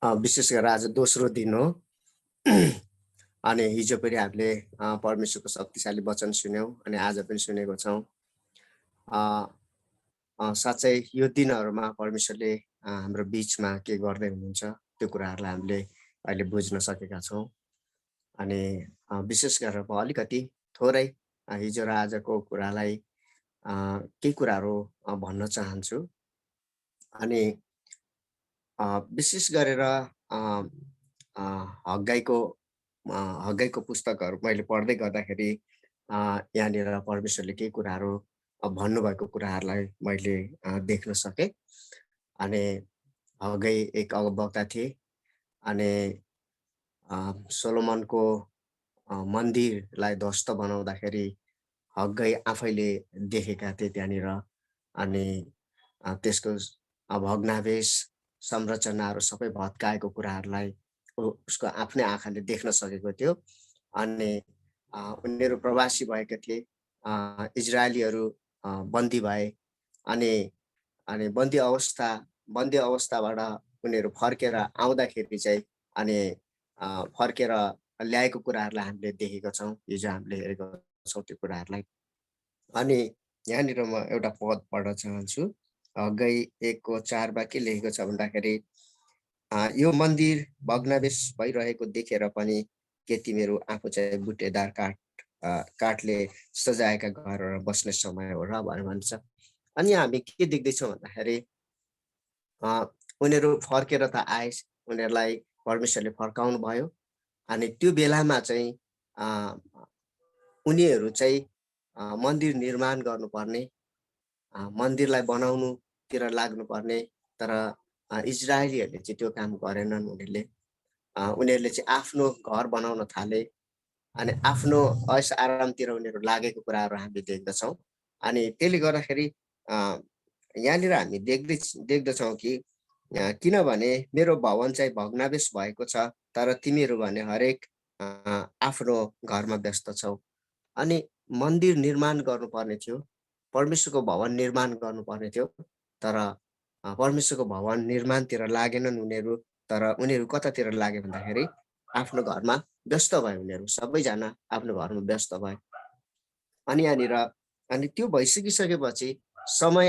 विशेष गरेर आज दोस्रो दिन हो अनि हिजो पनि हामीले परमेश्वरको शक्तिशाली वचन सुन्यौँ अनि आज पनि सुनेको छौँ। साँच्चै यो दिनहरूमा परमेश्वरले हाम्रो बिचमा के गर्दै हुनुहुन्छ त्यो कुराहरूलाई हामीले अहिले बुझ्न सकेका छौँ। अनि विशेष गरेर म अलिकति थोरै हिजो र आजको कुरालाई केही कुराहरू भन्न चाहन्छु। अनि विशेष गरेर हग्गाईको पुस्तकहरू मैले पढ्दै गर्दाखेरि यहाँनिर परमेश्वरले केही कुराहरू भन्नुभएको कुराहरूलाई मैले देख्न सकेँ। अनि हग्गाई एक अगमवक्ता थिए अनि सोलोमनको मन्दिरलाई ध्वस्त बनाउँदाखेरि हग्गाई आफैले देखेका थिए त्यहाँनिर। अनि त्यसको भग्नावेश संरचनाहरू सबै भत्काएको कुराहरूलाई उसको आफ्नै आँखाले देख्न सकेको थियो। अनि उनीहरू प्रवासी भएका थिए, इजरायलीहरू बन्दी भए। अनि बन्दी अवस्थाबाट उनीहरू फर्केर आउँदाखेरि चाहिँ अनि फर्केर ल्याएको कुराहरूलाई हामीले देखेका छौँ, हिजो हामीले हेरेको छौँ त्यो कुराहरूलाई। अनि यहाँनिर म एउटा पद पढ्न चाहन्छु। हग्गाई 1:4 के लेखेको छ भन्दाखेरि यो मन्दिर भग्नावेश भइरहेको देखेर पनि के तिमीहरू आफू चाहिँ बुटेदार काठले सजाएका घरहरू बस्ने समय हो र भनेर भन्छ। अनि हामी के देख्दैछौँ भन्दाखेरि उनीहरू फर्केर त आए, उनीहरूलाई परमेश्वरले फर्काउनु भयो। अनि त्यो बेलामा चाहिँ उनीहरू चाहिँ मन्दिर निर्माण गर्नुपर्ने, मन्दिरलाई बनाउनुतिर लाग्नुपर्ने, तर इजरायलीहरूले चाहिँ त्यो काम गरेनन्। उनीहरूले चाहिँ आफ्नो घर बनाउन थाले अनि आफ्नो ऐस आरामतिर उनीहरू लागेको कुराहरू हामीले देख्दछौँ। अनि त्यसले गर्दाखेरि यहाँनिर हामी देख्दछौँ कि किनभने मेरो भवन चाहिँ भग्नावेश भएको छ तर तिमीहरू भने हरेक आफ्नो घरमा व्यस्त छौ। अनि मन्दिर निर्माण गर्नुपर्ने थियो, परमेश्वरको भवन निर्माण गर्नुपर्ने थियो, तर परमेश्वरको भवन निर्माणतिर लागेनन् उनीहरू। तर उनीहरू कतातिर लागे भन्दाखेरि आफ्नो घरमा व्यस्त भए। उनीहरू सबैजना आफ्नो घरमा व्यस्त भए। अनि यहाँनिर अनि त्यो भइसकिसकेपछि समय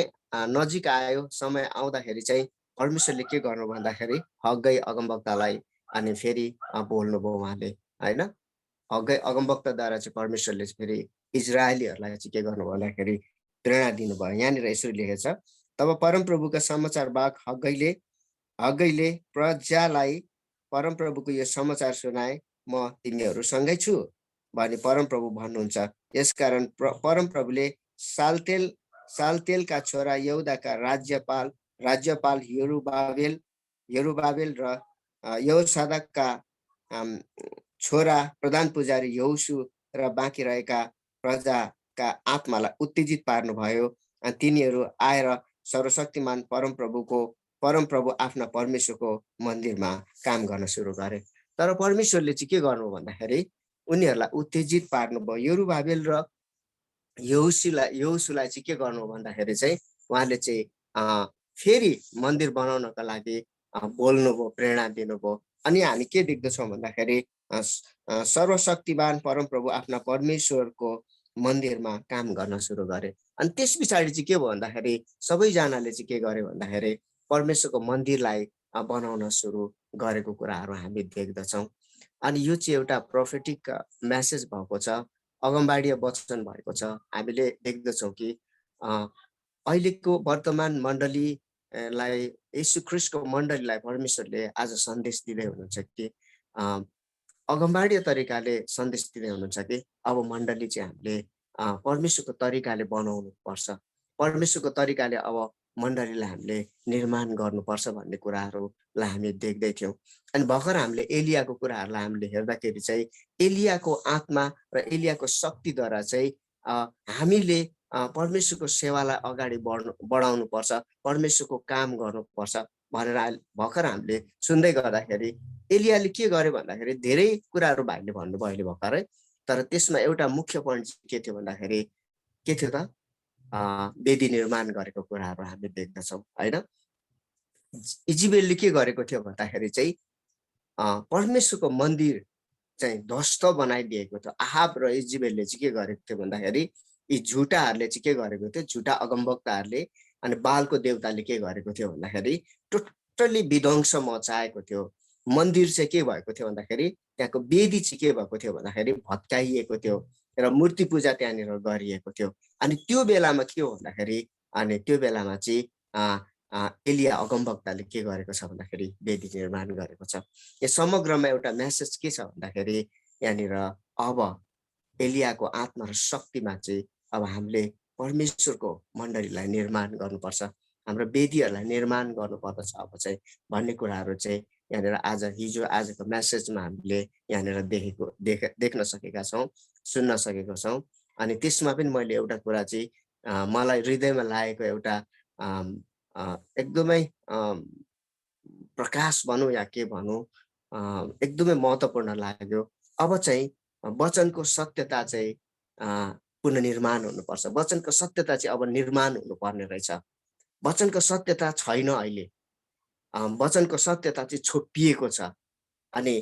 नजिक आयो। समय आउँदाखेरि चाहिँ परमेश्वरले के गर्नु भन्दाखेरि हग्गाई अगमवक्तालाई अनि फेरि बोल्नुभयो उहाँले, होइन। हग्गाई अगमवक्ताद्वारा चाहिँ परमेश्वरले फेरि इजरायलीहरूलाई चाहिँ के गर्नु भन्दाखेरि प्रेरणा दिनुभयो। यहाँनिर यसरी लेखेको छ, तब परमप्रभुका समाचार वाहक हग्गाईले प्रजालाई परमप्रभुको यो समाचार सुनाए, म तिमीहरूसँगै छु भनी परमप्रभु भन्नुहुन्छ। यसकारण परमप्रभुले सालतेलका छोरा यहुदाका राज्यपाल यरुबाबेल र यहोसादाकका छोरा प्रधान पुजारी यहोशू र बाँकी रहेका प्रजाका आत्मालाई उत्तेजित पार्नुभयो। तिनीहरू आएर सर्वशक्तिमान परमप्रभु आफ्ना परमेश्वरको मन्दिरमा काम गर्न सुरु गरे। तर परमेश्वरले चाहिँ के गर्नु भन्दाखेरि उनीहरूलाई उत्तेजित पार्नुभयो। यरुबाबेल र यहोशूलाई चाहिँ के गर्नु भन्दाखेरि चाहिँ उहाँले चाहिँ फेरि मन्दिर बनाउनका लागि बोल्नुभयो, प्रेरणा दिनुभयो। अनि हामी के देख्दछौँ भन्दाखेरि सर्वशक्तिमान परमप्रभु आफ्ना परमेश्वरको मन्दिरमा काम गर्न सुरु गरे। अनि त्यस पछाडि चाहिँ के भयो भन्दाखेरि सबैजनाले चाहिँ के गरे भन्दाखेरि परमेश्वरको मन्दिरलाई बनाउन सुरु गरेको कुराहरू हामी देख्दछौँ। अनि यो चाहिँ एउटा प्रोफेटिक मेसेज भएको छ, अगमबाडीय वचन भएको छ। हामीले देख्दछौँ कि अहिलेको वर्तमान मण्डलीलाई, येशू ख्रीष्टको मण्डलीलाई परमेश्वरले आज सन्देश दिँदै हुनुहुन्छ कि अगमबाडीय तरिकाले सन्देश दिँदै हुनुहुन्छ कि अब मण्डली चाहिँ हामीले परमेश्वरको तरिकाले बनाउनु पर्छ, परमेश्वरको तरिकाले अब मण्डलीलाई हामीले निर्माण गर्नुपर्छ भन्ने कुराहरूलाई हामी देख्दै थियौँ। अनि भर्खर हामीले एलियाको कुराहरूलाई हामीले हेर्दाखेरि चाहिँ एलियाको आत्मा र एलियाको शक्तिद्वारा चाहिँ हामीले परमेश्वरको सेवालाई अगाडि बढाउनु पर्छ, परमेश्वरको काम गर्नुपर्छ भनेर भर्खर हामीले सुन्दै गर्दाखेरि एलियाले के गर्यो भन्दाखेरि धेरै कुराहरू भाइले भन्नुभयो अहिले भर्खरै, तर त्यसमा एउटा मुख्य पोइन्ट के थियो भन्दाखेरि के थियो त, वेदी निर्माण गरेको कुराहरू हामी देख्दछौँ होइन। इजिबेलले के गरेको थियो भन्दाखेरि चाहिँ परमेश्वरको मन्दिर चाहिँ ध्वस्त बनाइदिएको थियो। आहाब र इजिबेलले चाहिँ के गरेको थियो भन्दाखेरि यी झुटाहरूले चाहिँ के गरेको थियो, झुटा अगमवक्ताहरूले अनि बालको देवताले के गरेको थियो भन्दाखेरि टोटल्ली विध्वंस मचाएको थियो। मन्दिर चाहिँ के भएको थियो भन्दाखेरि त्यहाँको वेदी चाहिँ के भएको थियो भन्दाखेरि भत्काइएको थियो र मूर्ति पूजा त्यहाँनिर गरिएको थियो। अनि त्यो बेलामा के हो भन्दाखेरि अनि त्यो बेलामा चाहिँ एलिया अगमवक्ताले के गरेको छ भन्दाखेरि वेदी निर्माण गरेको छ। यो समग्रमा एउटा मेसेज के छ भन्दाखेरि यहाँनिर अब एलियाको आत्मा र शक्तिमा चाहिँ अब हामीले परमेश्वरको मण्डलीलाई निर्माण गर्नुपर्छ, हाम्रो वेदीहरूलाई निर्माण गर्नुपर्दछ अब चाहिँ भन्ने कुराहरू चाहिँ यहाँनिर आजको मेसेजमा हामीले यहाँनिर देख्न सकेका छौँ, सुन्न सकेको छौँ। अनि त्यसमा पनि मैले एउटा कुरा चाहिँ मलाई हृदयमा लागेको एउटा एकदमै प्रकाश भनौँ या के भनौँ, एकदमै महत्त्वपूर्ण लाग्यो। अब चाहिँ वचनको सत्यता चाहिँ पुनर्निर्माण हुनुपर्छ, वचनको सत्यता चाहिँ अब निर्माण हुनुपर्ने रहेछ। वचनको सत्यता छैन अहिले, वचनको सत्यता चाहिँ छोपिएको छ। अनि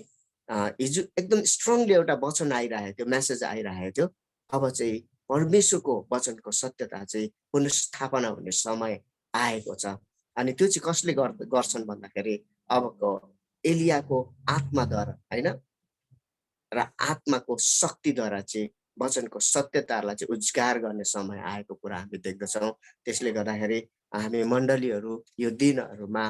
हिजो एकदम स्ट्रङली एउटा वचन आइरहेको थियो, मेसेज आइरहेको थियो। अब चाहिँ परमेश्वरको वचनको सत्यता चाहिँ पुनर्स्थापना हुने समय आएको छ। अनि त्यो चाहिँ कसले गर्छन् भन्दाखेरि अबको एलियाको आत्माद्वारा होइन र आत्माको शक्तिद्वारा चाहिँ वचनको सत्यतालाई चाहिँ उजागर गर्ने समय आएको कुरा हामी देख्दछौँ। त्यसले गर्दाखेरि हामी मण्डलीहरू यो दिनहरूमा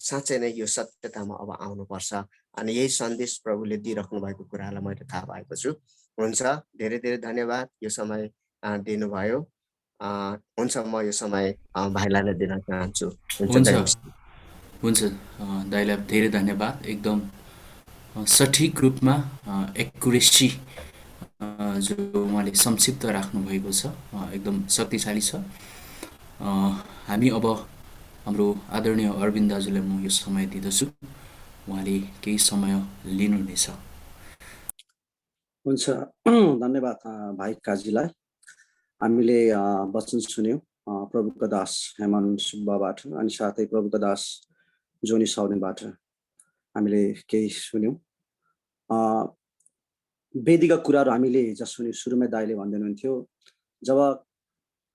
साँच्चै नै यो सत्यतामा अब आउनुपर्छ। अनि यही सन्देश प्रभुले दिइराख्नु भएको कुरालाई मैले थाहा पाएको छु। हुन्छ, धेरै धेरै धन्यवाद यो समय दिनुभयो। हुन्छ, म यो समय भाइलाई दिन चाहन्छु। हुन्छ दाइलाई धेरै धन्यवाद। एकदम सठिक रूपमा एक्युरेसी जो उहाँले संक्षिप्त राख्नुभएको छ एकदम शक्तिशाली छ। हामी अब हाम्रो आदरणीय अरविन्द दाजुलाई म यो समय दिँदछु, उहाँले केही समय लिनुहुनेछ। हुन्छ, धन्यवाद भाइ काजीलाई। हामीले वचन सुन्यौँ प्रभुका दास हेमन सुब्बाबाट अनि साथै प्रभुका दास जोनी साउनेबाट हामीले केही सुन्यौँ। वेदीका कुराहरू हामीले हिजो सुन्यौँ। सुरुमै दाइले भन्दै हुनुहुन्थ्यो जब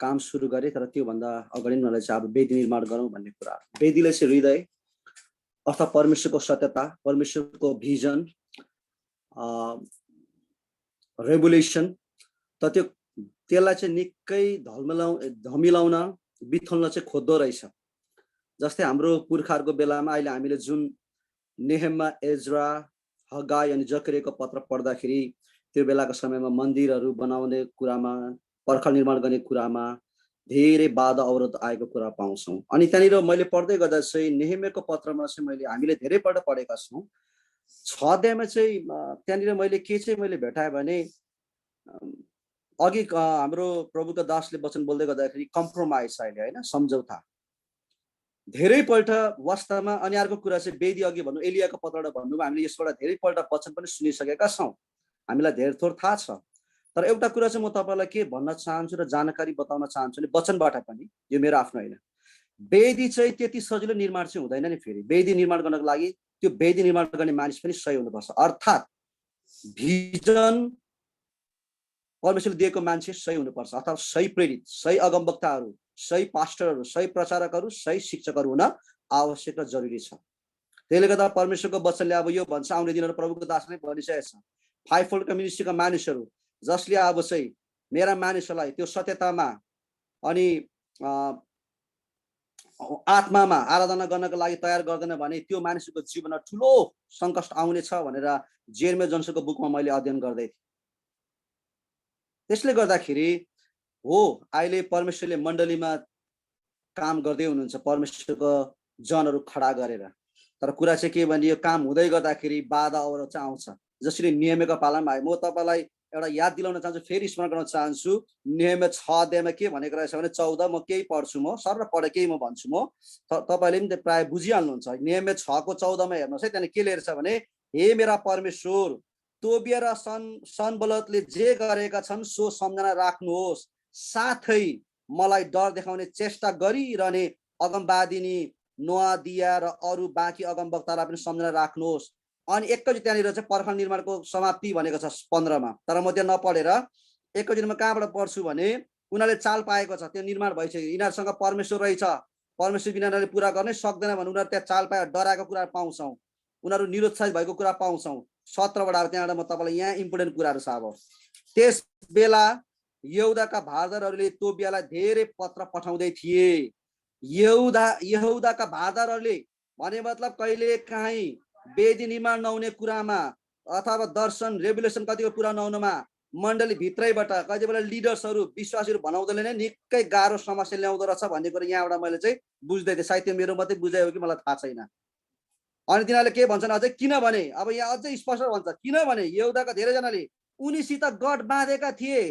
काम सुरु गरे, तर त्योभन्दा अगाडि मलाई चाहिँ अब वेदी निर्माण गरौँ भन्ने कुरा। वेदीले चाहिँ हृदय अर्थात् परमेश्वरको सत्यता, परमेश्वरको भिजन, रेभुलेसन, त त्यसलाई चाहिँ निकै धमिलाउन बिथल्न चाहिँ खोज्दो रहेछ। जस्तै हाम्रो पुर्खाहरूको बेलामा अहिले हामीले जुन नेहेमिया, एज्रा, हगाई अनि जकरियाको पत्र पढ्दाखेरि त्यो बेलाको समयमा मन्दिरहरू बनाउने कुरामा, पर्खाल निर्माण गर्ने कुरामा धेरै बाधा अवरोध आएको कुरा पाउँछौँ। अनि त्यहाँनिर मैले पढ्दै गर्दा चाहिँ नेहेमियाको पत्रमा चाहिँ हामीले धेरैपल्ट पढेका छौँ। 6 अध्यायमा चाहिँ त्यहाँनिर मैले के चाहिँ भेटाएँ भने अघि हाम्रो प्रभुका दासले वचन बोल्दै गर्दाखेरि कम्प्रोमाइज अहिले होइन, सम्झौता धेरैपल्ट वास्तवमा। अनि अर्को कुरा चाहिँ वेदी अघि भन्नु एलियाको पत्रबाट भन्नुभयो, हामीले यसबाट धेरैपल्ट वचन पनि सुनिसकेका छौँ, हामीलाई धेरै थोर थाहा छ। तर एउटा कुरा चाहिँ म तपाईँलाई के भन्न चाहन्छु र जानकारी बताउन चाहन्छु भने वचनबाट पनि, यो मेरो आफ्नो होइन, वेदी चाहिँ त्यति सजिलो निर्माण चाहिँ हुँदैन नि। फेरि वेदी निर्माण गर्नको लागि त्यो वेदी निर्माण गर्ने मानिस पनि सही हुनुपर्छ। अर्थात् भिजन परमेश्वरले दिएको मान्छे सही हुनुपर्छ, अथवा सही प्रेरित, सही अगमवक्ताहरू, सही पास्टरहरू, सही प्रचारकहरू, सही शिक्षकहरू हुन आवश्यक र जरुरी छ। त्यसले गर्दा परमेश्वरको वचनले अब यो भन्छ, आउने दिनहरू प्रभुको दासले भनिसकेको छ, फाइभ फोल्ड कम्युनिटीका मानिसहरू जसले अब चाहिँ मेरा मानिसहरूलाई त्यो सत्यतामा अनि आत्मामा आराधना गर्नको लागि तयार गर्दैन भने त्यो मानिसको जीवनमा ठुलो सङ्कट आउनेछ भनेर जेरेमिया जोन्सनको बुकमा मैले अध्ययन गर्दै थिएँ। त्यसले गर्दाखेरि हो अहिले परमेश्वरले मण्डलीमा काम गर्दै हुनुहुन्छ, परमेश्वरको जनहरू खडा गरेर। तर कुरा चाहिँ के भने यो काम हुँदै गर्दाखेरि बाधा अवरोध चाहिँ आउँछ। जसरी नियमको पालनमा आयो, म तपाईँलाई एउटा याद दिलाउन चाहन्छु, फेरि स्मरण गर्न चाहन्छु। नियम 6 अध्यायमा के भनेको रहेछ भने 14, म केही पढ्छु, म सर पढे केही म भन्छु, म तपाईँले पनि प्रायः बुझिहाल्नुहुन्छ। नियम 6 को 14मा हेर्नुहोस् है, त्यहाँदेखि के लेखेको छ भने, हे मेरा परमेश्वर, तोबिया र सनबलतले जे गरेका छन् सो सम्झना राख्नुहोस्, साथै मलाई डर देखाउने चेष्टा गरिरहने अगमवादिनी नोआदिया र अरू बाँकी अगमवक्तालाई पनि सम्झना राख्नुहोस्। अनि एकैचोटि त्यहाँनिर चाहिँ पर्खाल निर्माणको समाप्ति भनेको छ 15मा, तर म त्यहाँ नपढेर एकैचोटि म कहाँबाट पढ्छु भने उनीहरूले चाल पाएको छ, त्यो निर्माण भइसक्यो, यिनीहरूसँग परमेश्वर रहेछ, परमेश्वर बिना उनीहरूले पुरा गर्नै सक्दैन भने उनीहरू त्यहाँ चाल पाए डराएको कुरा पाउँछौँ, उनीहरू निरुत्साहित भएको कुरा पाउँछौँ। 17बाट अब त्यहाँबाट म तपाईँलाई यहाँ इम्पोर्टेन्ट कुराहरू छ। अब त्यस बेला यहुदाका भारदारहरूले तोबियालाई धेरै पत्र पठाउँदै थिए। यहुदाका भारदारहरूले भने मतलब कहिले काहीँ वेदी निर्माण नहुने कुरामा अथवा दर्शन रेभुलेसन कतिको पुरा नहुनुमा मण्डली भित्रैबाट कति बेला लिडर्सहरू विश्वासीहरू बनाउँदैले नै निकै गाह्रो समस्या ल्याउँदो रहेछ भन्ने कुरा यहाँबाट मैले चाहिँ बुझ्दै थिएँ। साहित्य मेरो मात्रै बुझायो कि मलाई थाहा छैन। अनि तिनीहरूले के भन्छन् अझै, किनभने अब यहाँ अझै स्पष्ट भन्छ, किनभने यहुदाका धेरैजनाले उनीसित गठ बाँधेका थिए,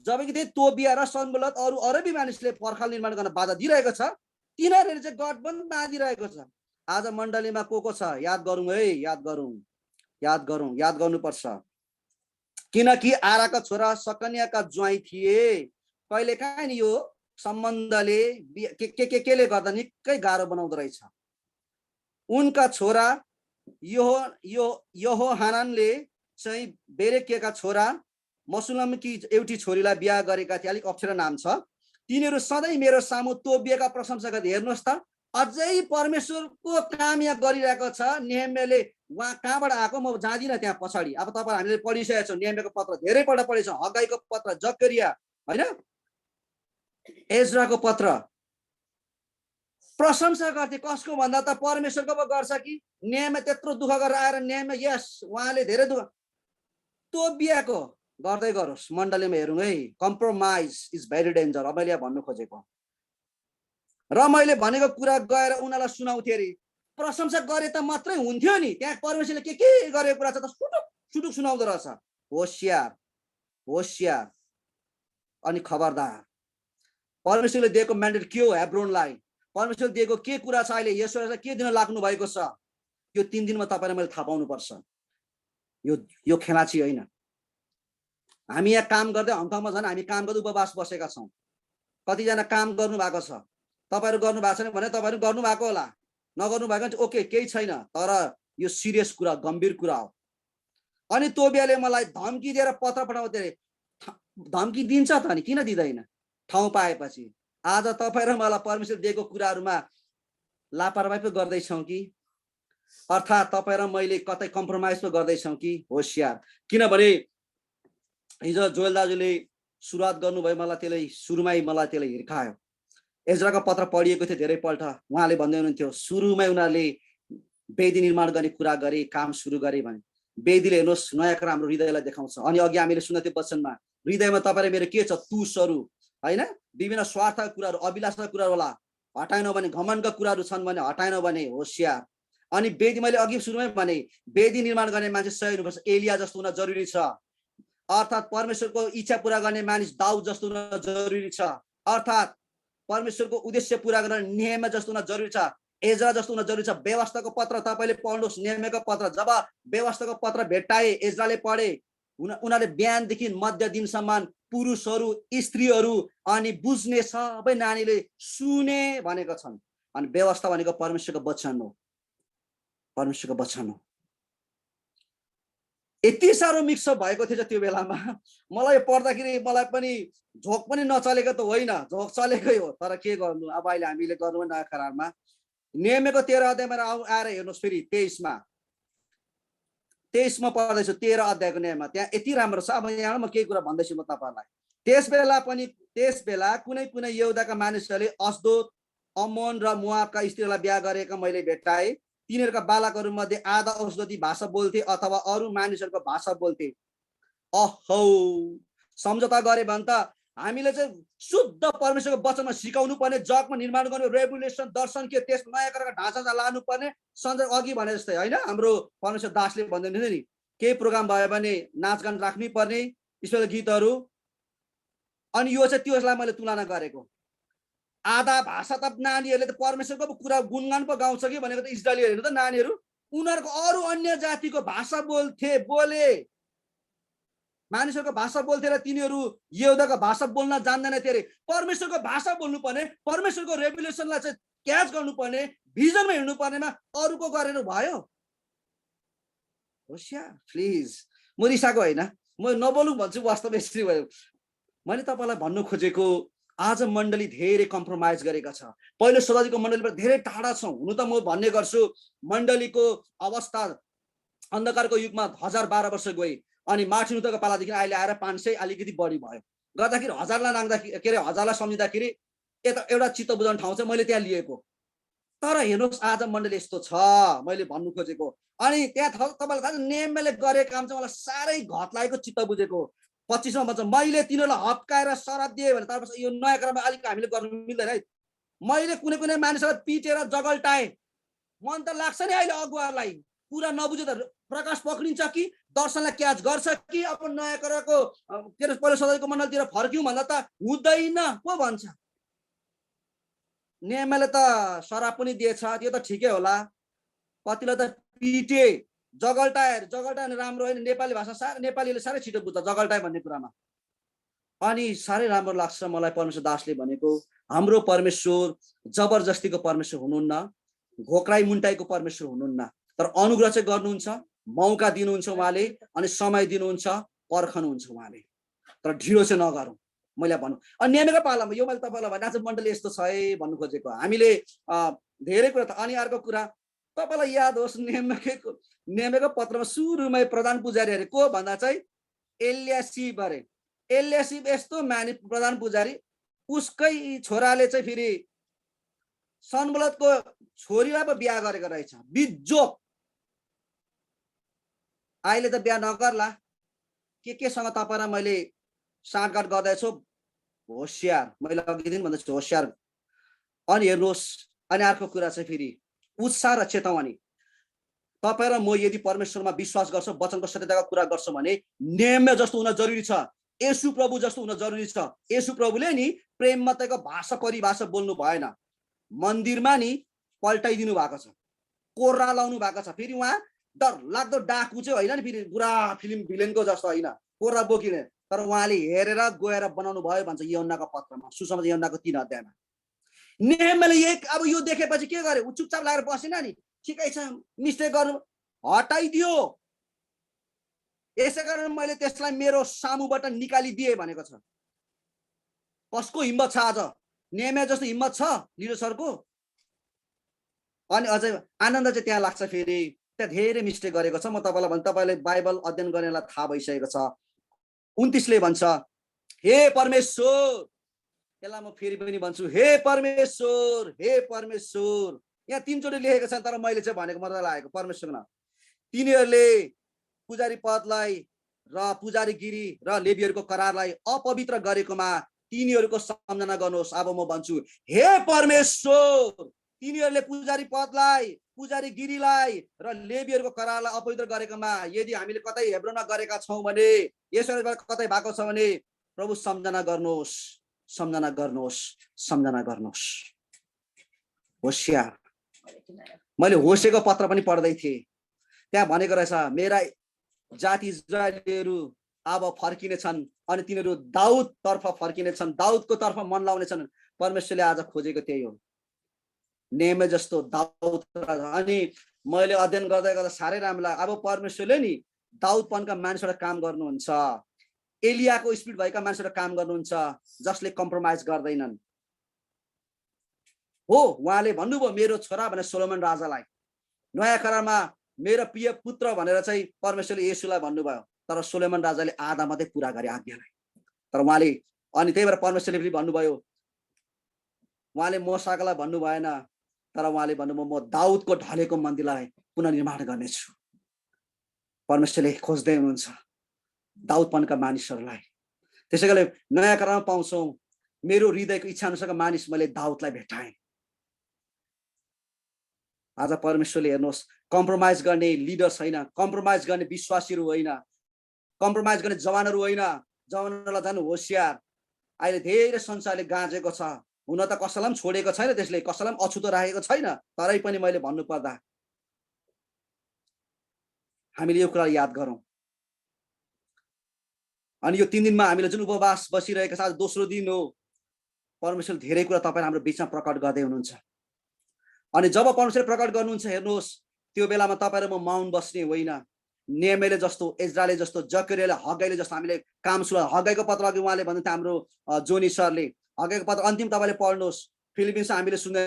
जबकि त्यही तोबिया र सनबलत अरू अरबी मानिसले पर्खाल निर्माण गर्न बाधा दिइरहेको छ, तिनीहरूले चाहिँ गठ पनि बाँधिरहेको छ। आज मण्डलीमा को छ याद गरौँ है, याद गर्नुपर्छ। किनकि आराका छोरा सकन्याका ज्वाइँ थिए। कहिले काहीँ नि यो सम्बन्धले केले गर्दा निकै गाह्रो बनाउँदो रहेछ। उनका छोरा योहानानले चाहिँ बेरेकियाका छोरा मसुलमकी एउटी छोरीलाई बिहा गरेका थिए, अलिक अप्ठ्यारो नाम छ। तिनीहरू सधैँ मेरो सामु तोबियाका प्रशंसा गर्थे। हेर्नुहोस् त, अझै परमेश्वरको काम यहाँ गरिरहेको छ। नेहमियाले उहाँ कहाँबाट आएको म जाँदिनँ त्यहाँ पछाडि। अब तपाईँ हामीले पढिसकेका छौँ, नेहमियाको पत्र धेरैपल्ट पढेछौँ, हगाईको पत्र, जकरिया होइन, एज्राको पत्र। प्रशंसा गर्थे कसको भन्दा त परमेश्वरको पो गर्छ कि। नेहमिया त्यत्रो दुःख गरेर आएर नेहमिया यस उहाँले धेरै दुःख, तोबियाको गर्दै गरोस्। मण्डलीमा हेरौँ है, कम्प्रोमाइज इज भेरी डेन्जर। अब मैले भन्नु खोजेको र मैले भनेको कुरा गएर उनीहरूलाई सुनाउँथे अरे। प्रशंसा गरे त मात्रै हुन्थ्यो नि, त्यहाँ परमेश्वरले के गरेको कुरा छ त सुटुक सुनाउँदो रहेछ। होसियार अनि खबरदार। परमेश्वरले दिएको म्यान्डेट के हो हेब्रोनलाई, परमेश्वरले दिएको के कुरा छ, अहिले यसोलाई के दिन लाग्नु भएको छ, यो 3 दिनमा तपाईँले मैले थाहा पाउनुपर्छ। यो खेलाची होइन। हामी यहाँ काम गर्दै हङकङमा झन् हामी काम गर्दै उपवास बसेका छौँ। कतिजना काम गर्नु भएको छ, तपाईँहरू गर्नु भएको छैन भने तपाईँहरू गर्नु भएको होला, नगर्नु भएको भने ओके केही छैन, तर यो सिरियस कुरा, गम्भीर कुरा हो। अनि तोबियाले मलाई धम्की दिएर पत्र पठाउँथे। धम्की दिन्छ त नि, किन दिँदैन ठाउँ पाएपछि। आज तपाईँ र मलाई परमेश्वर दिएको कुराहरूमा लापरवाही पो गर्दैछौँ कि, अर्थात् तपाईँ र मैले कतै कम्प्रोमाइज पो गर्दैछौँ कि। होसियार। किनभने हिजो जोएल दाजुले सुरुवात गर्नुभयो, मलाई त्यसले हिर्कायो। एज्राको पत्र पढिएको थियो धेरैपल्ट। उहाँले भन्दै हुनुहुन्थ्यो सुरुमै उनीहरूले वेदी निर्माण गर्ने कुरा गरे, काम सुरु गरे भने। वेदीले हेर्नुहोस् नयाँ कुरा हाम्रो हृदयलाई देखाउँछ। अनि अघि हामीले सुनेको थियो वचनमा, हृदयमा तपाईँ र मेरो के छ, तुसहरू होइन, विभिन्न स्वार्थका कुराहरू, अभिलाषका कुराहरू होला, हटाएनौ भने, घमण्डका कुराहरू छन् भने हटाएनौ भने होसियार। अनि वेदी, मैले अघि सुरुमै भने, वेदी निर्माण गर्ने मान्छे सही हुनुपर्छ, एलिया जस्तो हुन जरुरी छ। अर्थात् परमेश्वरको इच्छा पूरा गर्ने मानिस दाउद जस्तो हुन जरुरी छ। अर्थात् परमेश्वरको उद्देश्य पूरा गर्न नेहमिया जस्तो हुन जरुरी छ, एज्रा जस्तो हुन जरुरी छ। व्यवस्थाको पत्र तपाईँले पढ्नुहोस्, नेहमियाको पत्र। जब व्यवस्थाको पत्र भेट्टाए, एज्राले पढे, उनीहरूले बिहानदेखि मध्य दिनसम्म पुरुषहरू, स्त्रीहरू अनि बुझ्ने सबै नानीले सुने भनेको छन्। अनि व्यवस्था भनेको परमेश्वरको वचन हो, परमेश्वरको वचन हो। यति साह्रो मिक्सअप भएको थिएछ त्यो बेलामा। मलाई पढ्दाखेरि मलाई पनि झोक पनि नचलेको त होइन, झोक चलेकै हो। तर के गर्नु, अब अहिले हामीले गर्नु नयाँ करारमा नियमको 13 अध्यायमा आएर हेर्नुहोस्, फेरि 23मा पढ्दैछु 13 अध्यायको नियममा, त्यहाँ यति राम्रो छ। अब यहाँ म केही कुरा भन्दैछु म तपाईँहरूलाई। त्यस बेला कुनै कुनै यहुदाका मानिसहरूले अस्दोद, अम्मोन र मोआबका स्त्रीलाई बिहा गरेका मैले भेटाएँ। तिनीहरूका बालकहरू मध्ये आधा अस्दोदी भाषा बोल्थे अथवा अरू मानिसहरूको भाषा बोल्थे। अहो, सम्झौता गरे भने त हामीले चाहिँ शुद्ध परमेश्वरको वचनमा सिकाउनु पर्ने, जगमा निर्माण गर्नु, रेभुलेसन दर्शन के त्यस नयाँ गरेर ढाँचा लानु पर्ने। सन्जय अघि भने जस्तै होइन, हाम्रो परमेश्वर दासले भन्दै हुनुहुन्थ्यो नि, केही प्रोग्राम भयो भने नाचगान राख्नै पर्ने, स्पेशल गीतहरू। अनि यो चाहिँ त्यसलाई मैले तुलना गरेको। आधा भाषा त नानीहरूले त परमेश्वरको कुरा गुणगान पो गाउँछ कि भनेको त इजरायलीहरू त नानीहरू, उनीहरूको अरू अन्य जातिको भाषा बोले, मानिसहरूको भाषा बोल्थे र तिनीहरू यहुदाको भाषा बोल्न जान्दैन थिए अरे। परमेश्वरको भाषा बोल्नु पर्ने, परमेश्वरको रेभुलेसनलाई चाहिँ क्याच गर्नुपर्ने, भिजनमा हिँड्नु पर्नेमा अरूको गरेर भयो। होशियार प्लिज, म रिसाएको होइन, म नबोलौँ भन्छु, वास्तव यसरी भयो। मैले तपाईँलाई भन्नु खोजेको, आज मण्डली धेरै कम्प्रोमाइज गरेका छ। पहिलो शताब्दीको मण्डलीबाट धेरै टाढा छौँ। हुनु त म भन्ने गर्छु, मण्डलीको अवस्था अन्धकारको युगमा 1012 वर्ष गए, अनि मार्टिन लुथरको पालादेखि अहिले आएर 500 अलिकति बढी भयो। गर्दाखेरि 1000लाई नाग्दाखेरि के अरे 1000लाई सम्झिँदाखेरि यता एउटा चित्त बुझाउने ठाउँ चाहिँ मैले त्यहाँ लिएको। तर हेर्नुहोस् आज मण्डली यस्तो छ, मैले भन्नु खोजेको। अनि त्यहाँ तपाईँलाई थाहा छ, नेमले गरेको काम चाहिँ मलाई साह्रै घत लागेको, चित्त बुझेको। 25मा भन्छ, मैले तिनीहरूलाई हप्काएर शराब दिएँ भने तपाईँ यो नयाँ करारमा अलिक हामीले गर्नु मिल्दैन है। मैले कुनै कुनै मानिसलाई पिटेर जगल्टाएँ, मन त लाग्छ नि अहिले अगुवालाई। कुरा नबुझे त प्रकाश पक्रिन्छ कि दर्शनलाई क्याच गर्छ कि अब नयाँ करारको के अरे पहिलो शताब्दीको मण्डलतिर फर्क्यौँ भन्दा त हुँदैन पो भन्छ। नेमले त शराब पनि दिएछ, त्यो त ठिकै होला। कतिलाई त पिटे, जगल्टाए राम्रो होइन। नेपाली भाषा नेपालीले साह्रै छिटो बुझ्छ जगल्टाए भन्ने कुरामा। अनि साह्रै राम्रो लाग्छ मलाई परमेश्वर दासले भनेको, हाम्रो परमेश्वर जबरजस्तीको परमेश्वर हुनुहुन्न, घोक्राई मुन्टाईको परमेश्वर हुनुहुन्न, तर अनुग्रह चाहिँ गर्नुहुन्छ, मौका दिनुहुन्छ उहाँले, अनि समय दिनुहुन्छ, पर्खनुहुन्छ उहाँले। तर ढिलो चाहिँ नगरौँ, मैले भनौँ। अनि नियमको पालामा यो मैले तपाईँलाई भने आज मण्डली यस्तो छ है भन्नु खोजेको। हामीले धेरै कुरा त। अनि अर्को कुरा तपाईँलाई याद होस्, नियमको पत्रमा सुरुमै प्रधान पुजारीहरू को भन्दा चाहिँ एलियासिब अरे। एलियासिब यस्तो प्रधान पुजारी, उसकै छोराले चाहिँ फेरि सनबलतको छोरीलाई पो बिहा गरेको रहेछ, बिजोक। अहिले त बिहा नगर्ला, केसँग तपाईँलाई मैले साँठगाँठ गर्दैछु, होसियार। मैले अघि दिन भन्दैछु होसियार। अनि हेर्नुहोस्, अनि अर्को कुरा चाहिँ फेरि उत्साह र चेतावनी। तपाईँ र म यदि परमेश्वरमा विश्वास गर्छौँ, वचनको सत्यताको कुरा गर्छौँ भने नियम जस्तो हुन जरुरी छ, येशू प्रभु जस्तो हुन जरुरी छ। येशू प्रभुले नि प्रेम मात्रैको भाषा परिभाषा बोल्नु भएन, मन्दिरमा नि पल्टाइदिनु भएको छ, कोर्रा लाउनु भएको छ। फेरि उहाँ डर लाग्दो डाकु चाहिँ होइन नि, फेरि पुरा फिल्म भिलेनको जस्तो होइन, कोर्रा बोकिने। तर उहाँले हेरेर गएर बनाउनु भयो भन्छ यूहन्नाको पत्रमा, सुसमाचार यूहन्नाको 3 अध्यायमा। नेमले अब यो देखेपछि के गरे, उ चुपचाप लागेर बसेन नि, ठिकै छ मिस्टेक गर्नु हटाइदियो। यसै कारण मैले त्यसलाई मेरो सामुबाट निकालिदिए भनेको छ। कसको हिम्मत छ आज? नेमे जस्तो हिम्मत छ लिडर सरको? अनि अझै आनन्द चाहिँ त्यहाँ लाग्छ, फेरि त्यहाँ धेरै मिस्टेक गरेको छ। म तपाईँलाई भन्छु, तपाईँले बाइबल अध्ययन गर्नेलाई थाहा भइसकेको छ। 29ले भन्छ, हे परमेश्वर, यसलाई म फेरि पनि भन्छु, हे परमेश्वर, हे परमेश्वर। यहाँ 3 चोटि लेखेको छ, तर मैले चाहिँ भनेको मजा लागेको परमेश्वरमा। तिनीहरूले पुजारी पदलाई र पुजारीगिरी र लेवीहरूको करारलाई अपवित्र गरेकोमा तिनीहरूको सम्झना गर्नुहोस्। अब म भन्छु, हे परमेश्वर, तिनीहरूले पुजारी पदलाई, पुजारीगिरीलाई र लेवीहरूको करारलाई अपवित्र गरेकोमा यदि हामीले कतै हेब्रोनमा गरेका छौँ भने, यसबाट कतै भएको छ भने, प्रभु सम्झना गर्नुहोस्, सम्झना गर्नुहोस्, सम्झना गर्नुहोस्। होशियार। मैले होसेको पत्र पनि पढ्दै थिएँ, त्यहाँ भनेको रहेछ, मेरा जाति इजरायलीहरू अब फर्किनेछन् अनि तिनीहरू दाउद तर्फ फर्किनेछन्, दाउदको तर्फ मन लाउनेछन्। परमेश्वरले आज खोजेको त्यही हो, नेमे जस्तो दाउद। अनि मैले अध्ययन गर्दा गर्दा साह्रै राम्रो लाग्यो। अब परमेश्वरले नि दाउदपनका मानिसबाट काम गर्नुहुन्छ, एलियाको स्पिरिट भएका मानिसबाट काम गर्नुहुन्छ, जसले कम्प्रोमाइज गर्दैनन्। हो, उहाँले भन्नुभयो मेरो छोरा भनेर सोलोमन राजालाई, नयाँ करारमा मेरो प्रिय पुत्र भनेर चाहिँ परमेश्वरले येशूलाई भन्नुभयो, तर सोलोमन राजाले आधा मात्रै पुरा गरे आज्ञालाई। तर उहाँले अनि त्यही भएर परमेश्वरले पनि भन्नुभयो, उहाँले मोसालाई भन्नु भएन, तर उहाँले भन्नुभयो म दाउदको ढलेको मन्दिरलाई पुनर्निर्माण गर्नेछु। परमेश्वरले खोज्दै हुनुहुन्छ दाउदपनका मानिसहरूलाई। त्यसै गरी नयाँ करारमा पाउँछौँ, मेरो हृदयको इच्छा अनुसारका मानिस मैले दाउदलाई भेटाएँ। आज परमेश्वरले हेर्नुहोस्, कम्प्रोमाइज गर्ने लिडर छैन, कम्प्रोमाइज गर्ने विश्वासीहरू होइन, कम्प्रोमाइज गर्ने जवानहरू होइन। जवानहरूलाई झन् होसियार। अहिले धेरै संसारले गाँजेको छ, हुन त कसैलाई पनि छोडेको छैन, त्यसले कसैलाई पनि अछुतो राखेको छैन, तरै पनि मैले भन्नुपर्दा हामीले यो कुरा याद गरौँ। अनि यो 3 दिनमा हामीले जुन उपवास बसिरहेका छ, आज दोस्रो दिन हो। परमेश्वरले धेरै कुरा तपाईँ हाम्रो बिचमा प्रकट गर्दै हुनुहुन्छ। अनि जब परमेश्वरले प्रकट गर्नुहुन्छ, हेर्नुहोस् त्यो बेलामा तपाईँ र म मौन बस्ने होइन। नेहेमियाले जस्तो, एज्राले जस्तो, जकरियाले, हगाईले जस्तो हामीले काम सुरु। हगाईको पत्र अघि उहाँले भन्नुहुन्थ्यो, हाम्रो जोनी सरले हगाईको पत्र अन्तिम तपाईँले पढ्नुहोस्। फिलिपिन्स हामीले सुन्दै